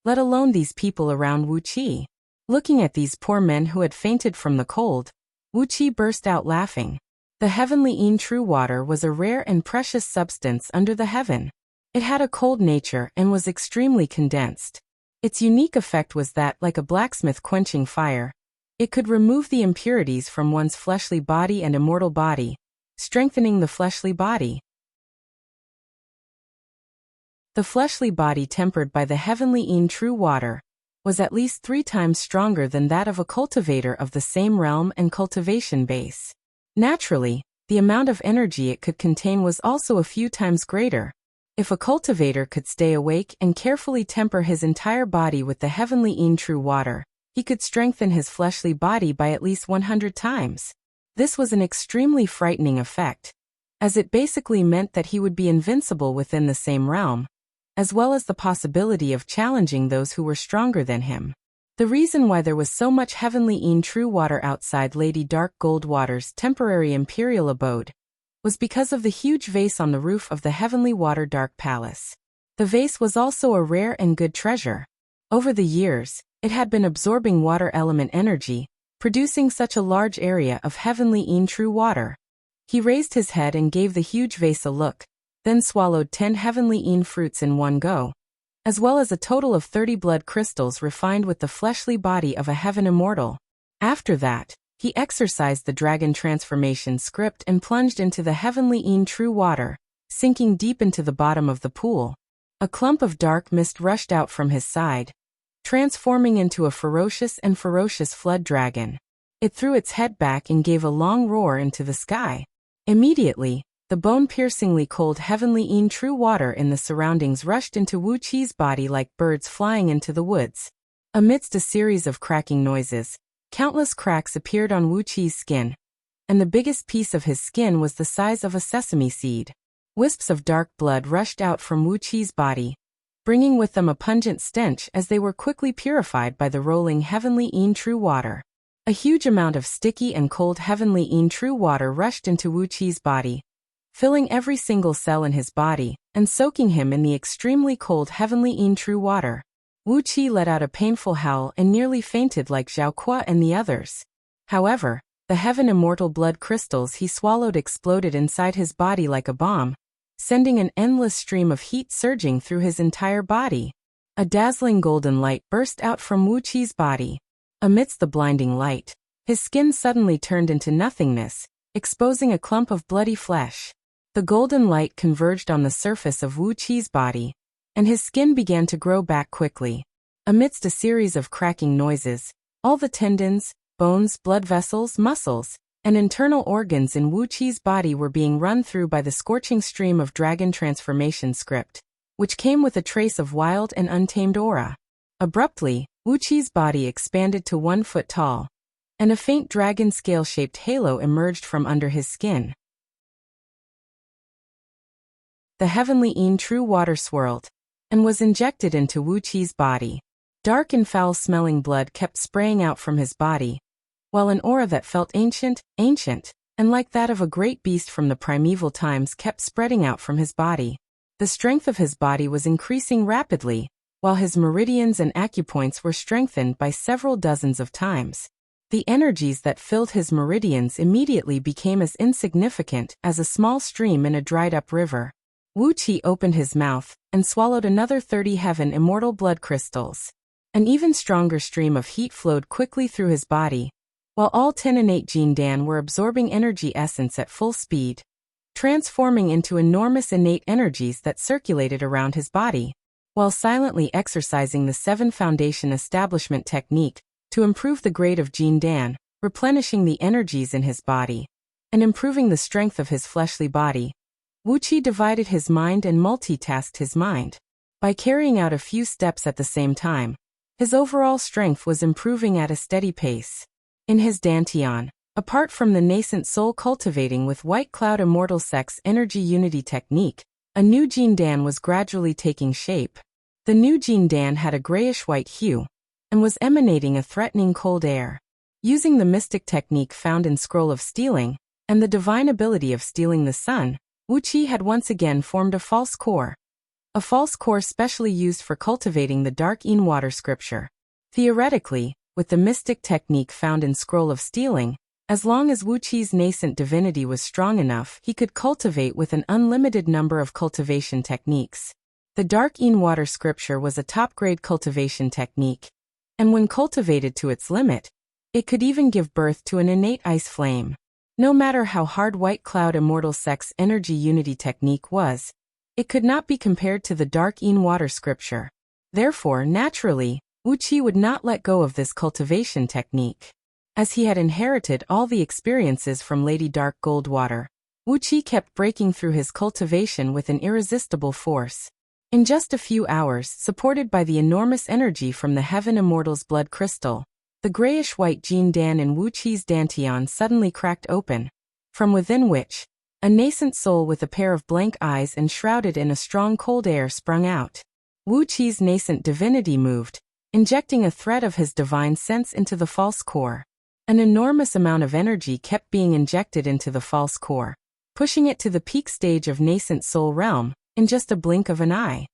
let alone these people around Wuxia. Looking at these poor men who had fainted from the cold, Wuxia burst out laughing. The heavenly true water was a rare and precious substance under the heaven. It had a cold nature and was extremely condensed. Its unique effect was that, like a blacksmith quenching fire, it could remove the impurities from one's fleshly body and immortal body, strengthening the fleshly body. The fleshly body tempered by the heavenly true water was at least 3 times stronger than that of a cultivator of the same realm and cultivation base. Naturally, the amount of energy it could contain was also a few times greater. If a cultivator could stay awake and carefully temper his entire body with the heavenly true water, he could strengthen his fleshly body by at least 100 times. This was an extremely frightening effect, as it basically meant that he would be invincible within the same realm, as well as the possibility of challenging those who were stronger than him. The reason why there was so much heavenly true water outside Lady Dark Goldwater's temporary imperial abode was because of the huge vase on the roof of the Heavenly Water Dark Palace. The vase was also a rare and good treasure. Over the years, it had been absorbing water element energy, producing such a large area of heavenly true water. He raised his head and gave the huge vase a look, then swallowed 10 heavenly fruits in one go, as well as a total of 30 blood crystals refined with the fleshly body of a heaven immortal. After that, he exercised the dragon transformation script and plunged into the heavenly true water, sinking deep into the bottom of the pool. A clump of dark mist rushed out from his side, transforming into a ferocious flood dragon. It threw its head back and gave a long roar into the sky. Immediately, the bone-piercingly cold heavenly true water in the surroundings rushed into Wuqi's body like birds flying into the woods. Amidst a series of cracking noises, countless cracks appeared on Wuqi's skin, and the biggest piece of his skin was the size of a sesame seed. Wisps of dark blood rushed out from Wuqi's body, bringing with them a pungent stench as they were quickly purified by the rolling heavenly true water. A huge amount of sticky and cold heavenly true water rushed into Wuqi's body, filling every single cell in his body and soaking him in the extremely cold heavenly true water. Wuqi let out a painful howl and nearly fainted like Zhao Kuo and the others. However, the heaven immortal blood crystals he swallowed exploded inside his body like a bomb, sending an endless stream of heat surging through his entire body. A dazzling golden light burst out from Wuqi's body. Amidst the blinding light, his skin suddenly turned into nothingness, exposing a clump of bloody flesh. The golden light converged on the surface of Wuqi's body, and his skin began to grow back quickly. Amidst a series of cracking noises, all the tendons, bones, blood vessels, muscles, and internal organs in Wuqi's body were being run through by the scorching stream of dragon transformation script, which came with a trace of wild and untamed aura. Abruptly, Wuqi's body expanded to 1 foot tall, and a faint dragon scale-shaped halo emerged from under his skin. The heavenly true water swirled, and was injected into Wuqi's body. Dark and foul-smelling blood kept spraying out from his body, while an aura that felt ancient, and like that of a great beast from the primeval times kept spreading out from his body. The strength of his body was increasing rapidly, while his meridians and acupoints were strengthened by several dozens of times. The energies that filled his meridians immediately became as insignificant as a small stream in a dried-up river. Wuqi opened his mouth and swallowed another 30 heaven immortal blood crystals. An even stronger stream of heat flowed quickly through his body, while all 10 innate Jin Dan were absorbing energy essence at full speed, transforming into enormous innate energies that circulated around his body, while silently exercising the 7 foundation establishment technique to improve the grade of Jin Dan, replenishing the energies in his body, and improving the strength of his fleshly body. Wuqi divided his mind and multitasked his mind. By carrying out a few steps at the same time, his overall strength was improving at a steady pace. In his Dantian, apart from the nascent soul cultivating with White Cloud Immortal Sex Energy Unity technique, a new Jin Dan was gradually taking shape. The new Jin Dan had a grayish-white hue, and was emanating a threatening cold air. Using the mystic technique found in Scroll of Stealing, and the divine ability of stealing the sun, Wuqi had once again formed a false core. A false core specially used for cultivating the dark water scripture. Theoretically, with the mystic technique found in Scroll of Stealing, as long as Wuqi's nascent divinity was strong enough, he could cultivate with an unlimited number of cultivation techniques. The dark water scripture was a top-grade cultivation technique, and when cultivated to its limit, it could even give birth to an innate ice flame. No matter how hard White Cloud Immortal Sex Energy Unity technique was, it could not be compared to the dark water scripture. Therefore, naturally, Wuqi would not let go of this cultivation technique. As he had inherited all the experiences from Lady Dark Goldwater, Wuqi kept breaking through his cultivation with an irresistible force. In just a few hours, supported by the enormous energy from the Heaven Immortal's blood crystal, the grayish-white Jin Dan in Wuqi's Dantian suddenly cracked open, from within which, a nascent soul with a pair of blank eyes and shrouded in a strong cold air sprung out. Wuqi's nascent divinity moved, injecting a thread of his divine sense into the false core. An enormous amount of energy kept being injected into the false core, pushing it to the peak stage of nascent soul realm, in just a blink of an eye.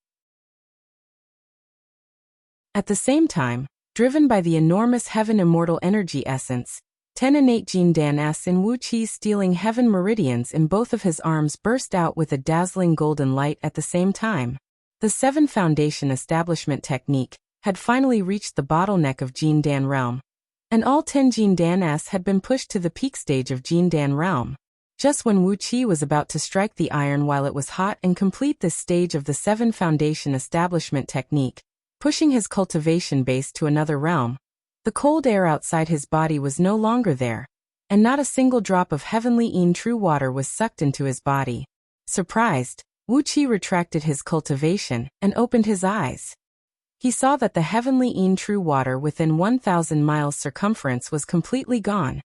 At the same time, driven by the enormous heaven immortal energy essence, 10 innate Jin Dan S in Wuqi's stealing heaven meridians in both of his arms burst out with a dazzling golden light at the same time. The 7 foundation establishment technique had finally reached the bottleneck of Jin Dan realm, and all 10 Jin Dan S had been pushed to the peak stage of Jin Dan realm. Just when Wuqi was about to strike the iron while it was hot and complete this stage of the 7 foundation establishment technique, pushing his cultivation base to another realm, the cold air outside his body was no longer there, and not a single drop of heavenly true water was sucked into his body. Surprised, Wuqi retracted his cultivation and opened his eyes. He saw that the heavenly true water within 1,000 miles circumference was completely gone,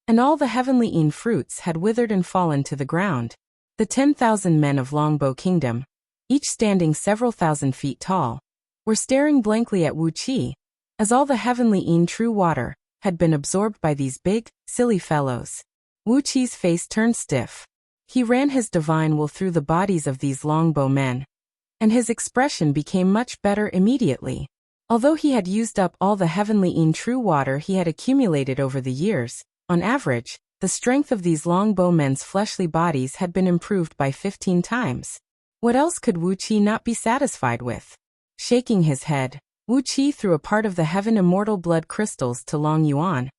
and all the heavenly fruits had withered and fallen to the ground. The 10,000 men of Longbow Kingdom, each standing several thousand feet tall, were staring blankly at Wuqi, as all the heavenly true water had been absorbed by these big, silly fellows. Wuqi's face turned stiff. He ran his divine will through the bodies of these longbow men, and his expression became much better immediately. Although he had used up all the heavenly true water he had accumulated over the years, on average, the strength of these longbow men's fleshly bodies had been improved by 15 times. What else could Wuqi not be satisfied with? Shaking his head, Wuqi threw a part of the heaven immortal blood crystals to Long Yuan,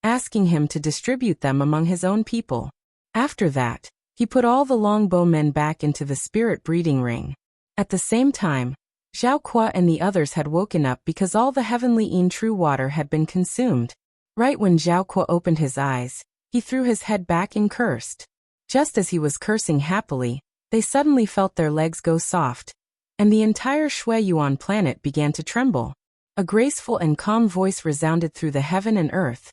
asking him to distribute them among his own people. After that, he put all the longbow men back into the spirit breeding ring. At the same time, Zhao Kuo and the others had woken up because all the heavenly true water had been consumed. Right when Zhao Kuo opened his eyes, he threw his head back and cursed. Just as he was cursing happily, they suddenly felt their legs go soft, and the entire Shui Yuan planet began to tremble. A graceful and calm voice resounded through the heaven and earth,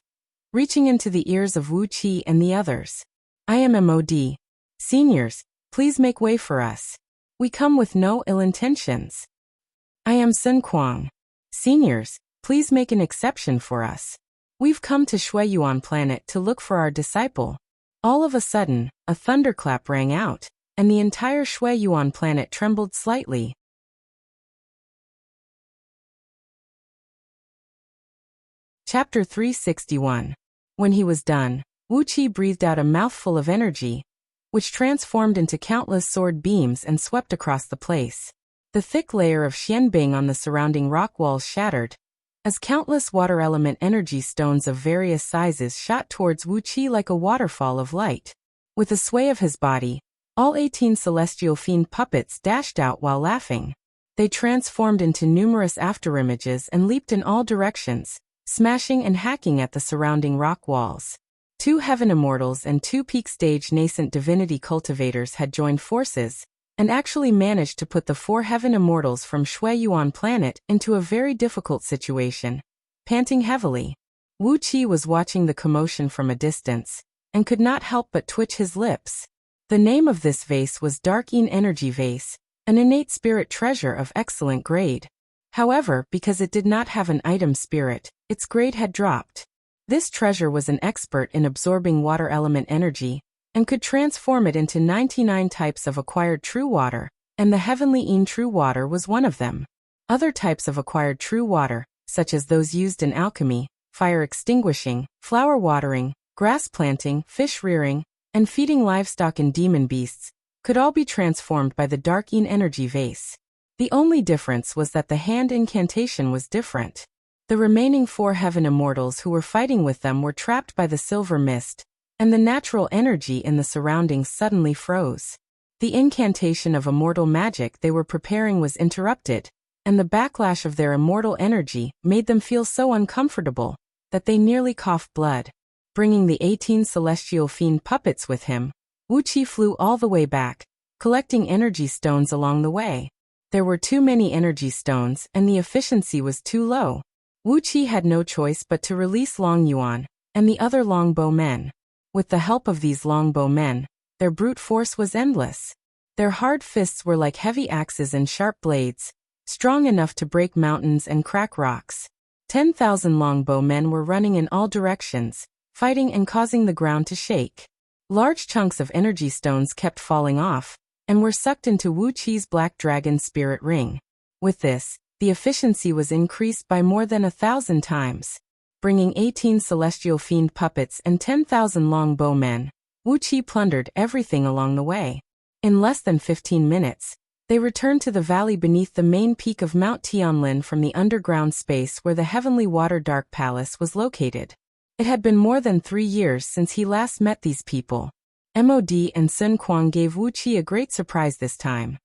reaching into the ears of Wuqi and the others. I am MOD. Seniors, please make way for us. We come with no ill intentions. I am Sun Kuang. Seniors, please make an exception for us. We've come to Shui Yuan planet to look for our disciple. All of a sudden, a thunderclap rang out, and the entire Shui Yuan planet trembled slightly. Chapter 361. When he was done, Wuqi breathed out a mouthful of energy, which transformed into countless sword beams and swept across the place. The thick layer of xianbing on the surrounding rock walls shattered, as countless water element energy stones of various sizes shot towards Wuqi like a waterfall of light. With a sway of his body, all 18 celestial fiend puppets dashed out while laughing. They transformed into numerous afterimages and leaped in all directions, smashing and hacking at the surrounding rock walls. 2 heaven immortals and 2 peak stage nascent divinity cultivators had joined forces, and actually managed to put the 4 heaven immortals from Shui Yuan planet into a very difficult situation. Panting heavily, Wuqi was watching the commotion from a distance, and could not help but twitch his lips. The name of this vase was Dark Energy Vase, an innate spirit treasure of excellent grade. However, because it did not have an item spirit, its grade had dropped. This treasure was an expert in absorbing water element energy, and could transform it into 99 types of acquired true water, and the heavenly true water was one of them. Other types of acquired true water, such as those used in alchemy, fire extinguishing, flower watering, grass planting, fish rearing, and feeding livestock and demon beasts, could all be transformed by the Dark Energy Vase. The only difference was that the hand incantation was different. The remaining 4 heaven immortals who were fighting with them were trapped by the silver mist, and the natural energy in the surroundings suddenly froze. The incantation of immortal magic they were preparing was interrupted, and the backlash of their immortal energy made them feel so uncomfortable that they nearly coughed blood. Bringing the 18 celestial fiend puppets with him, Wuqi flew all the way back, collecting energy stones along the way. There were too many energy stones and the efficiency was too low. Wuqi had no choice but to release Long Yuan and the other longbow men. With the help of these longbow men, their brute force was endless. Their hard fists were like heavy axes and sharp blades, strong enough to break mountains and crack rocks. 10,000 longbow men were running in all directions, fighting and causing the ground to shake. Large chunks of energy stones kept falling off, and were sucked into Wuqi's Black Dragon Spirit Ring. With this, the efficiency was increased by more than 1,000 times. Bringing 18 celestial fiend puppets and 10,000 longbow men, Wuqi plundered everything along the way. In less than 15 minutes, they returned to the valley beneath the main peak of Mount Tianlin from the underground space where the Heavenly Water Dark Palace was located. It had been more than 3 years since he last met these people, Mod and Sun Quan gave Wuqi a great surprise this time.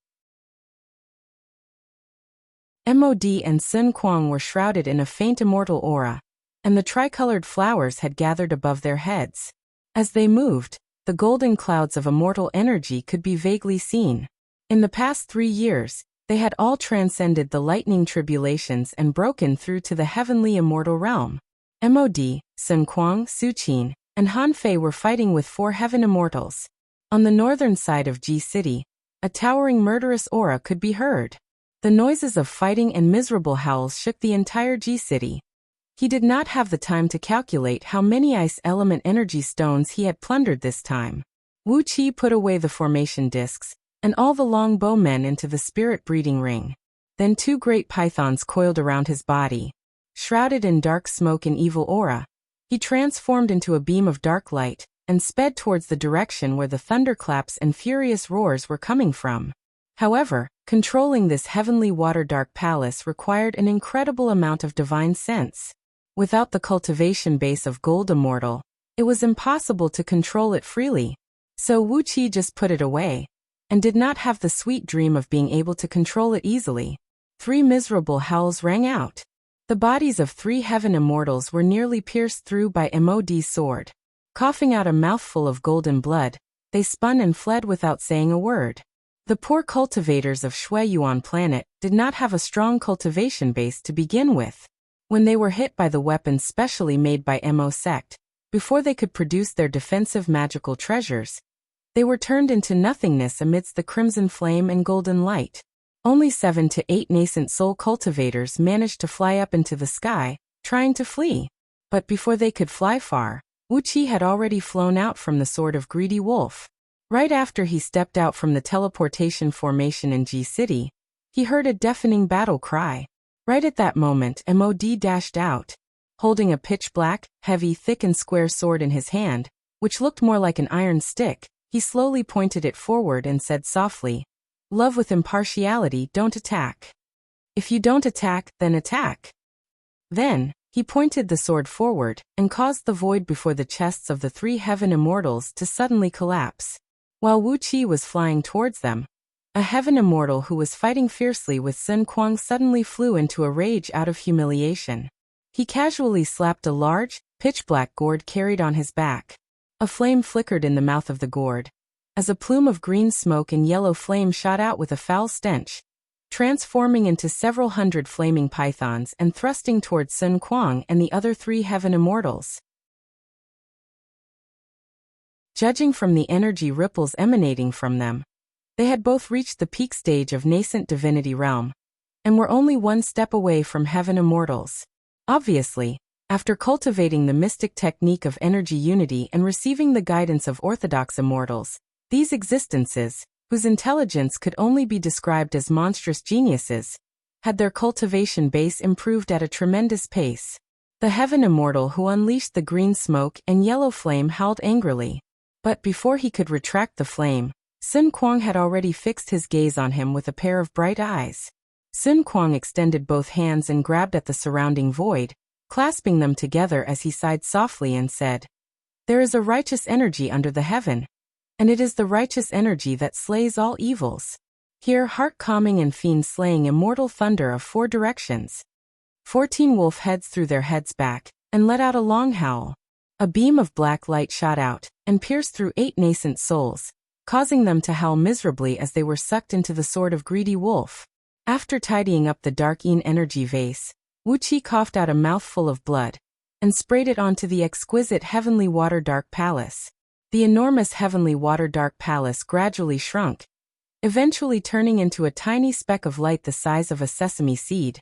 Mod and Sun Quan were shrouded in a faint immortal aura, and the tricolored flowers had gathered above their heads. As they moved, the golden clouds of immortal energy could be vaguely seen. In the past 3 years, they had all transcended the lightning tribulations and broken through to the heavenly immortal realm. Mod, Sun Quan, Su Qin, and Han Fei were fighting with 4 heaven immortals. On the northern side of Ji City, a towering murderous aura could be heard. The noises of fighting and miserable howls shook the entire Ji City. He did not have the time to calculate how many ice element energy stones he had plundered this time. Wuqi put away the formation discs, and all the long bowmen into the spirit breeding ring. Then 2 great pythons coiled around his body. Shrouded in dark smoke and evil aura, he transformed into a beam of dark light, and sped towards the direction where the thunderclaps and furious roars were coming from. However, controlling this heavenly water-dark palace required an incredible amount of divine sense. Without the cultivation base of Gold Immortal, it was impossible to control it freely. So Wuqi just put it away, and did not have the sweet dream of being able to control it easily. 3 miserable howls rang out. The bodies of 3 heaven immortals were nearly pierced through by Mod's sword. Coughing out a mouthful of golden blood, they spun and fled without saying a word. The poor cultivators of Shui Yuan planet did not have a strong cultivation base to begin with. When they were hit by the weapons specially made by Mo sect, before they could produce their defensive magical treasures, they were turned into nothingness amidst the crimson flame and golden light. Only 7 to 8 nascent soul cultivators managed to fly up into the sky, trying to flee. But before they could fly far, Wuqi had already flown out from the sword of Greedy Wolf. Right after he stepped out from the teleportation formation in Ji City, he heard a deafening battle cry. Right at that moment, Mod dashed out, holding a pitch-black, heavy, thick and square sword in his hand, which looked more like an iron stick. He slowly pointed it forward and said softly, "Love with impartiality, don't attack. If you don't attack, then attack." Then, he pointed the sword forward, and caused the void before the chests of the 3 heaven immortals to suddenly collapse. While Wuqi was flying towards them, a heaven immortal who was fighting fiercely with Sun Quan suddenly flew into a rage out of humiliation. He casually slapped a large, pitch-black gourd carried on his back. A flame flickered in the mouth of the gourd, as a plume of green smoke and yellow flame shot out with a foul stench, transforming into several hundred flaming pythons and thrusting towards Sun Quan and the other 3 heaven immortals. Judging from the energy ripples emanating from them, they had both reached the peak stage of nascent divinity realm, and were only 1 step away from heaven immortals. Obviously, after cultivating the mystic technique of energy unity and receiving the guidance of orthodox immortals, these existences, whose intelligence could only be described as monstrous geniuses, had their cultivation base improved at a tremendous pace. The heaven immortal who unleashed the green smoke and yellow flame howled angrily. But before he could retract the flame, Sun Quan had already fixed his gaze on him with a pair of bright eyes. Sun Quan extended both hands and grabbed at the surrounding void, clasping them together as he sighed softly and said, "There is a righteous energy under the heaven, and it is the righteous energy that slays all evils. Hear heart-calming and fiend-slaying immortal thunder of 4 directions." 14 wolf heads threw their heads back, and let out a long howl. A beam of black light shot out, and pierced through 8 nascent souls, causing them to howl miserably as they were sucked into the sword of Greedy Wolf. After tidying up the dark yin energy vase, Wuqi coughed out a mouthful of blood, and sprayed it onto the exquisite heavenly water-dark palace. The enormous heavenly water-dark palace gradually shrunk, eventually turning into a tiny speck of light the size of a sesame seed,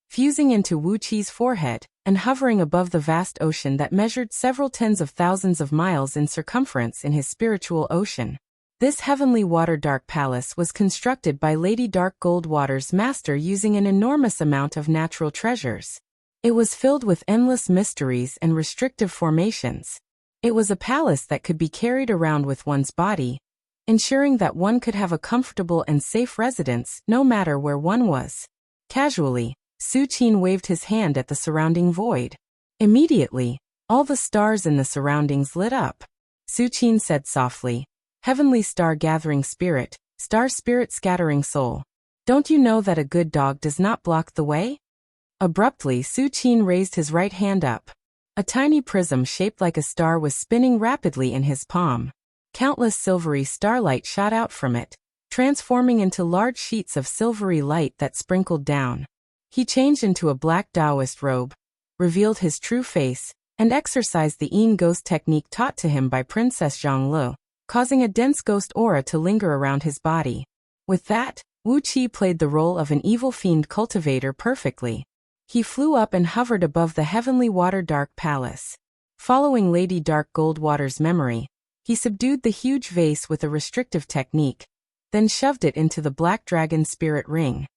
fusing into Wuqi's forehead, and hovering above the vast ocean that measured several tens of thousands of miles in circumference in his spiritual ocean. This heavenly water-dark palace was constructed by Lady Dark Goldwater's master using an enormous amount of natural treasures. It was filled with endless mysteries and restrictive formations. It was a palace that could be carried around with one's body, ensuring that one could have a comfortable and safe residence no matter where one was. Casually, Su Qin waved his hand at the surrounding void. Immediately, all the stars in the surroundings lit up. Su Qin said softly, Heavenly star-gathering spirit, star spirit scattering soul. Don't you know that a good dog does not block the way? Abruptly, Su Qin raised his right hand up. A tiny prism shaped like a star was spinning rapidly in his palm. Countless silvery starlight shot out from it, transforming into large sheets of silvery light that sprinkled down. He changed into a black Taoist robe, revealed his true face, and exercised the Yin ghost technique taught to him by Princess Zhonglu, causing a dense ghost aura to linger around his body. With that, Wuxia played the role of an evil fiend cultivator perfectly. He flew up and hovered above the heavenly water dark palace. Following Lady Dark Goldwater's memory, he subdued the huge vase with a restrictive technique, then shoved it into the black dragon spirit ring.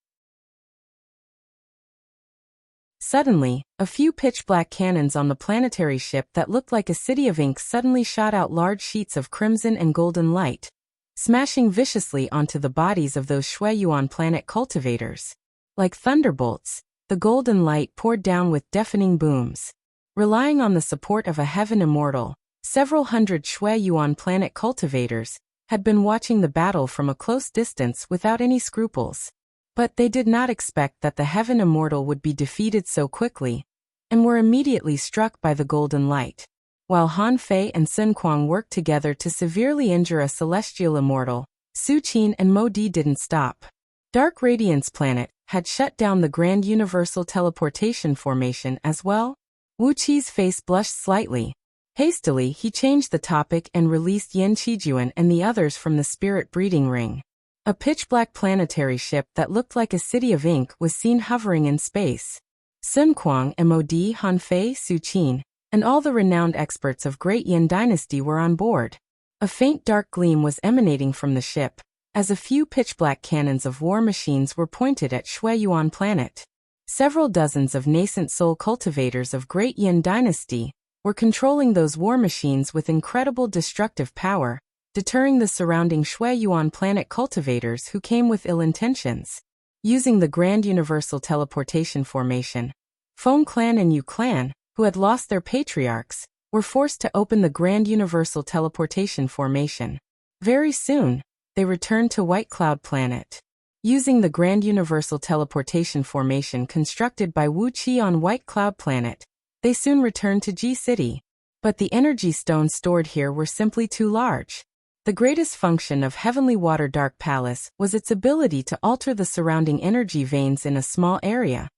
Suddenly, a few pitch-black cannons on the planetary ship that looked like a city of ink suddenly shot out large sheets of crimson and golden light, smashing viciously onto the bodies of those Shui Yuan planet cultivators. Like thunderbolts, the golden light poured down with deafening booms. Relying on the support of a heaven immortal, several hundred Shui Yuan planet cultivators had been watching the battle from a close distance without any scruples. But they did not expect that the heaven immortal would be defeated so quickly, and were immediately struck by the golden light. While Han Fei and Sun Kuang worked together to severely injure a celestial immortal, Su Qin and Mo Di didn't stop. Dark Radiance Planet had shut down the Grand Universal Teleportation Formation as well. Wu Qi's face blushed slightly. Hastily, he changed the topic and released Yen Qijuan and the others from the spirit breeding ring. A pitch-black planetary ship that looked like a city of ink was seen hovering in space. Sun Kuang, Mo Di, Han Fei, Su Qin, and all the renowned experts of Great Yin Dynasty were on board. A faint dark gleam was emanating from the ship, as a few pitch-black cannons of war machines were pointed at Shui Yuan Planet. Several dozens of nascent soul cultivators of Great Yin Dynasty were controlling those war machines with incredible destructive power, deterring the surrounding Shui Yuan Planet cultivators who came with ill intentions. Using the Grand Universal Teleportation Formation, Feng Clan and Yu Clan, who had lost their patriarchs, were forced to open the Grand Universal Teleportation Formation. Very soon, they returned to White Cloud Planet. Using the Grand Universal Teleportation Formation constructed by Wu Qi on White Cloud Planet, they soon returned to Ji City. But the energy stones stored here were simply too large. The greatest function of Heavenly Water Dark Palace was its ability to alter the surrounding energy veins in a small area,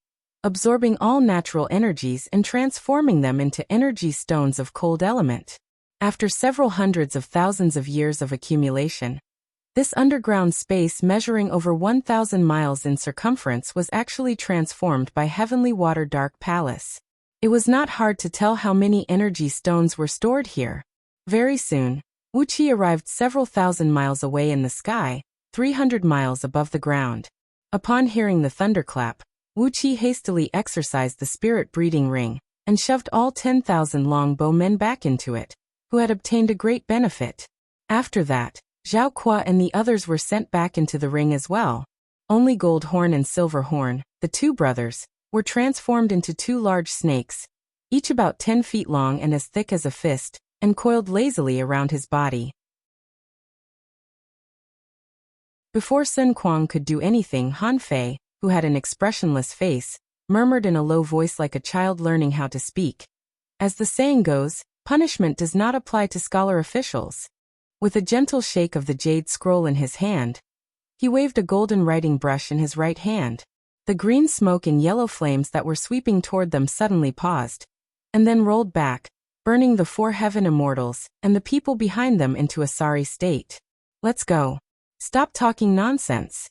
absorbing all natural energies and transforming them into energy stones of cold element. After several hundreds of thousands of years of accumulation, this underground space measuring over 1,000 miles in circumference was actually transformed by Heavenly Water Dark Palace. It was not hard to tell how many energy stones were stored here. Very soon, Wuxia arrived several thousand miles away in the sky, 300 miles above the ground. Upon hearing the thunderclap, Wuxia hastily exercised the spirit breeding ring, and shoved all 10,000 longbow men back into it, who had obtained a great benefit. After that, Zhao Kuo and the others were sent back into the ring as well. Only Gold Horn and Silver Horn, the two brothers, were transformed into two large snakes, each about 10 feet long and as thick as a fist, and coiled lazily around his body. Before Sun Kuang could do anything, Han Fei, who had an expressionless face, murmured in a low voice like a child learning how to speak. As the saying goes, punishment does not apply to scholar officials. With a gentle shake of the jade scroll in his hand, he waved a golden writing brush in his right hand. The green smoke and yellow flames that were sweeping toward them suddenly paused, and then rolled back, burning the four heaven immortals and the people behind them into a sorry state. Let's go. Stop talking nonsense.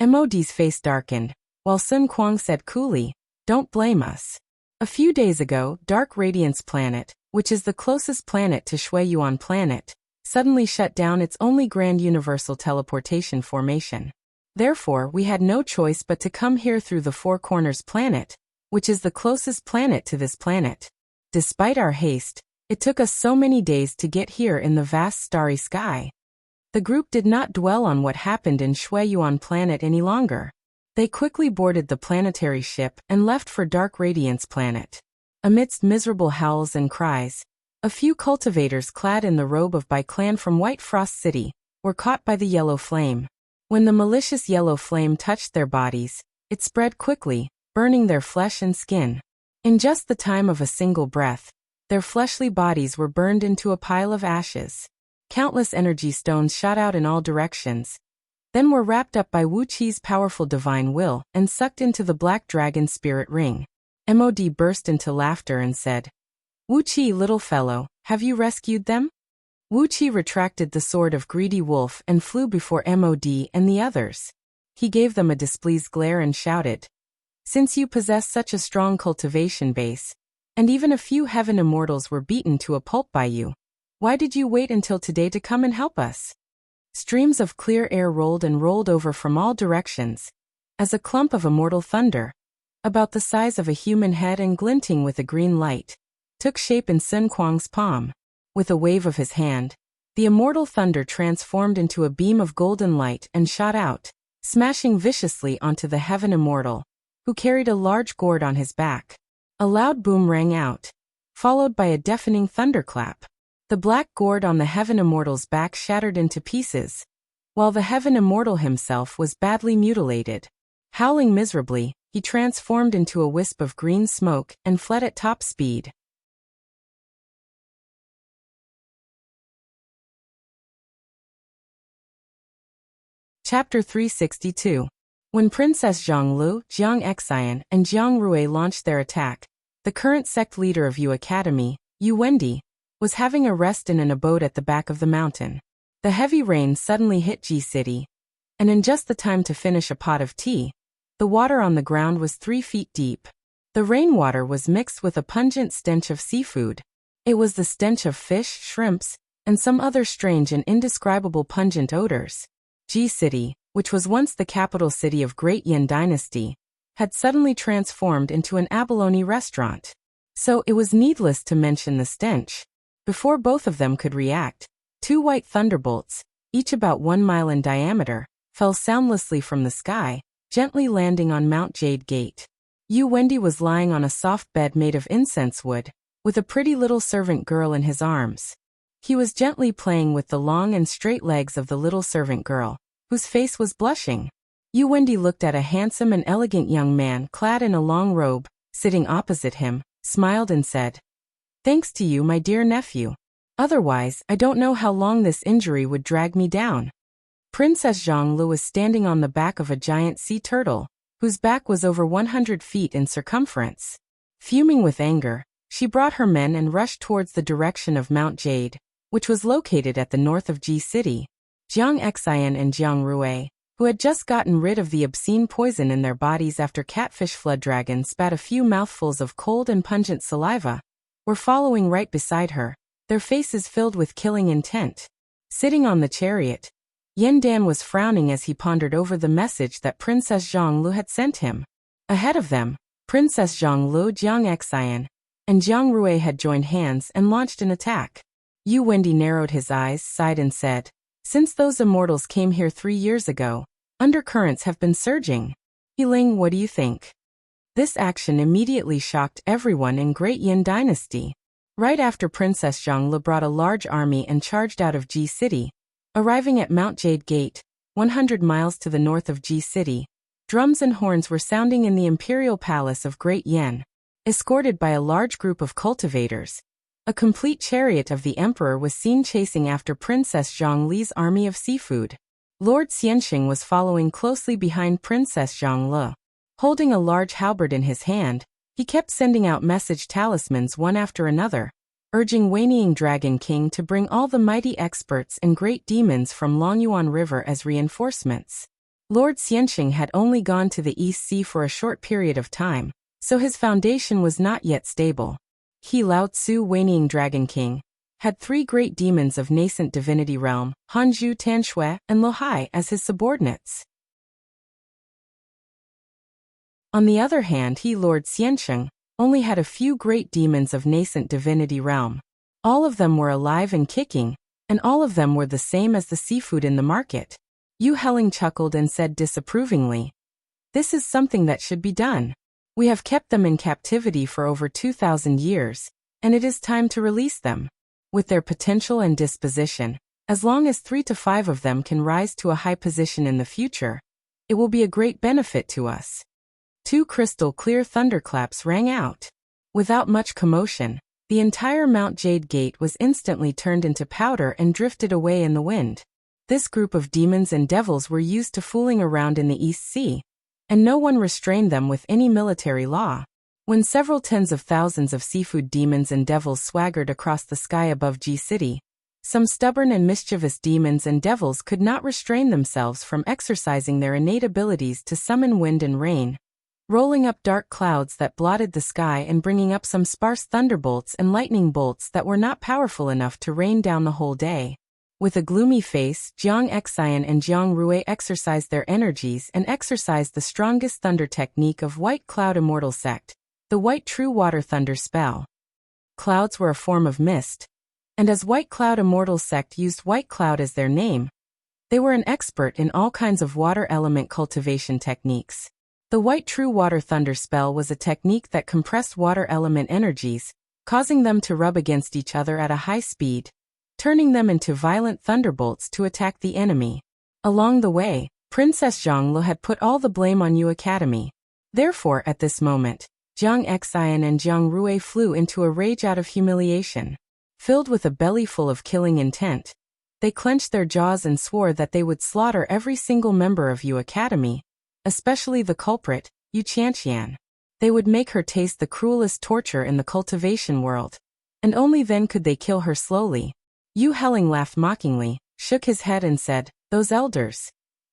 Modi's face darkened, while Sun Kuang said coolly, don't blame us. A few days ago, Dark Radiance Planet, which is the closest planet to Shui Yuan Planet, suddenly shut down its only Grand Universal Teleportation Formation. Therefore, we had no choice but to come here through the Four Corners Planet, which is the closest planet to this planet. Despite our haste, it took us so many days to get here in the vast starry sky. The group did not dwell on what happened in Shui Yuan Planet any longer. They quickly boarded the planetary ship and left for Dark Radiance Planet. Amidst miserable howls and cries, A few cultivators clad in the robe of Bai clan from White Frost City were caught by the yellow flame. When the malicious yellow flame touched their bodies, it spread quickly, burning their flesh and skin. In just the time of a single breath, their fleshly bodies were burned into a pile of ashes. Countless energy stones shot out in all directions, then were wrapped up by Wuxia's powerful divine will and sucked into the black dragon spirit ring. Mod burst into laughter and said, "Wuxia, little fellow, have you rescued them?" Wuxia retracted the sword of greedy wolf and flew before Mod and the others. He gave them a displeased glare and shouted, "Since you possess such a strong cultivation base, and even a few heaven immortals were beaten to a pulp by you, why did you wait until today to come and help us?" Streams of clear air rolled and rolled over from all directions, as a clump of immortal thunder, about the size of a human head and glinting with a green light, took shape in Sun Quang's palm. With a wave of his hand, the immortal thunder transformed into a beam of golden light and shot out, smashing viciously onto the heaven immortal, who carried a large gourd on his back. A loud boom rang out, followed by a deafening thunderclap. The black gourd on the heaven immortal's back shattered into pieces, while the heaven immortal himself was badly mutilated. Howling miserably, he transformed into a wisp of green smoke and fled at top speed. Chapter 362. When Princess Zhonglu, Jiang Xian, and Jiang Rui launched their attack, the current sect leader of Yu Academy, Yu Wendi, was having a rest in an abode at the back of the mountain. The heavy rain suddenly hit Ji City, and in just the time to finish a pot of tea, the water on the ground was 3 feet deep. The rainwater was mixed with a pungent stench of seafood. It was the stench of fish, shrimps, and some other strange and indescribable pungent odors. Ji City, which was once the capital city of Great Yin Dynasty, had suddenly transformed into an abalone restaurant. So it was needless to mention the stench. Before both of them could react, 2 white thunderbolts, each about 1 mile in diameter, fell soundlessly from the sky, gently landing on Mount Jade Gate. Yu Wendi was lying on a soft bed made of incense wood, with a pretty little servant girl in his arms. He was gently playing with the long and straight legs of the little servant girl, whose face was blushing. Yu Wendi looked at a handsome and elegant young man clad in a long robe, sitting opposite him, smiled and said, "Thanks to you, my dear nephew. Otherwise, I don't know how long this injury would drag me down." Princess Zhonglu was standing on the back of a giant sea turtle, whose back was over 100 feet in circumference. Fuming with anger, she brought her men and rushed towards the direction of Mount Jade, which was located at the north of Ji City. Jiang Xian and Jiang Rui, who had just gotten rid of the obscene poison in their bodies after Catfish Flood Dragon spat a few mouthfuls of cold and pungent saliva, were following right beside her, their faces filled with killing intent. Sitting on the chariot, Yen Dan was frowning as he pondered over the message that Princess Zhonglu had sent him. Ahead of them, Princess Zhonglu, Jiang Xian, and Jiang Rui had joined hands and launched an attack. Yu Wendi narrowed his eyes, sighed and said, "Since those immortals came here 3 years ago, undercurrents have been surging. Yiling, what do you think?" This action immediately shocked everyone in Great Yin Dynasty. Right after Princess Zhonglu brought a large army and charged out of Ji City, arriving at Mount Jade Gate, 100 miles to the north of Ji City, drums and horns were sounding in the imperial palace of Great Yin. Escorted by a large group of cultivators, a complete chariot of the emperor was seen chasing after Princess Zhongli's army of seafood. Lord Xianxing was following closely behind Princess Zhonglu. Holding a large halberd in his hand, he kept sending out message talismans one after another, urging Wanying Dragon King to bring all the mighty experts and great demons from Longyuan River as reinforcements. Lord Xianxing had only gone to the East Sea for a short period of time, so his foundation was not yet stable. He, Lao Tzu, Wanying Dragon King, had 3 great demons of nascent divinity realm, Hanzhu, Tanshui, and Lohai, as his subordinates. On the other hand, he, Lord Xianxing, only had a few great demons of nascent divinity realm. All of them were alive and kicking, and all of them were the same as the seafood in the market. Yu Heling chuckled and said disapprovingly, "This is something that should be done. We have kept them in captivity for over 2,000 years, and it is time to release them." with their potential and disposition. As long as 3 to 5 of them can rise to a high position in the future, it will be a great benefit to us. 2 crystal-clear thunderclaps rang out. Without much commotion, the entire Mount Jade Gate was instantly turned into powder and drifted away in the wind. This group of demons and devils were used to fooling around in the East Sea, and no one restrained them with any military law. When several tens of thousands of seafood demons and devils swaggered across the sky above G City, some stubborn and mischievous demons and devils could not restrain themselves from exercising their innate abilities to summon wind and rain, rolling up dark clouds that blotted the sky and bringing up some sparse thunderbolts and lightning bolts that were not powerful enough to rain down the whole day. With a gloomy face, Jiang Xian and Jiang Rui exercised their energies and exercised the strongest thunder technique of White Cloud Immortal Sect, the White True Water Thunder spell. Clouds were a form of mist, and as White Cloud Immortal Sect used White Cloud as their name, they were an expert in all kinds of water element cultivation techniques. The White True Water Thunder spell was a technique that compressed water element energies, causing them to rub against each other at a high speed, turning them into violent thunderbolts to attack the enemy. Along the way, Princess Zhonglu had put all the blame on Yu Academy. Therefore, at this moment, Jiang Xian and Jiang Rui flew into a rage out of humiliation. Filled with a belly full of killing intent, they clenched their jaws and swore that they would slaughter every single member of Yu Academy, especially the culprit, Yu Qianqian. They would make her taste the cruelest torture in the cultivation world, and only then could they kill her slowly. Yu Helling laughed mockingly, shook his head and said, "Those elders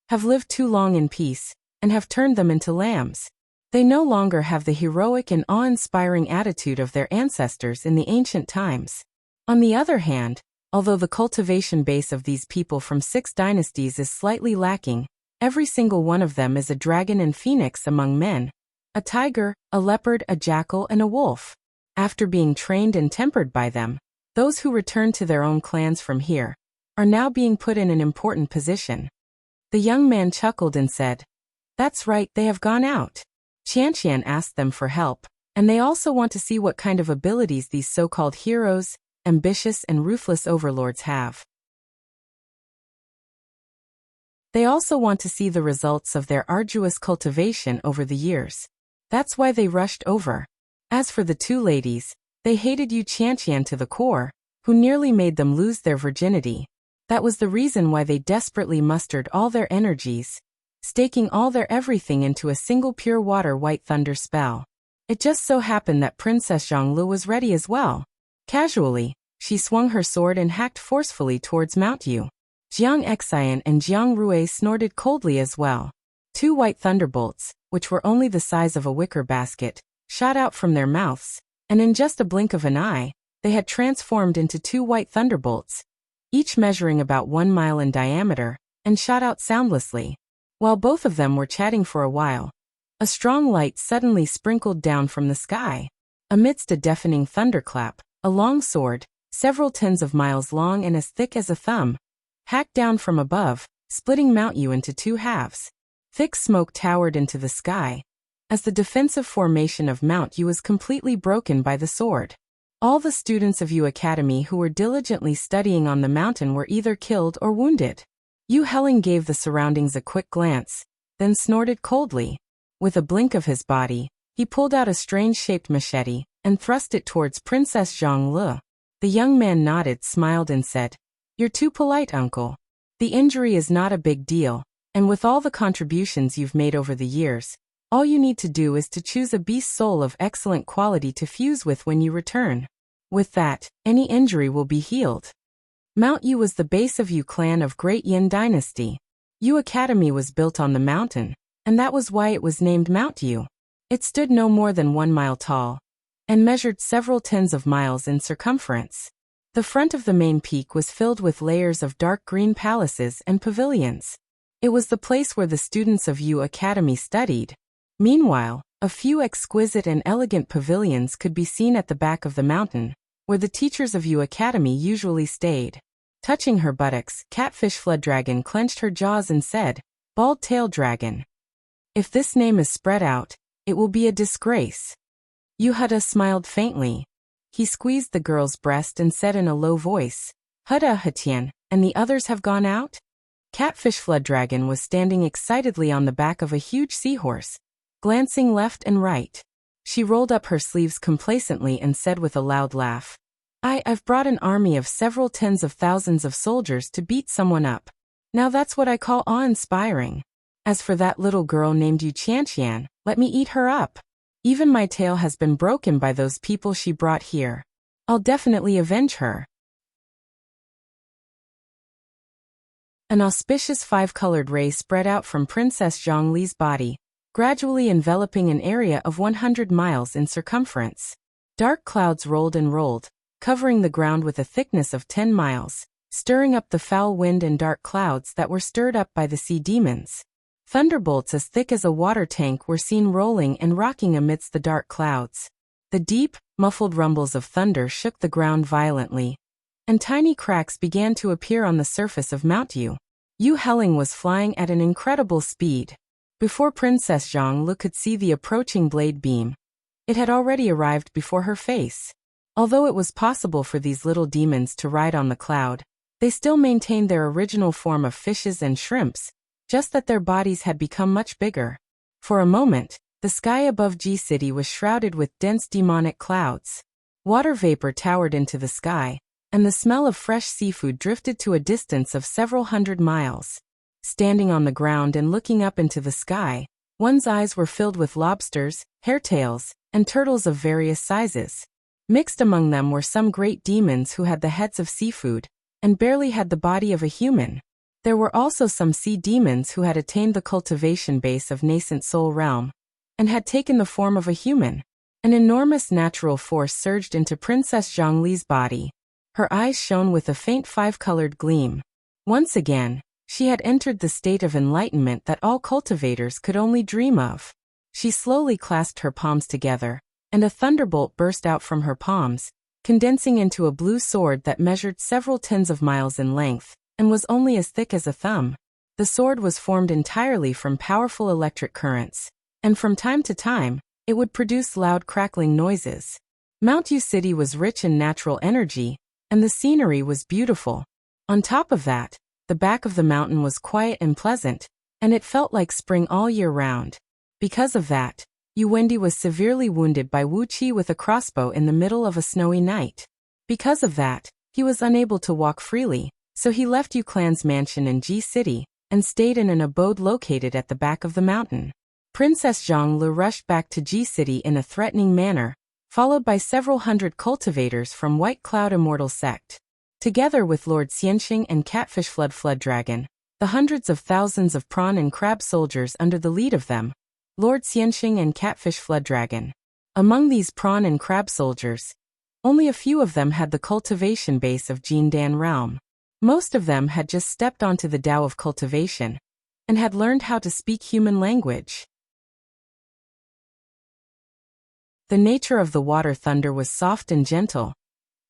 have lived too long in peace, and have turned them into lambs. They no longer have the heroic and awe-inspiring attitude of their ancestors in the ancient times." On the other hand, although the cultivation base of these people from 6 dynasties is slightly lacking, every single one of them is a dragon and phoenix among men, a tiger, a leopard, a jackal, and a wolf. After being trained and tempered by them, those who return to their own clans from here are now being put in an important position. The young man chuckled and said, "That's right, they have gone out." Qianqian asked them for help, and they also want to see what kind of abilities these so-called heroes, ambitious and ruthless overlords have. They also want to see the results of their arduous cultivation over the years. That's why they rushed over. As for the 2 ladies, they hated Yu Qianqian to the core, who nearly made them lose their virginity. That was the reason why they desperately mustered all their energies, staking all their everything into a single pure water white thunder spell. It just so happened that Princess Zhonglu was ready as well. Casually, she swung her sword and hacked forcefully towards Mount Yu. Jiang Xian and Jiang Rui snorted coldly as well. 2 white thunderbolts, which were only the size of a wicker basket, shot out from their mouths, and in just a blink of an eye, they had transformed into 2 white thunderbolts, each measuring about 1 mile in diameter, and shot out soundlessly. While both of them were chatting for a while, a strong light suddenly sprinkled down from the sky. Amidst a deafening thunderclap, a long sword, several tens of miles long and as thick as a thumb, hacked down from above, splitting Mount Yu into 2 halves. Thick smoke towered into the sky, as the defensive formation of Mount Yu was completely broken by the sword. All the students of Yu Academy who were diligently studying on the mountain were either killed or wounded. Yu Helling gave the surroundings a quick glance, then snorted coldly. With a blink of his body, he pulled out a strange-shaped machete and thrust it towards Princess Zhonglu. The young man nodded, smiled and said, "You're too polite, uncle. The injury is not a big deal, and with all the contributions you've made over the years, all you need to do is to choose a beast soul of excellent quality to fuse with when you return. With that, any injury will be healed." Mount Yu was the base of Yu clan of Great Yin Dynasty. Yu Academy was built on the mountain, and that was why it was named Mount Yu. It stood no more than 1 mile tall, and measured several tens of miles in circumference. The front of the main peak was filled with layers of dark green palaces and pavilions. It was the place where the students of Yu Academy studied. Meanwhile, a few exquisite and elegant pavilions could be seen at the back of the mountain, where the teachers of Yu Academy usually stayed. Touching her buttocks, Catfish Flood Dragon clenched her jaws and said, "Bald-tailed dragon. If this name is spread out, it will be a disgrace." Yu Hutta smiled faintly. He squeezed the girl's breast and said in a low voice, "Huda Hatian, and the others have gone out?" Catfish Flood Dragon was standing excitedly on the back of a huge seahorse, glancing left and right. She rolled up her sleeves complacently and said with a loud laugh, I've brought an army of several tens of thousands of soldiers to beat someone up. Now that's what I call awe-inspiring. As for that little girl named Yu Qianqian, let me eat her up. Even my tail has been broken by those people she brought here. I'll definitely avenge her." An auspicious five-colored ray spread out from Princess Zhongli's body, gradually enveloping an area of 100 miles in circumference. Dark clouds rolled and rolled, covering the ground with a thickness of 10 miles, stirring up the foul wind and dark clouds that were stirred up by the sea demons. Thunderbolts as thick as a water tank were seen rolling and rocking amidst the dark clouds. The deep, muffled rumbles of thunder shook the ground violently, and tiny cracks began to appear on the surface of Mount Yu. Yu Helling was flying at an incredible speed. Before Princess Zhongli could see the approaching blade beam, it had already arrived before her face. Although it was possible for these little demons to ride on the cloud, they still maintained their original form of fishes and shrimps, just that their bodies had become much bigger. For a moment, the sky above G City was shrouded with dense demonic clouds. Water vapor towered into the sky, and the smell of fresh seafood drifted to a distance of several hundred miles. Standing on the ground and looking up into the sky, one's eyes were filled with lobsters, hairtails, and turtles of various sizes. Mixed among them were some great demons who had the heads of seafood, and barely had the body of a human. There were also some sea demons who had attained the cultivation base of nascent soul realm, and had taken the form of a human. An enormous natural force surged into Princess Zhongli's body. Her eyes shone with a faint five-colored gleam. Once again, she had entered the state of enlightenment that all cultivators could only dream of. She slowly clasped her palms together, and a thunderbolt burst out from her palms, condensing into a blue sword that measured several tens of miles in length, and was only as thick as a thumb. The sword was formed entirely from powerful electric currents, and from time to time, it would produce loud crackling noises. Mount Yu City was rich in natural energy, and the scenery was beautiful. On top of that, the back of the mountain was quiet and pleasant, and it felt like spring all year round. Because of that, Yu Wendi was severely wounded by Wuxia with a crossbow in the middle of a snowy night. Because of that, he was unable to walk freely, so he left Yu Clan's mansion in G City, and stayed in an abode located at the back of the mountain. Princess Zhongli rushed back to G City in a threatening manner, followed by several hundred cultivators from White Cloud Immortal Sect. Together with Lord Xianxing and Catfish Flood Dragon, the hundreds of thousands of prawn and crab soldiers under the lead of them, Lord Xianxing and Catfish Flood Dragon. Among these prawn and crab soldiers, only a few of them had the cultivation base of Jindan realm. Most of them had just stepped onto the Tao of cultivation, and had learned how to speak human language. The nature of the water thunder was soft and gentle,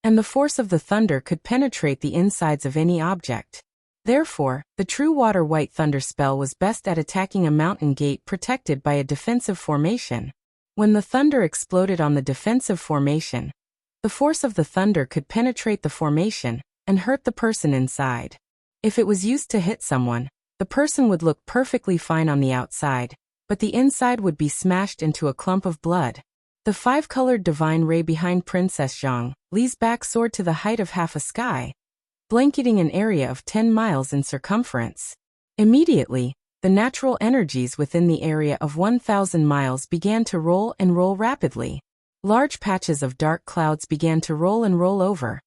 and the force of the thunder could penetrate the insides of any object. Therefore, the true water white thunder spell was best at attacking a mountain gate protected by a defensive formation. When the thunder exploded on the defensive formation, the force of the thunder could penetrate the formation and hurt the person inside. If it was used to hit someone, the person would look perfectly fine on the outside, but the inside would be smashed into a clump of blood. The five-colored divine ray behind Princess Zhongli's back soared to the height of half a sky, blanketing an area of 10 miles in circumference. Immediately, the natural energies within the area of 1,000 miles began to roll and roll rapidly. Large patches of dark clouds began to roll and roll over,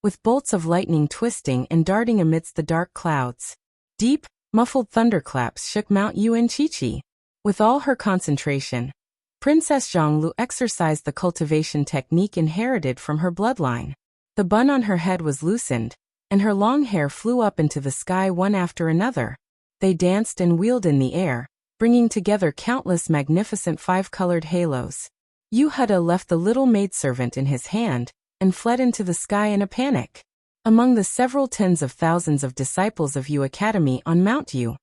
with bolts of lightning twisting and darting amidst the dark clouds. Deep, muffled thunderclaps shook Mount Yu and Chi-Chi. With all her concentration, Princess Zhongli exercised the cultivation technique inherited from her bloodline. The bun on her head was loosened, and her long hair flew up into the sky one after another. They danced and wheeled in the air, bringing together countless magnificent five-colored halos. Yu Huda left the little maidservant in his hand, and fled into the sky in a panic. Among the several tens of thousands of disciples of Yu Academy on Mount Yu,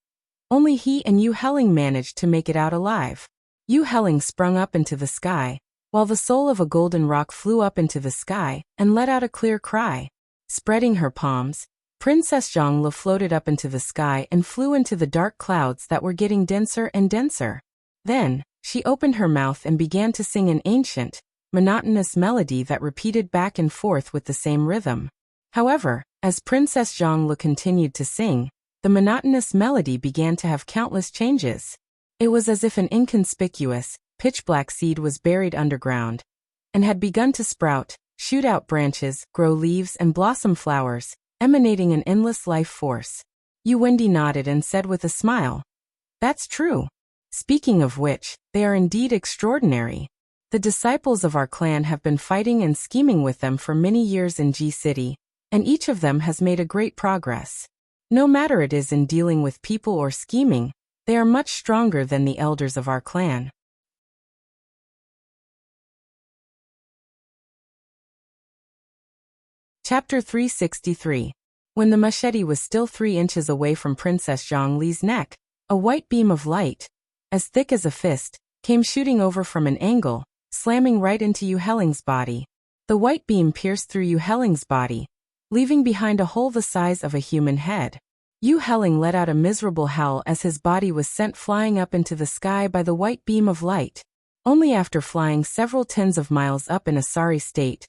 only he and Yu Helling managed to make it out alive. Yu Helling sprung up into the sky, while the soul of a golden rock flew up into the sky and let out a clear cry. Spreading her palms, Princess Zhongli floated up into the sky and flew into the dark clouds that were getting denser and denser. Then, she opened her mouth and began to sing an ancient, monotonous melody that repeated back and forth with the same rhythm. However, as Princess Zhongli continued to sing, the monotonous melody began to have countless changes. It was as if an inconspicuous, pitch-black seed was buried underground and had begun to sprout, shoot out branches, grow leaves and blossom flowers, emanating an endless life force. Wendy nodded and said with a smile, "That's true. Speaking of which, they are indeed extraordinary. The disciples of our clan have been fighting and scheming with them for many years in G City, and each of them has made a great progress. No matter it is in dealing with people or scheming, they are much stronger than the elders of our clan." Chapter 363. When the machete was still 3 inches away from Princess Zhongli's neck, a white beam of light, as thick as a fist, came shooting over from an angle, slamming right into Yu Helling's body. The white beam pierced through Yu Helling's body, leaving behind a hole the size of a human head. Yu Helling let out a miserable howl as his body was sent flying up into the sky by the white beam of light. Only after flying several tens of miles up in a sorry state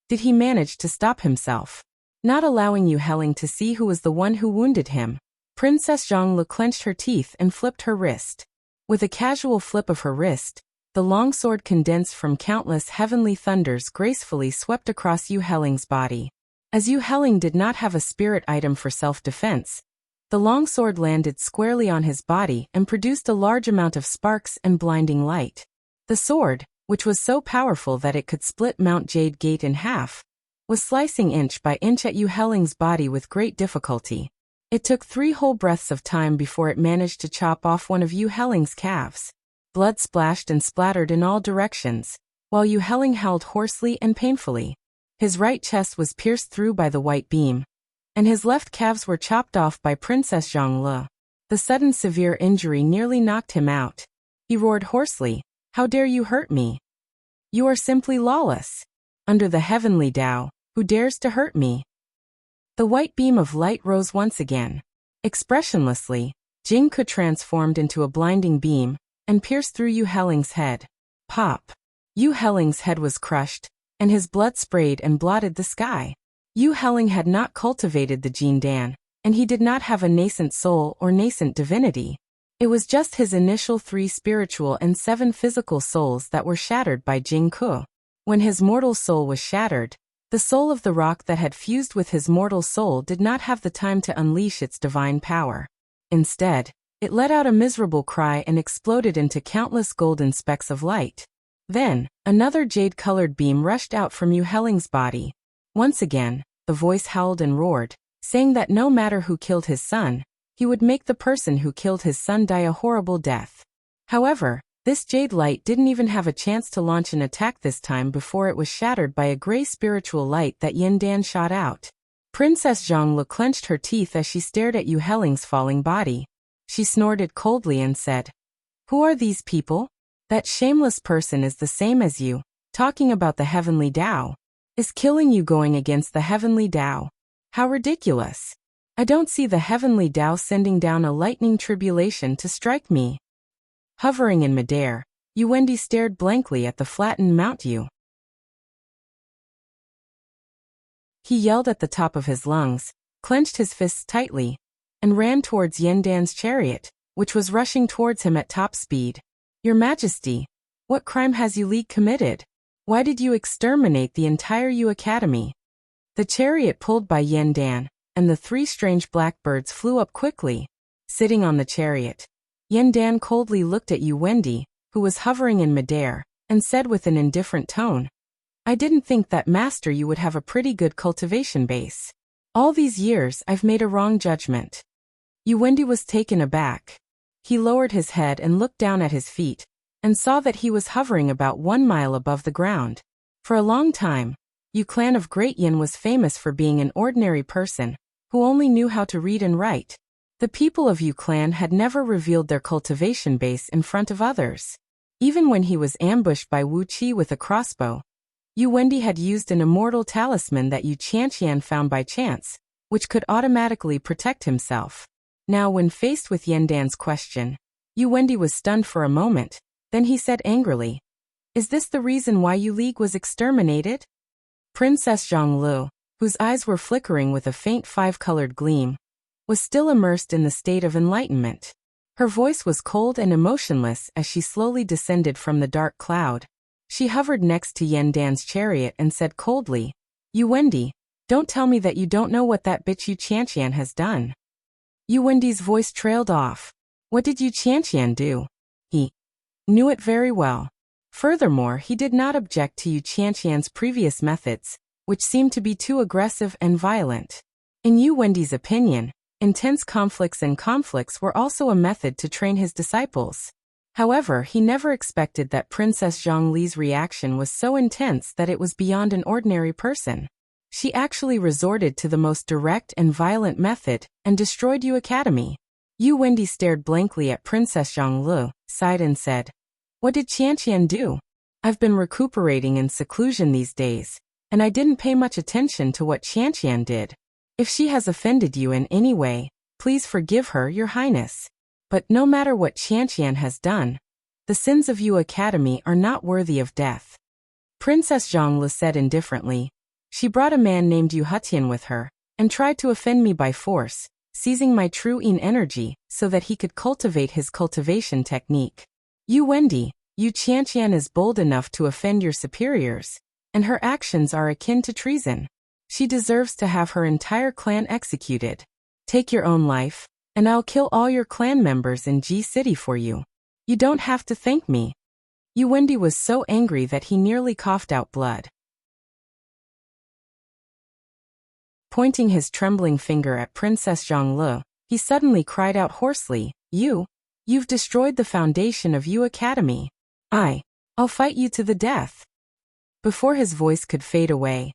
did he manage to stop himself. Not allowing Yu Helling to see who was the one who wounded him, Princess Zhongli clenched her teeth and flipped her wrist. With a casual flip of her wrist, the longsword condensed from countless heavenly thunders gracefully swept across Yu Helling's body. As Yu Helling did not have a spirit item for self-defense, the longsword landed squarely on his body and produced a large amount of sparks and blinding light. The sword, which was so powerful that it could split Mount Jade Gate in half, was slicing inch by inch at Yu Helling's body with great difficulty. It took 3 whole breaths of time before it managed to chop off one of Yu Helling's calves. Blood splashed and splattered in all directions, while Yu Helling howled hoarsely and painfully. His right chest was pierced through by the white beam, and his left calves were chopped off by Princess Zhongli. The sudden severe injury nearly knocked him out. He roared hoarsely, "How dare you hurt me? You are simply lawless. Under the heavenly Tao, who dares to hurt me?" The white beam of light rose once again. Expressionlessly, Jing Ke transformed into a blinding beam and pierced through Yu Helling's head. Pop! Yu Helling's head was crushed, and his blood sprayed and blotted the sky. Yu Helling had not cultivated the Jin Dan, and he did not have a nascent soul or nascent divinity. It was just his initial 3 spiritual and 7 physical souls that were shattered by Jing Ke. When his mortal soul was shattered, the soul of the rock that had fused with his mortal soul did not have the time to unleash its divine power. Instead, it let out a miserable cry and exploded into countless golden specks of light. Then, another jade-colored beam rushed out from Yu Helling's body. Once again, the voice howled and roared, saying that no matter who killed his son, he would make the person who killed his son die a horrible death. However, this jade light didn't even have a chance to launch an attack this time before it was shattered by a gray spiritual light that Yin Dan shot out. Princess Zhongli clenched her teeth as she stared at Yu Helling's falling body. She snorted coldly and said, "Who are these people? That shameless person is the same as you, talking about the heavenly Tao. Is killing you going against the heavenly Tao? How ridiculous. I don't see the heavenly Tao sending down a lightning tribulation to strike me." Hovering in midair, Wendy stared blankly at the flattened Mount Yu. He yelled at the top of his lungs, clenched his fists tightly, and ran towards Yin Dan's chariot, which was rushing towards him at top speed. "Your Majesty, what crime has Yu Li committed? Why did you exterminate the entire Yu Academy?" The chariot pulled by Yin Dan, and the 3 strange blackbirds flew up quickly. Sitting on the chariot, Yin Dan coldly looked at Wendy, who was hovering in midair, and said with an indifferent tone, "I didn't think that Master you would have a pretty good cultivation base. All these years I've made a wrong judgment." Wendy was taken aback. He lowered his head and looked down at his feet, and saw that he was hovering about 1 mile above the ground. For a long time, Yu Clan of Great Yin was famous for being an ordinary person, who only knew how to read and write. The people of Yu Clan had never revealed their cultivation base in front of others. Even when he was ambushed by Wuxia with a crossbow, Yu Wendy had used an immortal talisman that Yu Qianqian found by chance, which could automatically protect himself. Now when faced with Yandan's question, Yu Wendy was stunned for a moment, then he said angrily, "Is this the reason why Yu League was exterminated?" Princess Zhonglu, whose eyes were flickering with a faint five-colored gleam, was still immersed in the state of enlightenment. Her voice was cold and emotionless as she slowly descended from the dark cloud. She hovered next to Yandan's chariot and said coldly, "Yu Wendy, don't tell me that you don't know what that bitch Yu Qianqian has done." Yu Wendy's voice trailed off. What did Yu Qianqian do? He knew it very well. Furthermore, he did not object to Yu Qianqian's previous methods, which seemed to be too aggressive and violent. In Yu Wendy's opinion, intense conflicts were also a method to train his disciples. However, he never expected that Princess Zhongli's reaction was so intense that it was beyond an ordinary person. She actually resorted to the most direct and violent method and destroyed Yu Academy. Yu Wendy stared blankly at Princess Zhonglu, sighed and said, "What did Qianqian do? I've been recuperating in seclusion these days, and I didn't pay much attention to what Qianqian did. If she has offended you in any way, please forgive her, Your Highness. But no matter what Qianqian has done, the sins of Yu Academy are not worthy of death." Princess Zhonglu said indifferently, "She brought a man named Yu Hutian with her, and tried to offend me by force, seizing my true yin energy so that he could cultivate his cultivation technique. Yu Wendy, Yu Qianqian is bold enough to offend your superiors, and her actions are akin to treason. She deserves to have her entire clan executed. Take your own life, and I'll kill all your clan members in G City for you. You don't have to thank me." Yu Wendy was so angry that he nearly coughed out blood. Pointing his trembling finger at Princess Zhonglu, he suddenly cried out hoarsely, You've destroyed the foundation of Yu Academy. I'll fight you to the death." Before his voice could fade away,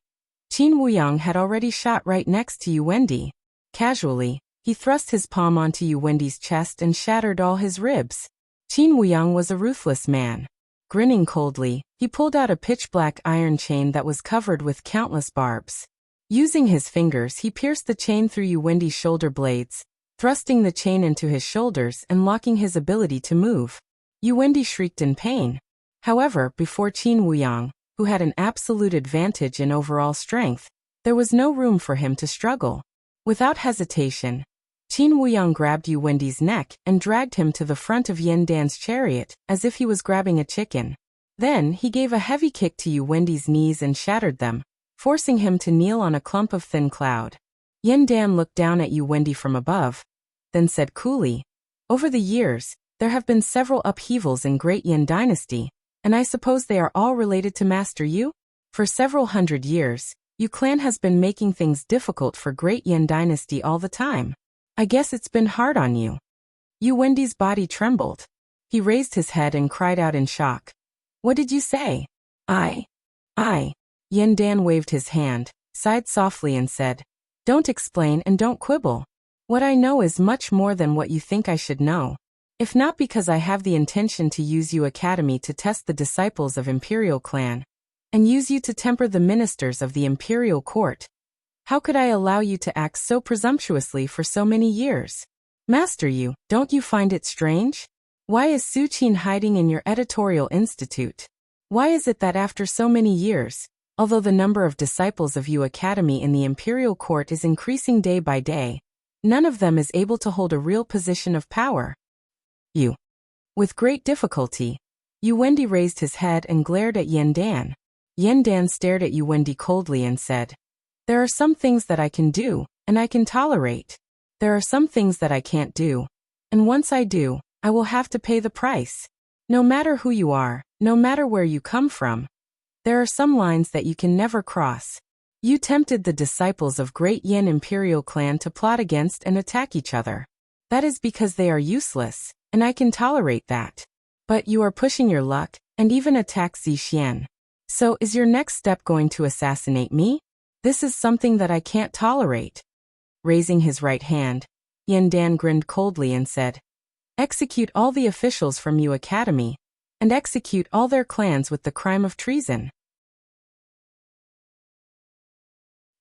Qin Wuyang had already shot right next to Yu Wendy. Casually, he thrust his palm onto Yu Wendy's chest and shattered all his ribs. Qin Wuyang was a ruthless man. Grinning coldly, he pulled out a pitch-black iron chain that was covered with countless barbs. Using his fingers, he pierced the chain through Yu Wendy's shoulder blades, thrusting the chain into his shoulders and locking his ability to move. Yu Wendy shrieked in pain. However, before Qin Wuyang, who had an absolute advantage in overall strength, there was no room for him to struggle. Without hesitation, Qin Wuyang grabbed Yu Wendy's neck and dragged him to the front of Yandan's chariot, as if he was grabbing a chicken. Then, he gave a heavy kick to Yu Wendy's knees and shattered them, forcing him to kneel on a clump of thin cloud. Yandan looked down at Yu Wendy from above, then said coolly, "Over the years, there have been several upheavals in Great Yan Dynasty, and I suppose they are all related to Master Yu? For several hundred years, Yu clan has been making things difficult for Great Yan Dynasty all the time. I guess it's been hard on you." Yu Wendy's body trembled. He raised his head and cried out in shock. "What did you say?" I. Yandan waved his hand, sighed softly and said, "Don't explain and don't quibble. What I know is much more than what you think I should know. If not because I have the intention to use Yu Academy to test the disciples of Imperial Clan, and use you to temper the ministers of the Imperial Court, how could I allow you to act so presumptuously for so many years? Master Yu, don't you find it strange? Why is Su Qin hiding in your editorial institute? Why is it that after so many years, although the number of disciples of Yu Academy in the Imperial Court is increasing day by day, none of them is able to hold a real position of power?" "You." With great difficulty, Yu Wendy raised his head and glared at Yandan. Yandan stared at Yu Wendy coldly and said, "There are some things that I can do, and I can tolerate. There are some things that I can't do, and once I do, I will have to pay the price. No matter who you are, no matter where you come from, there are some lines that you can never cross. You tempted the disciples of Great Yan Imperial Clan to plot against and attack each other. That is because they are useless, and I can tolerate that. But you are pushing your luck, and even attack Zixian. So is your next step going to assassinate me? This is something that I can't tolerate." Raising his right hand, Yandan grinned coldly and said, "Execute all the officials from Yu Academy, and execute all their clans with the crime of treason.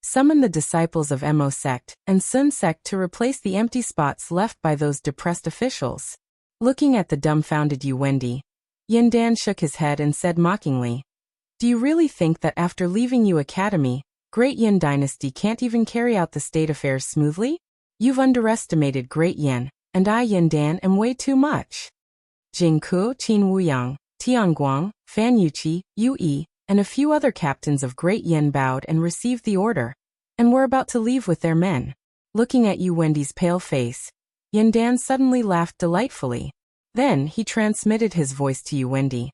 Summon the disciples of Mo sect and Sun sect to replace the empty spots left by those depressed officials. Looking at the dumbfounded Yu Wendy, Yin Dan shook his head and said mockingly, "Do you really think that after leaving Yu Academy, Great Yin Dynasty can't even carry out the state affairs smoothly? You've underestimated Great Yin, and I Yin Dan am way too much." Jing Ku, Qin Wuyang, Tianguang, Fan Yuqi, Yu Yi, and a few other captains of Great Yin bowed and received the order, and were about to leave with their men. Looking at Yu Wendy's pale face, Yin Dan suddenly laughed delightfully. Then he transmitted his voice to Yu Wendy.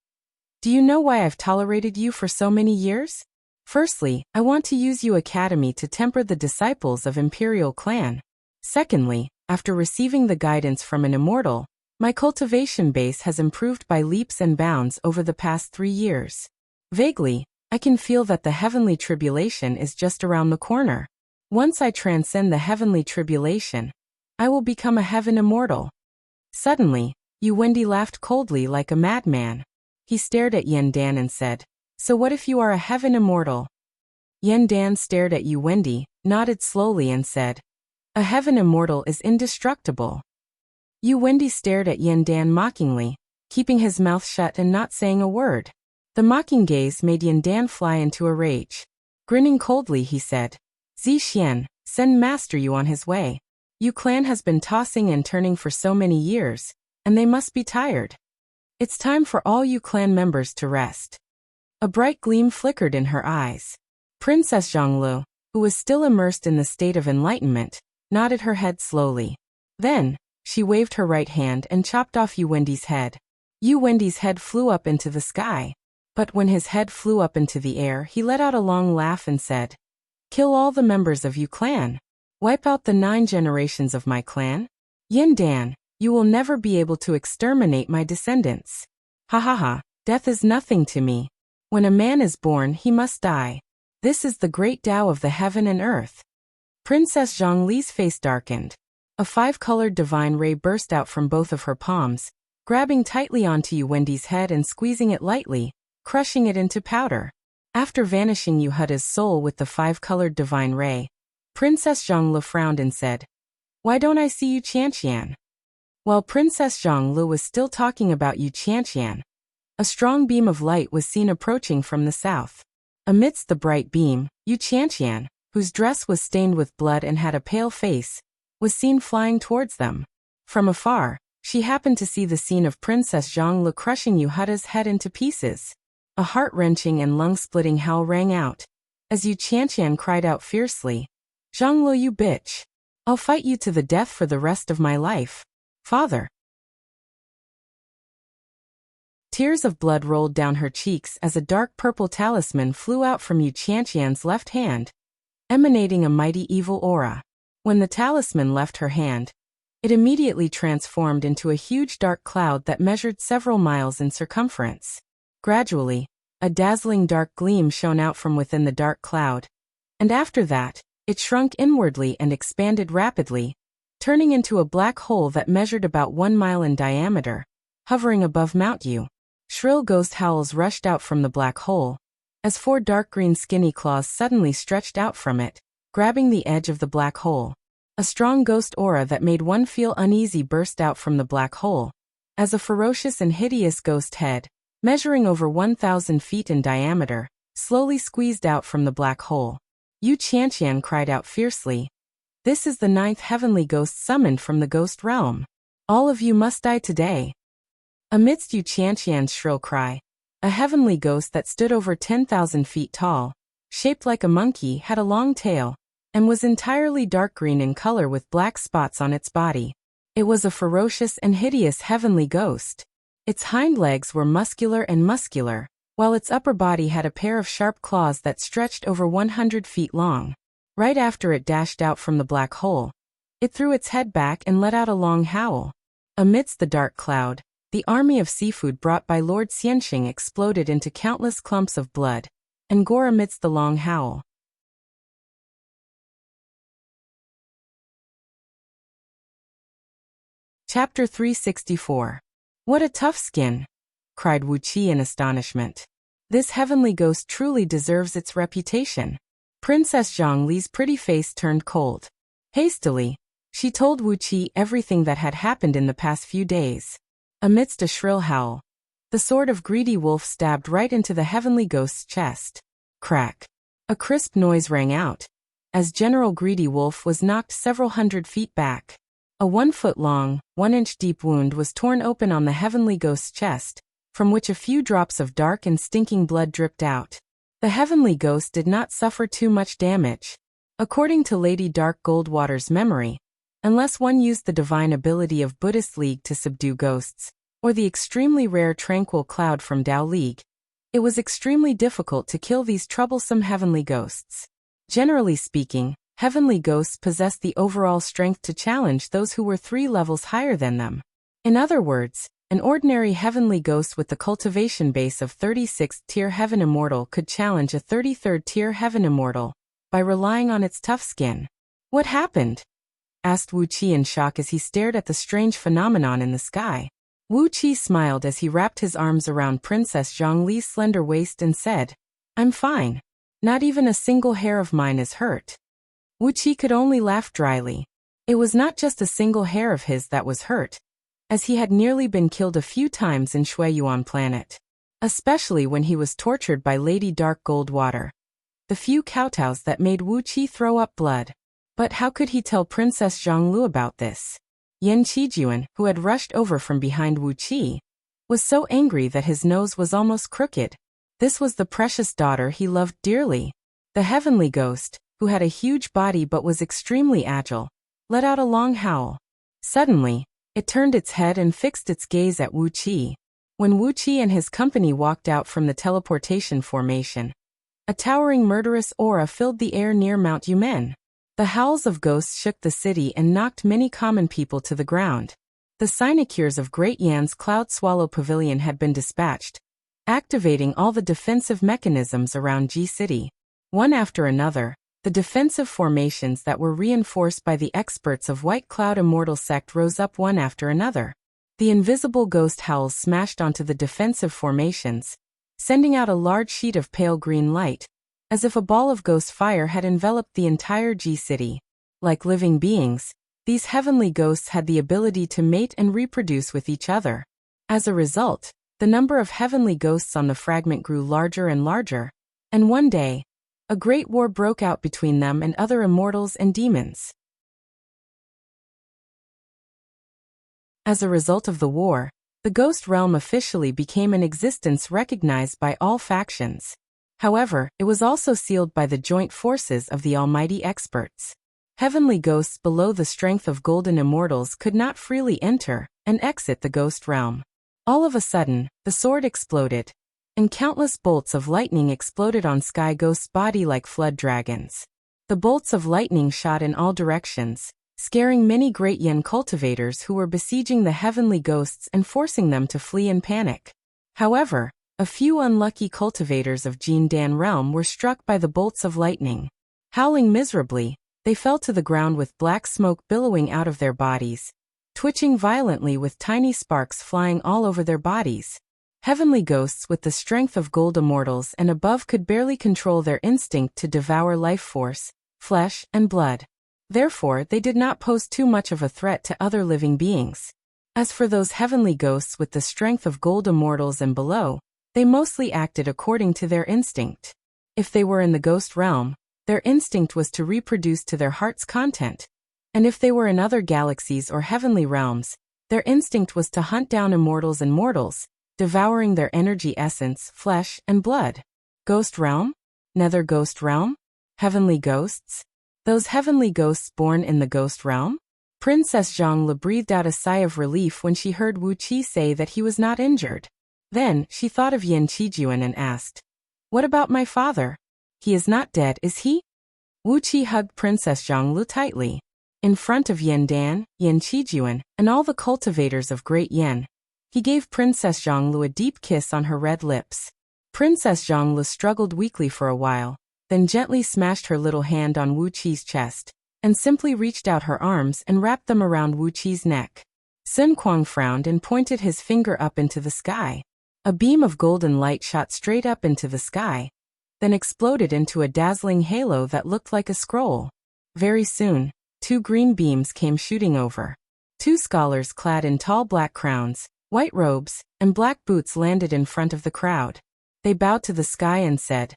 "Do you know why I've tolerated you for so many years? Firstly, I want to use Yu Academy to temper the disciples of Imperial Clan. Secondly, after receiving the guidance from an immortal, my cultivation base has improved by leaps and bounds over the past 3 years. Vaguely, I can feel that the heavenly tribulation is just around the corner. Once I transcend the heavenly tribulation, I will become a heaven immortal." Suddenly, Yu Wendy laughed coldly like a madman. He stared at Yin Dan and said, "So what if you are a heaven immortal?" Yin Dan stared at Yu Wendy, nodded slowly and said, "A heaven immortal is indestructible." Yu Wendy stared at Yin Dan mockingly, keeping his mouth shut and not saying a word. The mocking gaze made Yin Dan fly into a rage. Grinning coldly, he said, "Zi Xian, send Master Yu on his way. Yu clan has been tossing and turning for so many years, and they must be tired. It's time for all Yu clan members to rest." A bright gleam flickered in her eyes. Princess Zhonglu, who was still immersed in the state of enlightenment, nodded her head slowly. Then, she waved her right hand and chopped off Yu Wendy's head. Yu Wendy's head flew up into the sky. But when his head flew up into the air, he let out a long laugh and said, "Kill all the members of Yu clan. Wipe out the 9 generations of my clan. Yin Dan, you will never be able to exterminate my descendants. Ha ha ha, death is nothing to me. When a man is born, he must die. This is the great Tao of the heaven and earth." Princess Zhongli's face darkened. A 5-colored divine ray burst out from both of her palms, grabbing tightly onto Yu Wendy's head and squeezing it lightly, crushing it into powder. After vanishing Yu Huda's soul with the 5-colored divine ray, Princess Zhonglu frowned and said, "Why don't I see Yu Qianqian?" While Princess Zhonglu was still talking about Yu Qianqian, a strong beam of light was seen approaching from the south. Amidst the bright beam, Yu Qianqian, whose dress was stained with blood and had a pale face, was seen flying towards them. From afar, she happened to see the scene of Princess Zhonglu crushing Yu Huda's head into pieces. A heart-wrenching and lung-splitting howl rang out, as Yu Qianqian cried out fiercely, "Zhonglu, you bitch! I'll fight you to the death for the rest of my life. Father!" Tears of blood rolled down her cheeks as a dark purple talisman flew out from Yu Qianqian's left hand, emanating a mighty evil aura. When the talisman left her hand, it immediately transformed into a huge dark cloud that measured several miles in circumference. Gradually, a dazzling dark gleam shone out from within the dark cloud, and after that, it shrunk inwardly and expanded rapidly, turning into a black hole that measured about 1 mile in diameter, hovering above Mount Yu. Shrill ghost howls rushed out from the black hole, as 4 dark green skinny claws suddenly stretched out from it, grabbing the edge of the black hole. A strong ghost aura that made one feel uneasy burst out from the black hole, as a ferocious and hideous ghost head, measuring over 1,000 feet in diameter, slowly squeezed out from the black hole. Yu Qianqian cried out fiercely, "This is the 9th heavenly ghost summoned from the ghost realm. All of you must die today." Amidst Yu Qianqian's shrill cry, a heavenly ghost that stood over 10,000 feet tall, shaped like a monkey, had a long tail, and was entirely dark green in color with black spots on its body. It was a ferocious and hideous heavenly ghost. Its hind legs were muscular, while its upper body had a pair of sharp claws that stretched over 100 feet long. Right after it dashed out from the black hole, it threw its head back and let out a long howl. Amidst the dark cloud, the army of seafood brought by Lord Xianxing exploded into countless clumps of blood and gore amidst the long howl. Chapter 364. What a tough skin! cried Wuxia in astonishment. This heavenly ghost truly deserves its reputation. Princess Zhongli's pretty face turned cold. Hastily, she told Wuxia everything that had happened in the past few days. Amidst a shrill howl, the sword of Greedy Wolf stabbed right into the heavenly ghost's chest. Crack! A crisp noise rang out, as General Greedy Wolf was knocked several hundred feet back. A 1-foot-long, 1-inch-deep wound was torn open on the heavenly ghost's chest, from which a few drops of dark and stinking blood dripped out. The heavenly ghost did not suffer too much damage. According to Lady Dark Goldwater's memory, unless one used the divine ability of Buddhist League to subdue ghosts, or the extremely rare Tranquil Cloud from Tao League, it was extremely difficult to kill these troublesome heavenly ghosts. Generally speaking, heavenly ghosts possess the overall strength to challenge those who were 3 levels higher than them. In other words, an ordinary heavenly ghost with the cultivation base of 36th tier heaven immortal could challenge a 33rd tier heaven immortal by relying on its tough skin. What happened? Asked Wuxia in shock as he stared at the strange phenomenon in the sky. Wuxia smiled as he wrapped his arms around Princess Zhongli's slender waist and said, "I'm fine. Not even a single hair of mine is hurt." Wuxia could only laugh dryly. It was not just a single hair of his that was hurt, as he had nearly been killed a few times in Shuiyuan planet. Especially when he was tortured by Lady Dark Goldwater. The few kowtows that made Wuxia throw up blood. But how could he tell Princess Zhonglu about this? Yan Qijuan, who had rushed over from behind Wuxia, was so angry that his nose was almost crooked. This was the precious daughter he loved dearly. The heavenly ghost, who had a huge body but was extremely agile, let out a long howl. Suddenly, it turned its head and fixed its gaze at Wuxia. When Wuxia and his company walked out from the teleportation formation, a towering murderous aura filled the air near Mount Yumen. The howls of ghosts shook the city and knocked many common people to the ground. The sinecures of Great Yan's Cloud Swallow Pavilion had been dispatched, activating all the defensive mechanisms around G City. One after another, the defensive formations that were reinforced by the experts of White Cloud Immortal Sect rose up one after another. The invisible ghost howls smashed onto the defensive formations, sending out a large sheet of pale green light, as if a ball of ghost fire had enveloped the entire G City. Like living beings, these heavenly ghosts had the ability to mate and reproduce with each other. As a result, the number of heavenly ghosts on the fragment grew larger and larger, and one day, a great war broke out between them and other immortals and demons. As a result of the war, the ghost realm officially became an existence recognized by all factions. However, it was also sealed by the joint forces of the almighty experts. Heavenly ghosts below the strength of golden immortals could not freely enter and exit the ghost realm. All of a sudden, the sword exploded, and countless bolts of lightning exploded on Sky Ghost's body like flood dragons. The bolts of lightning shot in all directions, scaring many Great Yen cultivators who were besieging the heavenly ghosts and forcing them to flee in panic. However, a few unlucky cultivators of Jin Dan realm were struck by the bolts of lightning. Howling miserably, they fell to the ground with black smoke billowing out of their bodies, twitching violently with tiny sparks flying all over their bodies. Heavenly ghosts with the strength of gold immortals and above could barely control their instinct to devour life force, flesh, and blood. Therefore, they did not pose too much of a threat to other living beings. As for those heavenly ghosts with the strength of gold immortals and below, they mostly acted according to their instinct. If they were in the ghost realm, their instinct was to reproduce to their heart's content. And if they were in other galaxies or heavenly realms, their instinct was to hunt down immortals and mortals, devouring their energy essence, flesh, and blood. Ghost realm? Nether ghost realm? Heavenly ghosts? Those heavenly ghosts born in the ghost realm? Princess Zhongli breathed out a sigh of relief when she heard Wuxia say that he was not injured. Then, she thought of Yan Qijuan and asked, "What about my father? He is not dead, is he?" Wuxia hugged Princess Zhonglu tightly. In front of Yan Dan, Yan Qijuan, and all the cultivators of Great Yen, he gave Princess Zhonglu a deep kiss on her red lips. Princess Zhonglu struggled weakly for a while, then gently smashed her little hand on Wuqia's chest, and simply reached out her arms and wrapped them around Wuqia's neck. Sun Kuang frowned and pointed his finger up into the sky. A beam of golden light shot straight up into the sky, then exploded into a dazzling halo that looked like a scroll. Very soon, 2 green beams came shooting over. 2 scholars clad in tall black crowns, white robes, and black boots landed in front of the crowd. They bowed to the sky and said,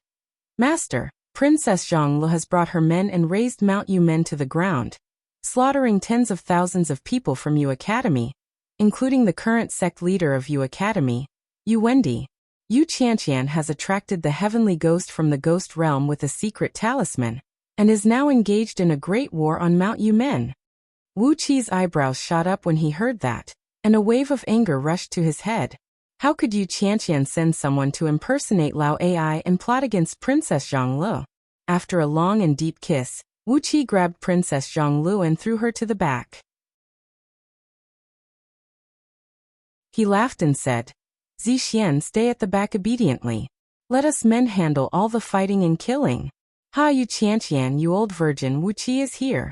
"Master, Princess Zhonglu has brought her men and razed Mount Yumen to the ground, slaughtering tens of thousands of people from Yu Academy, including the current sect leader of Yu Academy, Yu Wendi. Yu Qianqian has attracted the heavenly ghost from the ghost realm with a secret talisman, and is now engaged in a great war on Mount Yumen." Wu Qi's eyebrows shot up when he heard that, and a wave of anger rushed to his head. How could Yu Qianqian send someone to impersonate Lao Ai and plot against Princess Zhonglu? After a long and deep kiss, Wu Qi grabbed Princess Zhonglu and threw her to the back. He laughed and said, "Zixian, stay at the back obediently. Let us men handle all the fighting and killing. Ha, Yu Qianqian, you old virgin, Wu Qi is here."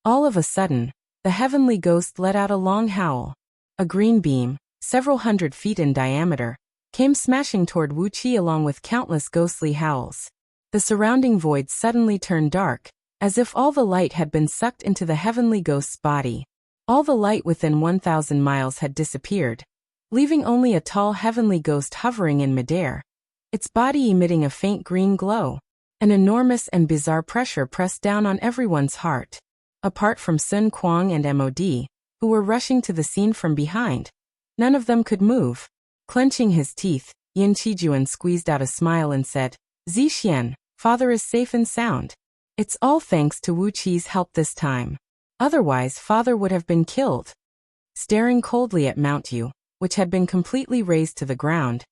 All of a sudden, the heavenly ghost let out a long howl. A green beam, several hundred feet in diameter, came smashing toward Wu Qi along with countless ghostly howls. The surrounding void suddenly turned dark, as if all the light had been sucked into the heavenly ghost's body. All the light within 1,000 miles had disappeared, leaving only a tall heavenly ghost hovering in midair, its body emitting a faint green glow. An enormous and bizarre pressure pressed down on everyone's heart. Apart from Sun Kuang and MOD, who were rushing to the scene from behind, none of them could move. Clenching his teeth, Yin Qijuan squeezed out a smile and said, "Zixian, father is safe and sound. It's all thanks to Wu Qi's help this time. Otherwise, father would have been killed." Staring coldly at Mount Yu, which had been completely razed to the ground,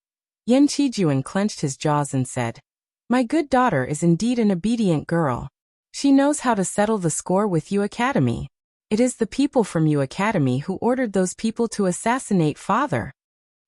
Yin Qijuan clenched his jaws and said, "My good daughter is indeed an obedient girl. She knows how to settle the score with Yu Academy. It is the people from Yu Academy who ordered those people to assassinate father."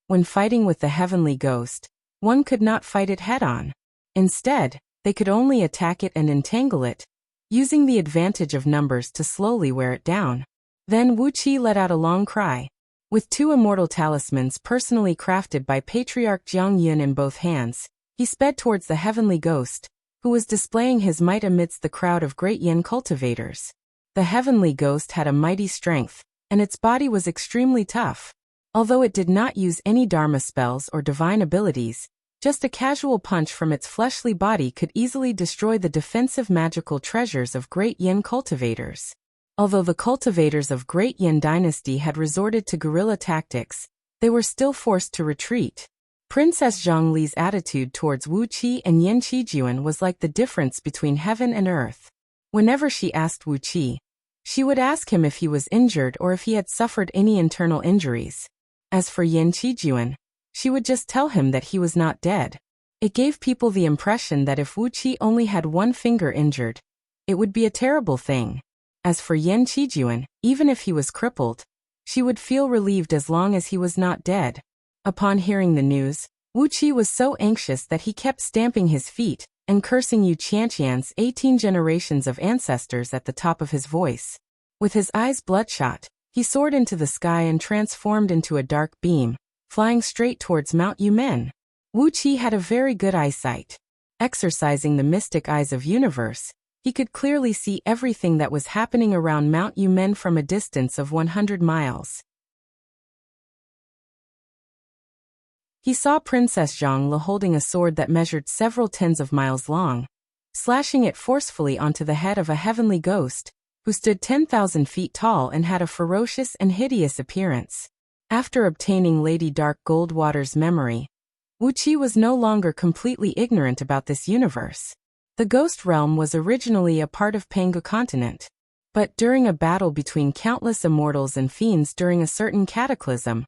When fighting with the heavenly ghost, one could not fight it head-on. Instead, they could only attack it and entangle it, using the advantage of numbers to slowly wear it down. Then Wu Qi let out a long cry. With 2 immortal talismans personally crafted by Patriarch Jiang Yun in both hands, he sped towards the heavenly ghost, who was displaying his might amidst the crowd of great yin cultivators. The heavenly ghost had a mighty strength, and its body was extremely tough. Although it did not use any dharma spells or divine abilities, just a casual punch from its fleshly body could easily destroy the defensive magical treasures of great yin cultivators. Although the cultivators of Great Yin Dynasty had resorted to guerrilla tactics, they were still forced to retreat. Princess Zhongli's attitude towards Wu Qi and Yin Qijuan was like the difference between heaven and earth. Whenever she asked Wu Qi, she would ask him if he was injured or if he had suffered any internal injuries. As for Yin Qijuan, she would just tell him that he was not dead. It gave people the impression that if Wu Qi only had one finger injured, it would be a terrible thing. As for Yin Qijuan, even if he was crippled, she would feel relieved as long as he was not dead. Upon hearing the news, Wu Qi was so anxious that he kept stamping his feet and cursing Yu Qianqian's 18 generations of ancestors at the top of his voice. With his eyes bloodshot, he soared into the sky and transformed into a dark beam, flying straight towards Mount Yumen. Wu Qi had a very good eyesight. Exercising the mystic eyes of universe, he could clearly see everything that was happening around Mount Yumen from a distance of 100 miles. He saw Princess Zhonglu holding a sword that measured several tens of miles long, slashing it forcefully onto the head of a heavenly ghost, who stood 10,000 feet tall and had a ferocious and hideous appearance. After obtaining Lady Dark Goldwater's memory, Wu Qi was no longer completely ignorant about this universe. The ghost realm was originally a part of Pangu continent, but during a battle between countless immortals and fiends during a certain cataclysm,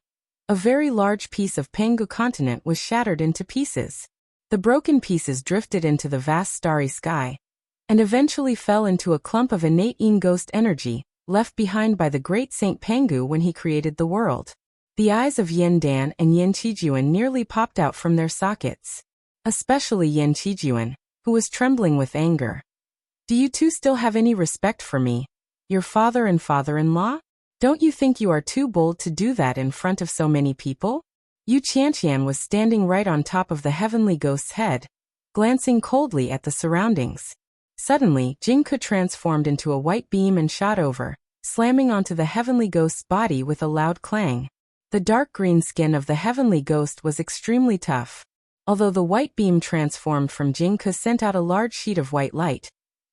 a very large piece of Pangu continent was shattered into pieces. The broken pieces drifted into the vast starry sky, and eventually fell into a clump of innate yin ghost energy, left behind by the great Saint Pangu when he created the world. The eyes of Yin Dan and Yin Qijuan nearly popped out from their sockets. Especially Yin Qijuan, who was trembling with anger. "Do you two still have any respect for me, your father and father-in-law? Don't you think you are too bold to do that in front of so many people?" Yu Qianqian was standing right on top of the heavenly ghost's head, glancing coldly at the surroundings. Suddenly, Jingke transformed into a white beam and shot over, slamming onto the heavenly ghost's body with a loud clang. The dark green skin of the heavenly ghost was extremely tough. Although the white beam transformed from Jingke sent out a large sheet of white light,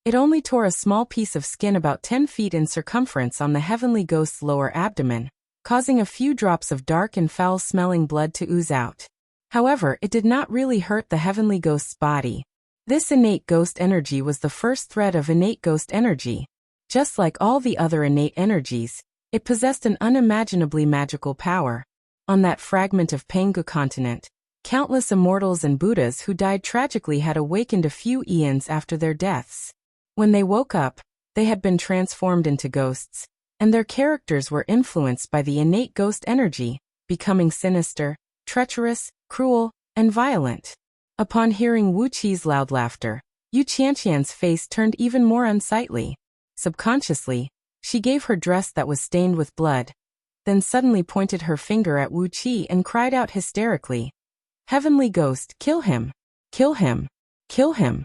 it only tore a small piece of skin about 10 feet in circumference on the heavenly ghost's lower abdomen, causing a few drops of dark and foul-smelling blood to ooze out. However, it did not really hurt the heavenly ghost's body. This innate ghost energy was the first thread of innate ghost energy. Just like all the other innate energies, it possessed an unimaginably magical power. On that fragment of Pangu continent, countless immortals and Buddhas who died tragically had awakened a few eons after their deaths. When they woke up, they had been transformed into ghosts, and their characters were influenced by the innate ghost energy, becoming sinister, treacherous, cruel, and violent. Upon hearing Wu Qi's loud laughter, Yu Qianqian's face turned even more unsightly. Subconsciously, she gave her dress that was stained with blood, then suddenly pointed her finger at Wu Qi and cried out hysterically, "Heavenly ghost, kill him! Kill him! Kill him!"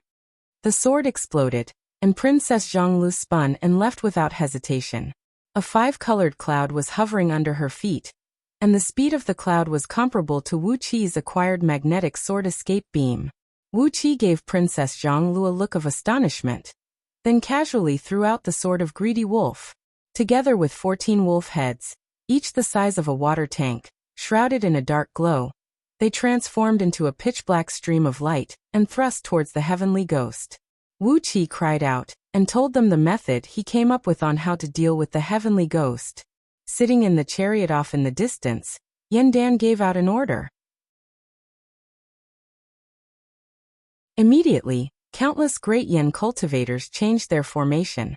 The sword exploded, and Princess Zhonglu spun and left without hesitation. A five-colored cloud was hovering under her feet, and the speed of the cloud was comparable to Wu Qi's acquired magnetic sword escape beam. Wu Qi gave Princess Zhonglu a look of astonishment, then casually threw out the sword of Greedy Wolf. Together with 14 wolf heads, each the size of a water tank, shrouded in a dark glow, they transformed into a pitch-black stream of light and thrust towards the heavenly ghost. Wu Qi cried out and told them the method he came up with on how to deal with the heavenly ghost. Sitting in the chariot off in the distance, Yan Dan gave out an order. Immediately, countless great yen cultivators changed their formation,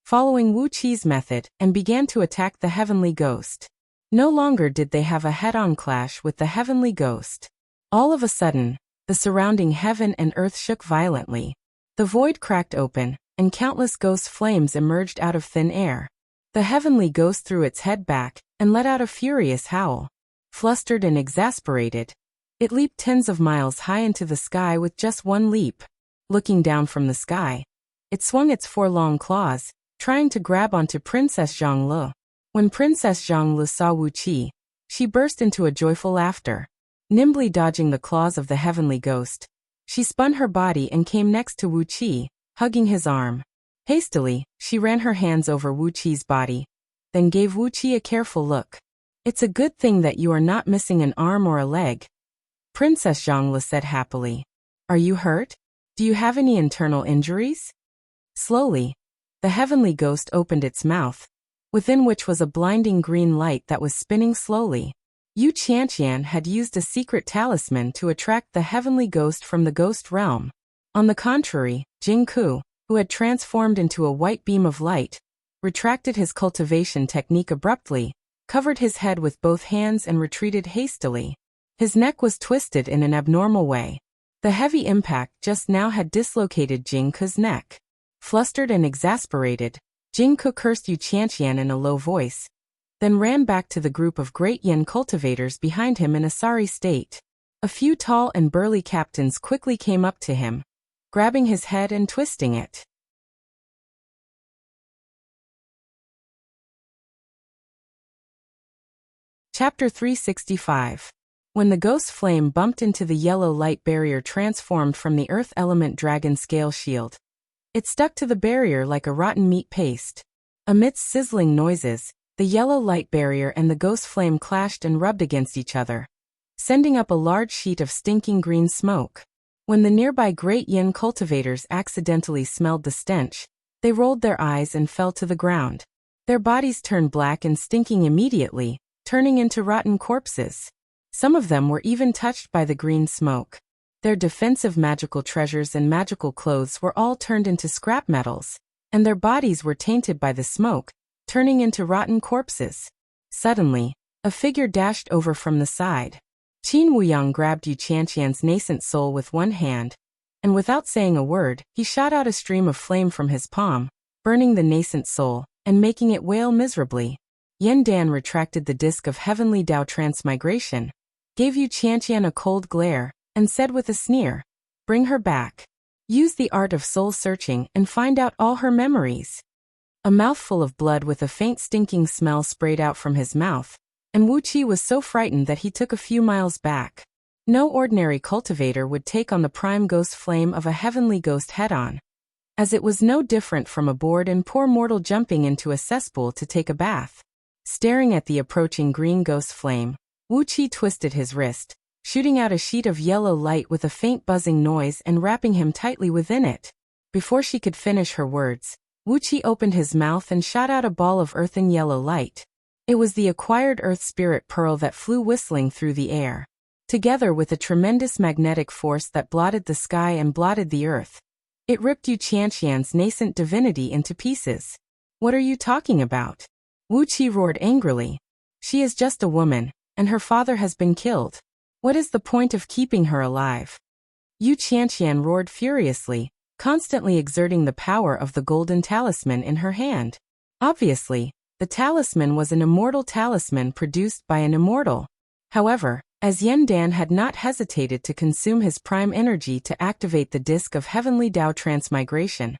following Wu Qi's method, and began to attack the heavenly ghost. No longer did they have a head-on clash with the heavenly ghost. All of a sudden, the surrounding heaven and earth shook violently. The void cracked open, and countless ghost flames emerged out of thin air. The heavenly ghost threw its head back and let out a furious howl. Flustered and exasperated, it leaped tens of miles high into the sky with just one leap. Looking down from the sky, it swung its 4 long claws, trying to grab onto Princess Zhonglu. When Princess Zhonglu saw Wu Qi, she burst into a joyful laughter. Nimbly dodging the claws of the heavenly ghost, she spun her body and came next to Wu Qi, hugging his arm. Hastily, she ran her hands over Wu Qi's body, then gave Wu Qi a careful look. "It's a good thing that you are not missing an arm or a leg," Princess Zhonglu said happily. "Are you hurt? Do you have any internal injuries?" Slowly, the heavenly ghost opened its mouth, within which was a blinding green light that was spinning slowly. Yu Qianqian had used a secret talisman to attract the heavenly ghost from the ghost realm. On the contrary, Jingke, who had transformed into a white beam of light, retracted his cultivation technique abruptly, covered his head with both hands and retreated hastily. His neck was twisted in an abnormal way. The heavy impact just now had dislocated Jingke's neck. Flustered and exasperated, Jingke cursed Yu Qianqian in a low voice, then ran back to the group of great yen cultivators behind him in a sorry state. A few tall and burly captains quickly came up to him, grabbing his head and twisting it. Chapter 365. When the ghost flame bumped into the yellow light barrier transformed from the earth element dragon scale shield, it stuck to the barrier like a rotten meat paste. Amidst sizzling noises, the yellow light barrier and the ghost flame clashed and rubbed against each other, sending up a large sheet of stinking green smoke. When the nearby great yen cultivators accidentally smelled the stench, they rolled their eyes and fell to the ground. Their bodies turned black and stinking immediately, turning into rotten corpses. Some of them were even touched by the green smoke. Their defensive magical treasures and magical clothes were all turned into scrap metals, and their bodies were tainted by the smoke, turning into rotten corpses. Suddenly, a figure dashed over from the side. Qin Wuyang grabbed Yu Qianqian's nascent soul with one hand, and without saying a word, he shot out a stream of flame from his palm, burning the nascent soul, and making it wail miserably. Yan Dan retracted the disk of heavenly Dao transmigration, gave Yu Qianqian a cold glare, and said with a sneer, "Bring her back. Use the art of soul-searching and find out all her memories." A mouthful of blood with a faint stinking smell sprayed out from his mouth, and Wuqi was so frightened that he took a few miles back. No ordinary cultivator would take on the prime ghost flame of a heavenly ghost head-on, as it was no different from a bored and poor mortal jumping into a cesspool to take a bath. Staring at the approaching green ghost flame, Wuqi twisted his wrist, shooting out a sheet of yellow light with a faint buzzing noise and wrapping him tightly within it. Before she could finish her words, Wuqi opened his mouth and shot out a ball of earthen yellow light. It was the acquired earth spirit pearl that flew whistling through the air. Together with a tremendous magnetic force that blotted the sky and blotted the earth, it ripped Yu Qianqian's nascent divinity into pieces. "What are you talking about?" Wuqi roared angrily. "She is just a woman, and her father has been killed. What is the point of keeping her alive?" Yu Qianqian roared furiously, constantly exerting the power of the golden talisman in her hand. Obviously, the talisman was an immortal talisman produced by an immortal. However, as Yen Dan had not hesitated to consume his prime energy to activate the disk of heavenly Dao transmigration,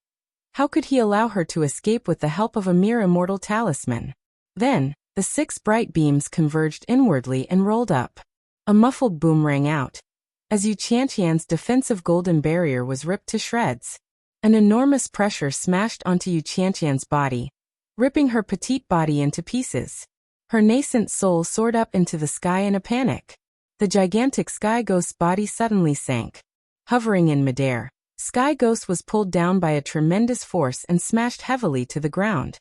how could he allow her to escape with the help of a mere immortal talisman? Then, the 6 bright beams converged inwardly and rolled up. A muffled boom rang out, as Yu Qianqian's defensive golden barrier was ripped to shreds. An enormous pressure smashed onto Yu Qianqian's body, ripping her petite body into pieces. Her nascent soul soared up into the sky in a panic. The gigantic Sky Ghost's body suddenly sank. Hovering in midair, Sky Ghost was pulled down by a tremendous force and smashed heavily to the ground.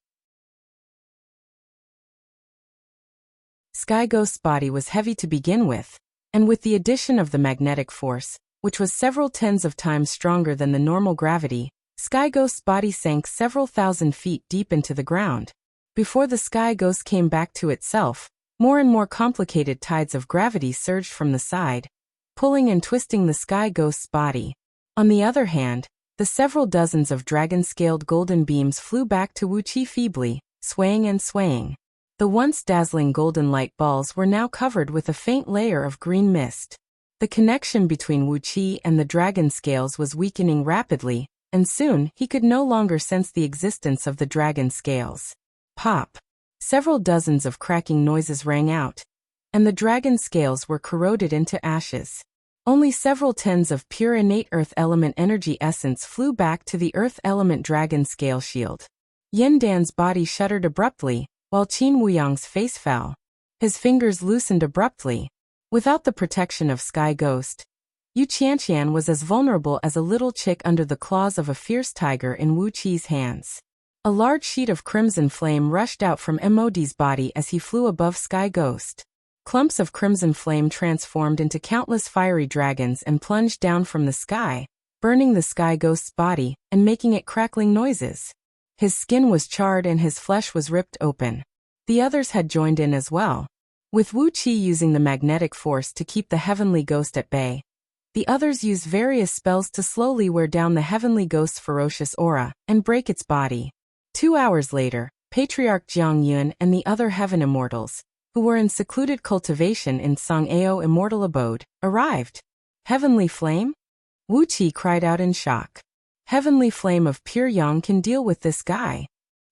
Sky Ghost's body was heavy to begin with, and with the addition of the magnetic force, which was several tens of times stronger than the normal gravity, Sky Ghost's body sank several thousand feet deep into the ground. Before the Sky Ghost came back to itself, more and more complicated tides of gravity surged from the side, pulling and twisting the Sky Ghost's body. On the other hand, the several dozens of dragon-scaled golden beams flew back to Wuqi feebly, swaying and swaying. The once dazzling golden light balls were now covered with a faint layer of green mist. The connection between Wuqi and the dragon scales was weakening rapidly, and soon he could no longer sense the existence of the dragon scales. Pop! Several dozens of cracking noises rang out, and the dragon scales were corroded into ashes. Only several tens of pure innate earth element energy essence flew back to the earth element dragon scale shield. Yen Dan's body shuddered abruptly, while Qin Wuyang's face fell. His fingers loosened abruptly. Without the protection of Sky Ghost, Yu Qianqian was as vulnerable as a little chick under the claws of a fierce tiger in Wu Qi's hands. A large sheet of crimson flame rushed out from Mod's body as he flew above Sky Ghost. Clumps of crimson flame transformed into countless fiery dragons and plunged down from the sky, burning the Sky Ghost's body and making it crackling noises. His skin was charred and his flesh was ripped open. The others had joined in as well. With Wu Qi using the magnetic force to keep the heavenly ghost at bay, the others used various spells to slowly wear down the heavenly ghost's ferocious aura and break its body. 2 hours later, Patriarch Jiang Yun and the other heaven immortals, who were in secluded cultivation in Sang'ao Immortal Abode, arrived. Heavenly Flame? Wu Qi cried out in shock. Heavenly Flame of pure yang can deal with this guy.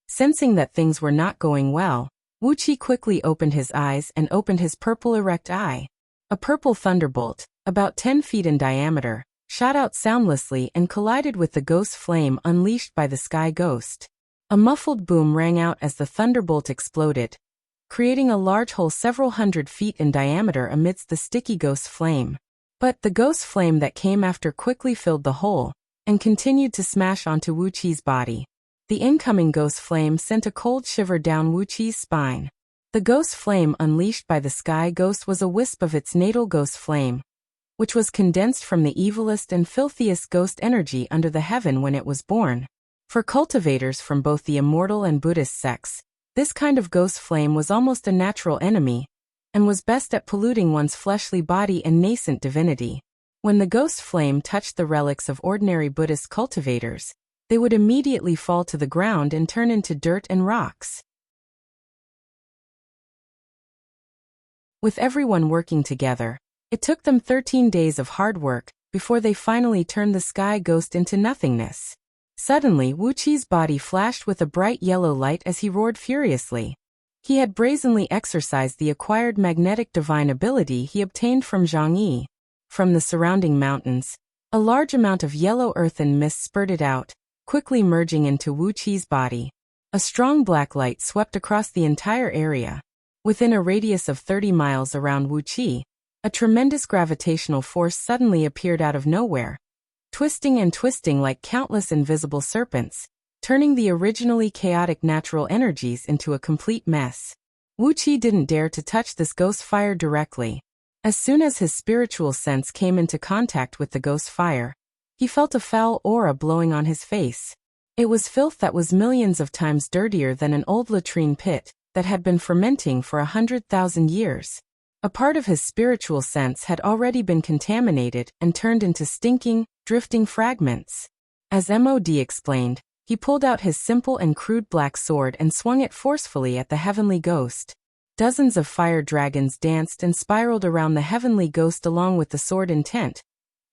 Sensing that things were not going well, Wu Qi quickly opened his eyes and opened his purple erect eye. A purple thunderbolt, about 10 feet in diameter, shot out soundlessly and collided with the ghost flame unleashed by the Sky Ghost. A muffled boom rang out as the thunderbolt exploded, creating a large hole several hundred feet in diameter amidst the sticky ghost flame. But the ghost flame that came after quickly filled the hole, and continued to smash onto Wu Qi's body. The incoming ghost flame sent a cold shiver down Wu Qi's spine. The ghost flame unleashed by the Sky Ghost was a wisp of its natal ghost flame, which was condensed from the evilest and filthiest ghost energy under the heaven when it was born. For cultivators from both the immortal and Buddhist sects, this kind of ghost flame was almost a natural enemy, and was best at polluting one's fleshly body and nascent divinity. When the ghost flame touched the relics of ordinary Buddhist cultivators, they would immediately fall to the ground and turn into dirt and rocks. With everyone working together, It took them 13 days of hard work before they finally turned the sky ghost into nothingness. Suddenly, Wuqi's body flashed with a bright yellow light as he roared furiously. He had brazenly exercised the acquired magnetic divine ability he obtained from Zhang Yi. From the surrounding mountains, a large amount of yellow earth and mist spurted out, quickly merging into Wuqi's body. A strong black light swept across the entire area. Within a radius of 30 miles around Wuqi, a tremendous gravitational force suddenly appeared out of nowhere, twisting and twisting like countless invisible serpents, turning the originally chaotic natural energies into a complete mess. Wuqi didn't dare to touch this ghost fire directly. As soon as his spiritual sense came into contact with the ghost fire, he felt a foul aura blowing on his face. It was filth that was millions of times dirtier than an old latrine pit that had been fermenting for 100,000 years. A part of his spiritual sense had already been contaminated and turned into stinking, drifting fragments. As MOD explained, he pulled out his simple and crude black sword and swung it forcefully at the heavenly ghost. Dozens of fire dragons danced and spiraled around the heavenly ghost along with the sword intent,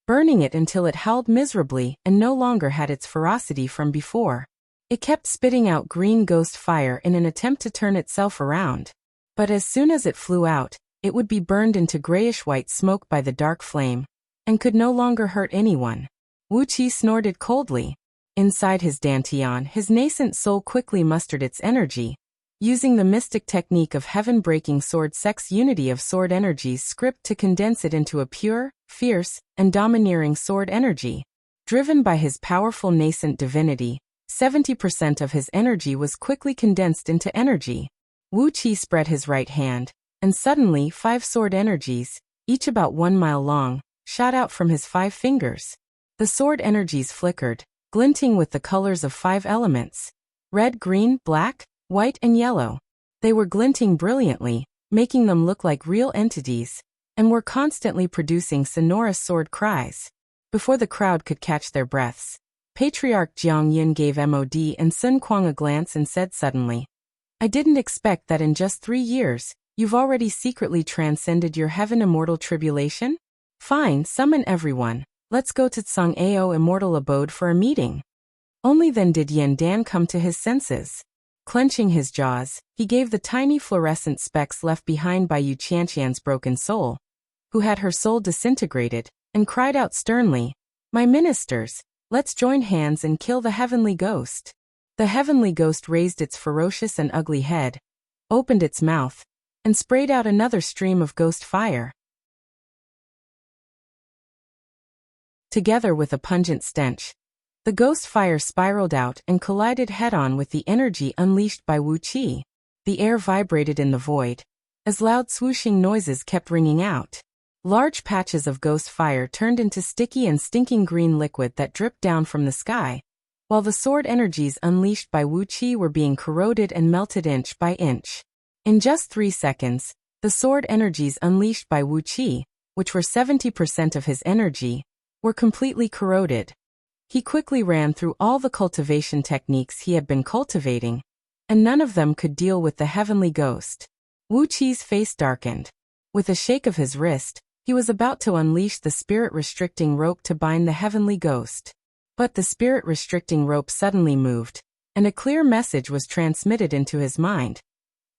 burning it until it howled miserably and no longer had its ferocity from before. It kept spitting out green ghost fire in an attempt to turn itself around. But as soon as it flew out, it would be burned into grayish-white smoke by the dark flame, and could no longer hurt anyone. Wuqi snorted coldly. Inside his dantian, his nascent soul quickly mustered its energy, using the mystic technique of heaven-breaking sword sex unity of sword energies script to condense it into a pure, fierce, and domineering sword energy. Driven by his powerful nascent divinity, 70% of his energy was quickly condensed into energy. Wuqi spread his right hand, and suddenly 5 sword energies, each about 1 mile long, shot out from his 5 fingers. The sword energies flickered, glinting with the colors of 5 elements: red, green, black, white, and yellow. They were glinting brilliantly, making them look like real entities, and were constantly producing sonorous sword cries. Before the crowd could catch their breaths, Patriarch Jiang Yin gave MOD and Sun Kuang a glance and said suddenly, "I didn't expect that in just 3 years, you've already secretly transcended your heaven immortal tribulation? Fine, summon everyone. Let's go to Tsang Ao immortal abode for a meeting." Only then did Yan Dan come to his senses. Clenching his jaws, he gave the tiny fluorescent specks left behind by Yu Qianqian's broken soul, who had her soul disintegrated, and cried out sternly, "My ministers, let's join hands and kill the heavenly ghost." The heavenly ghost raised its ferocious and ugly head, opened its mouth, and sprayed out another stream of ghost fire. Together with a pungent stench, the ghost fire spiraled out and collided head-on with the energy unleashed by Wuqi. The air vibrated in the void, as loud swooshing noises kept ringing out. Large patches of ghost fire turned into sticky and stinking green liquid that dripped down from the sky, while the sword energies unleashed by Wuqi were being corroded and melted inch by inch. In just 3 seconds, the sword energies unleashed by Wuqi, which were 70% of his energy, were completely corroded. He quickly ran through all the cultivation techniques he had been cultivating, and none of them could deal with the heavenly ghost. Wuqi's face darkened. With a shake of his wrist, he was about to unleash the spirit-restricting rope to bind the heavenly ghost. But the spirit-restricting rope suddenly moved, and a clear message was transmitted into his mind.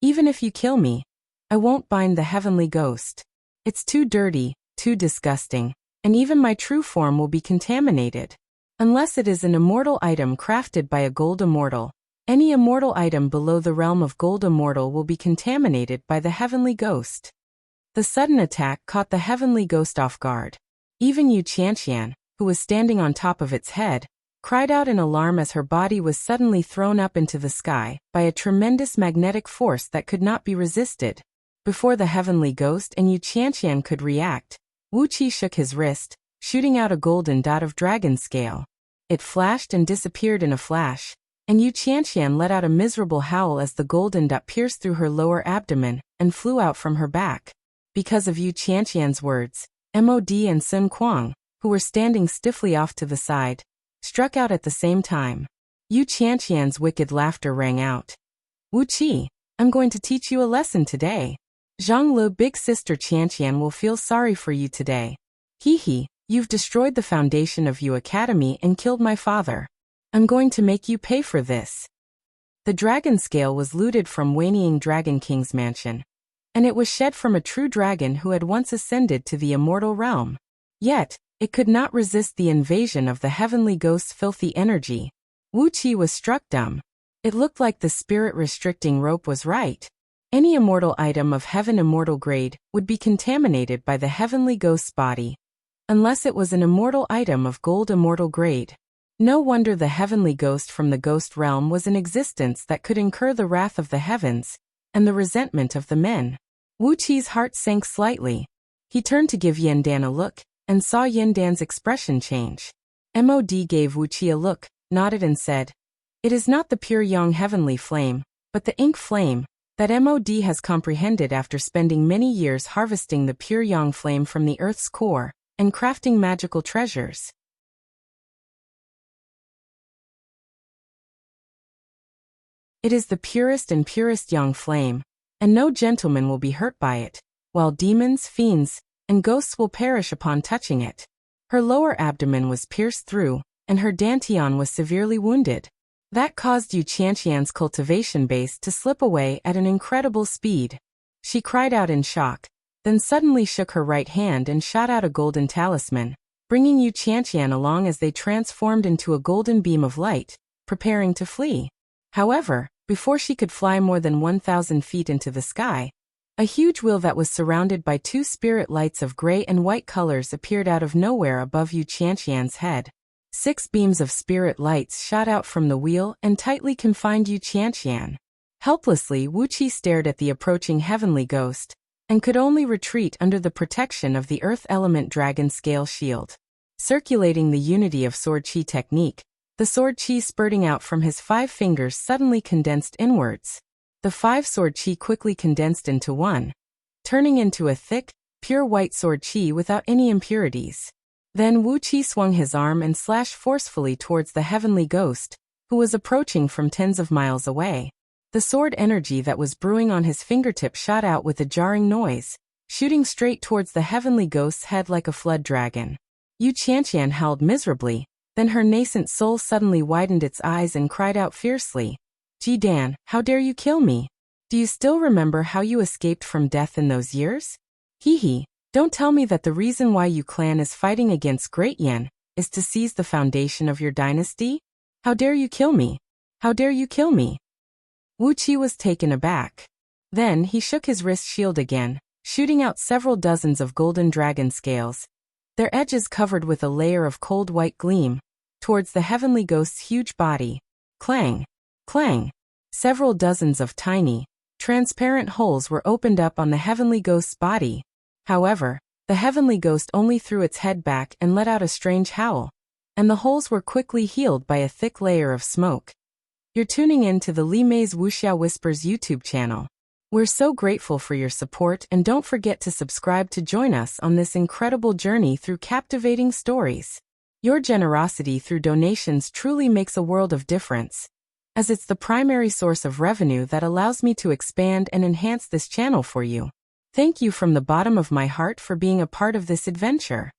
"Even if you kill me, I won't bind the heavenly ghost. It's too dirty, too disgusting, and even my true form will be contaminated. Unless it is an immortal item crafted by a gold immortal, any immortal item below the realm of gold immortal will be contaminated by the heavenly ghost." The sudden attack caught the heavenly ghost off guard. Even Yu Qianqian, who was standing on top of its head, cried out in alarm as her body was suddenly thrown up into the sky by a tremendous magnetic force that could not be resisted. Before the heavenly ghost and Yu Qianqian could react, Wuqi shook his wrist, shooting out a golden dot of dragon scale. It flashed and disappeared in a flash, and Yu Qianqian let out a miserable howl as the golden dot pierced through her lower abdomen and flew out from her back. Because of Yu Qianqian's words, MOD and Sun Kuang, who were standing stiffly off to the side, struck out at the same time. Yu Qianqian's wicked laughter rang out. "Wuqi, I'm going to teach you a lesson today. Zhang big sister Qianqian will feel sorry for you today. Hee, you've destroyed the foundation of Yu Academy and killed my father. I'm going to make you pay for this. The dragon scale was looted from Wanying Dragon King's mansion, and it was shed from a true dragon who had once ascended to the immortal realm. Yet, it could not resist the invasion of the heavenly ghost's filthy energy. Wuqi was struck dumb. It looked like the spirit-restricting rope was right. Any immortal item of heaven immortal grade would be contaminated by the heavenly ghost's body, unless it was an immortal item of gold immortal grade. No wonder the heavenly ghost from the ghost realm was in existence that could incur the wrath of the heavens and the resentment of the men. Wuqi's heart sank slightly. He turned to give Yandan a look and saw Yandan's expression change. Mod gave Wuqi a look, nodded and said, "It is not the pure yang heavenly flame, but the ink flame that Mod has comprehended after spending many years harvesting the pure yang flame from the earth's core and crafting magical treasures. It is the purest and purest yang flame, and no gentleman will be hurt by it, while demons, fiends, and ghosts will perish upon touching it." Her lower abdomen was pierced through, and her dantian was severely wounded. That caused Yu Qianqian's cultivation base to slip away at an incredible speed. She cried out in shock, then suddenly shook her right hand and shot out a golden talisman, bringing Yu Qianqian along as they transformed into a golden beam of light, preparing to flee. However, before she could fly more than 1,000 feet into the sky, a huge wheel that was surrounded by two spirit lights of gray and white colors appeared out of nowhere above Yu Qianqian's head. 6 beams of spirit lights shot out from the wheel and tightly confined Yu Qianqian. Helplessly, Wuqi stared at the approaching heavenly ghost, and could only retreat under the protection of the earth element dragon scale shield. Circulating the unity of sword chi technique, the sword chi spurting out from his 5 fingers suddenly condensed inwards. The 5 sword chi quickly condensed into one, turning into a thick, pure white sword chi without any impurities. Then Wuqi swung his arm and slashed forcefully towards the heavenly ghost, who was approaching from tens of miles away. The sword energy that was brewing on his fingertip shot out with a jarring noise, shooting straight towards the heavenly ghost's head like a flood dragon. Yu Qianqian howled miserably, then her nascent soul suddenly widened its eyes and cried out fiercely, "Jidan, how dare you kill me? Do you still remember how you escaped from death in those years? Hee, don't tell me that the reason why you clan is fighting against Great Yan is to seize the foundation of your dynasty? How dare you kill me? How dare you kill me?" Wuqi was taken aback. Then he shook his wrist shield again, shooting out several dozens of golden dragon scales, their edges covered with a layer of cold white gleam, towards the heavenly ghost's huge body. Clang! Clang! Several dozens of tiny, transparent holes were opened up on the heavenly ghost's body. However, the heavenly ghost only threw its head back and let out a strange howl, and the holes were quickly healed by a thick layer of smoke. You're tuning in to the Li Mei's Wuxia Whispers YouTube channel. We're so grateful for your support, and don't forget to subscribe to join us on this incredible journey through captivating stories. Your generosity through donations truly makes a world of difference, as it's the primary source of revenue that allows me to expand and enhance this channel for you. Thank you from the bottom of my heart for being a part of this adventure.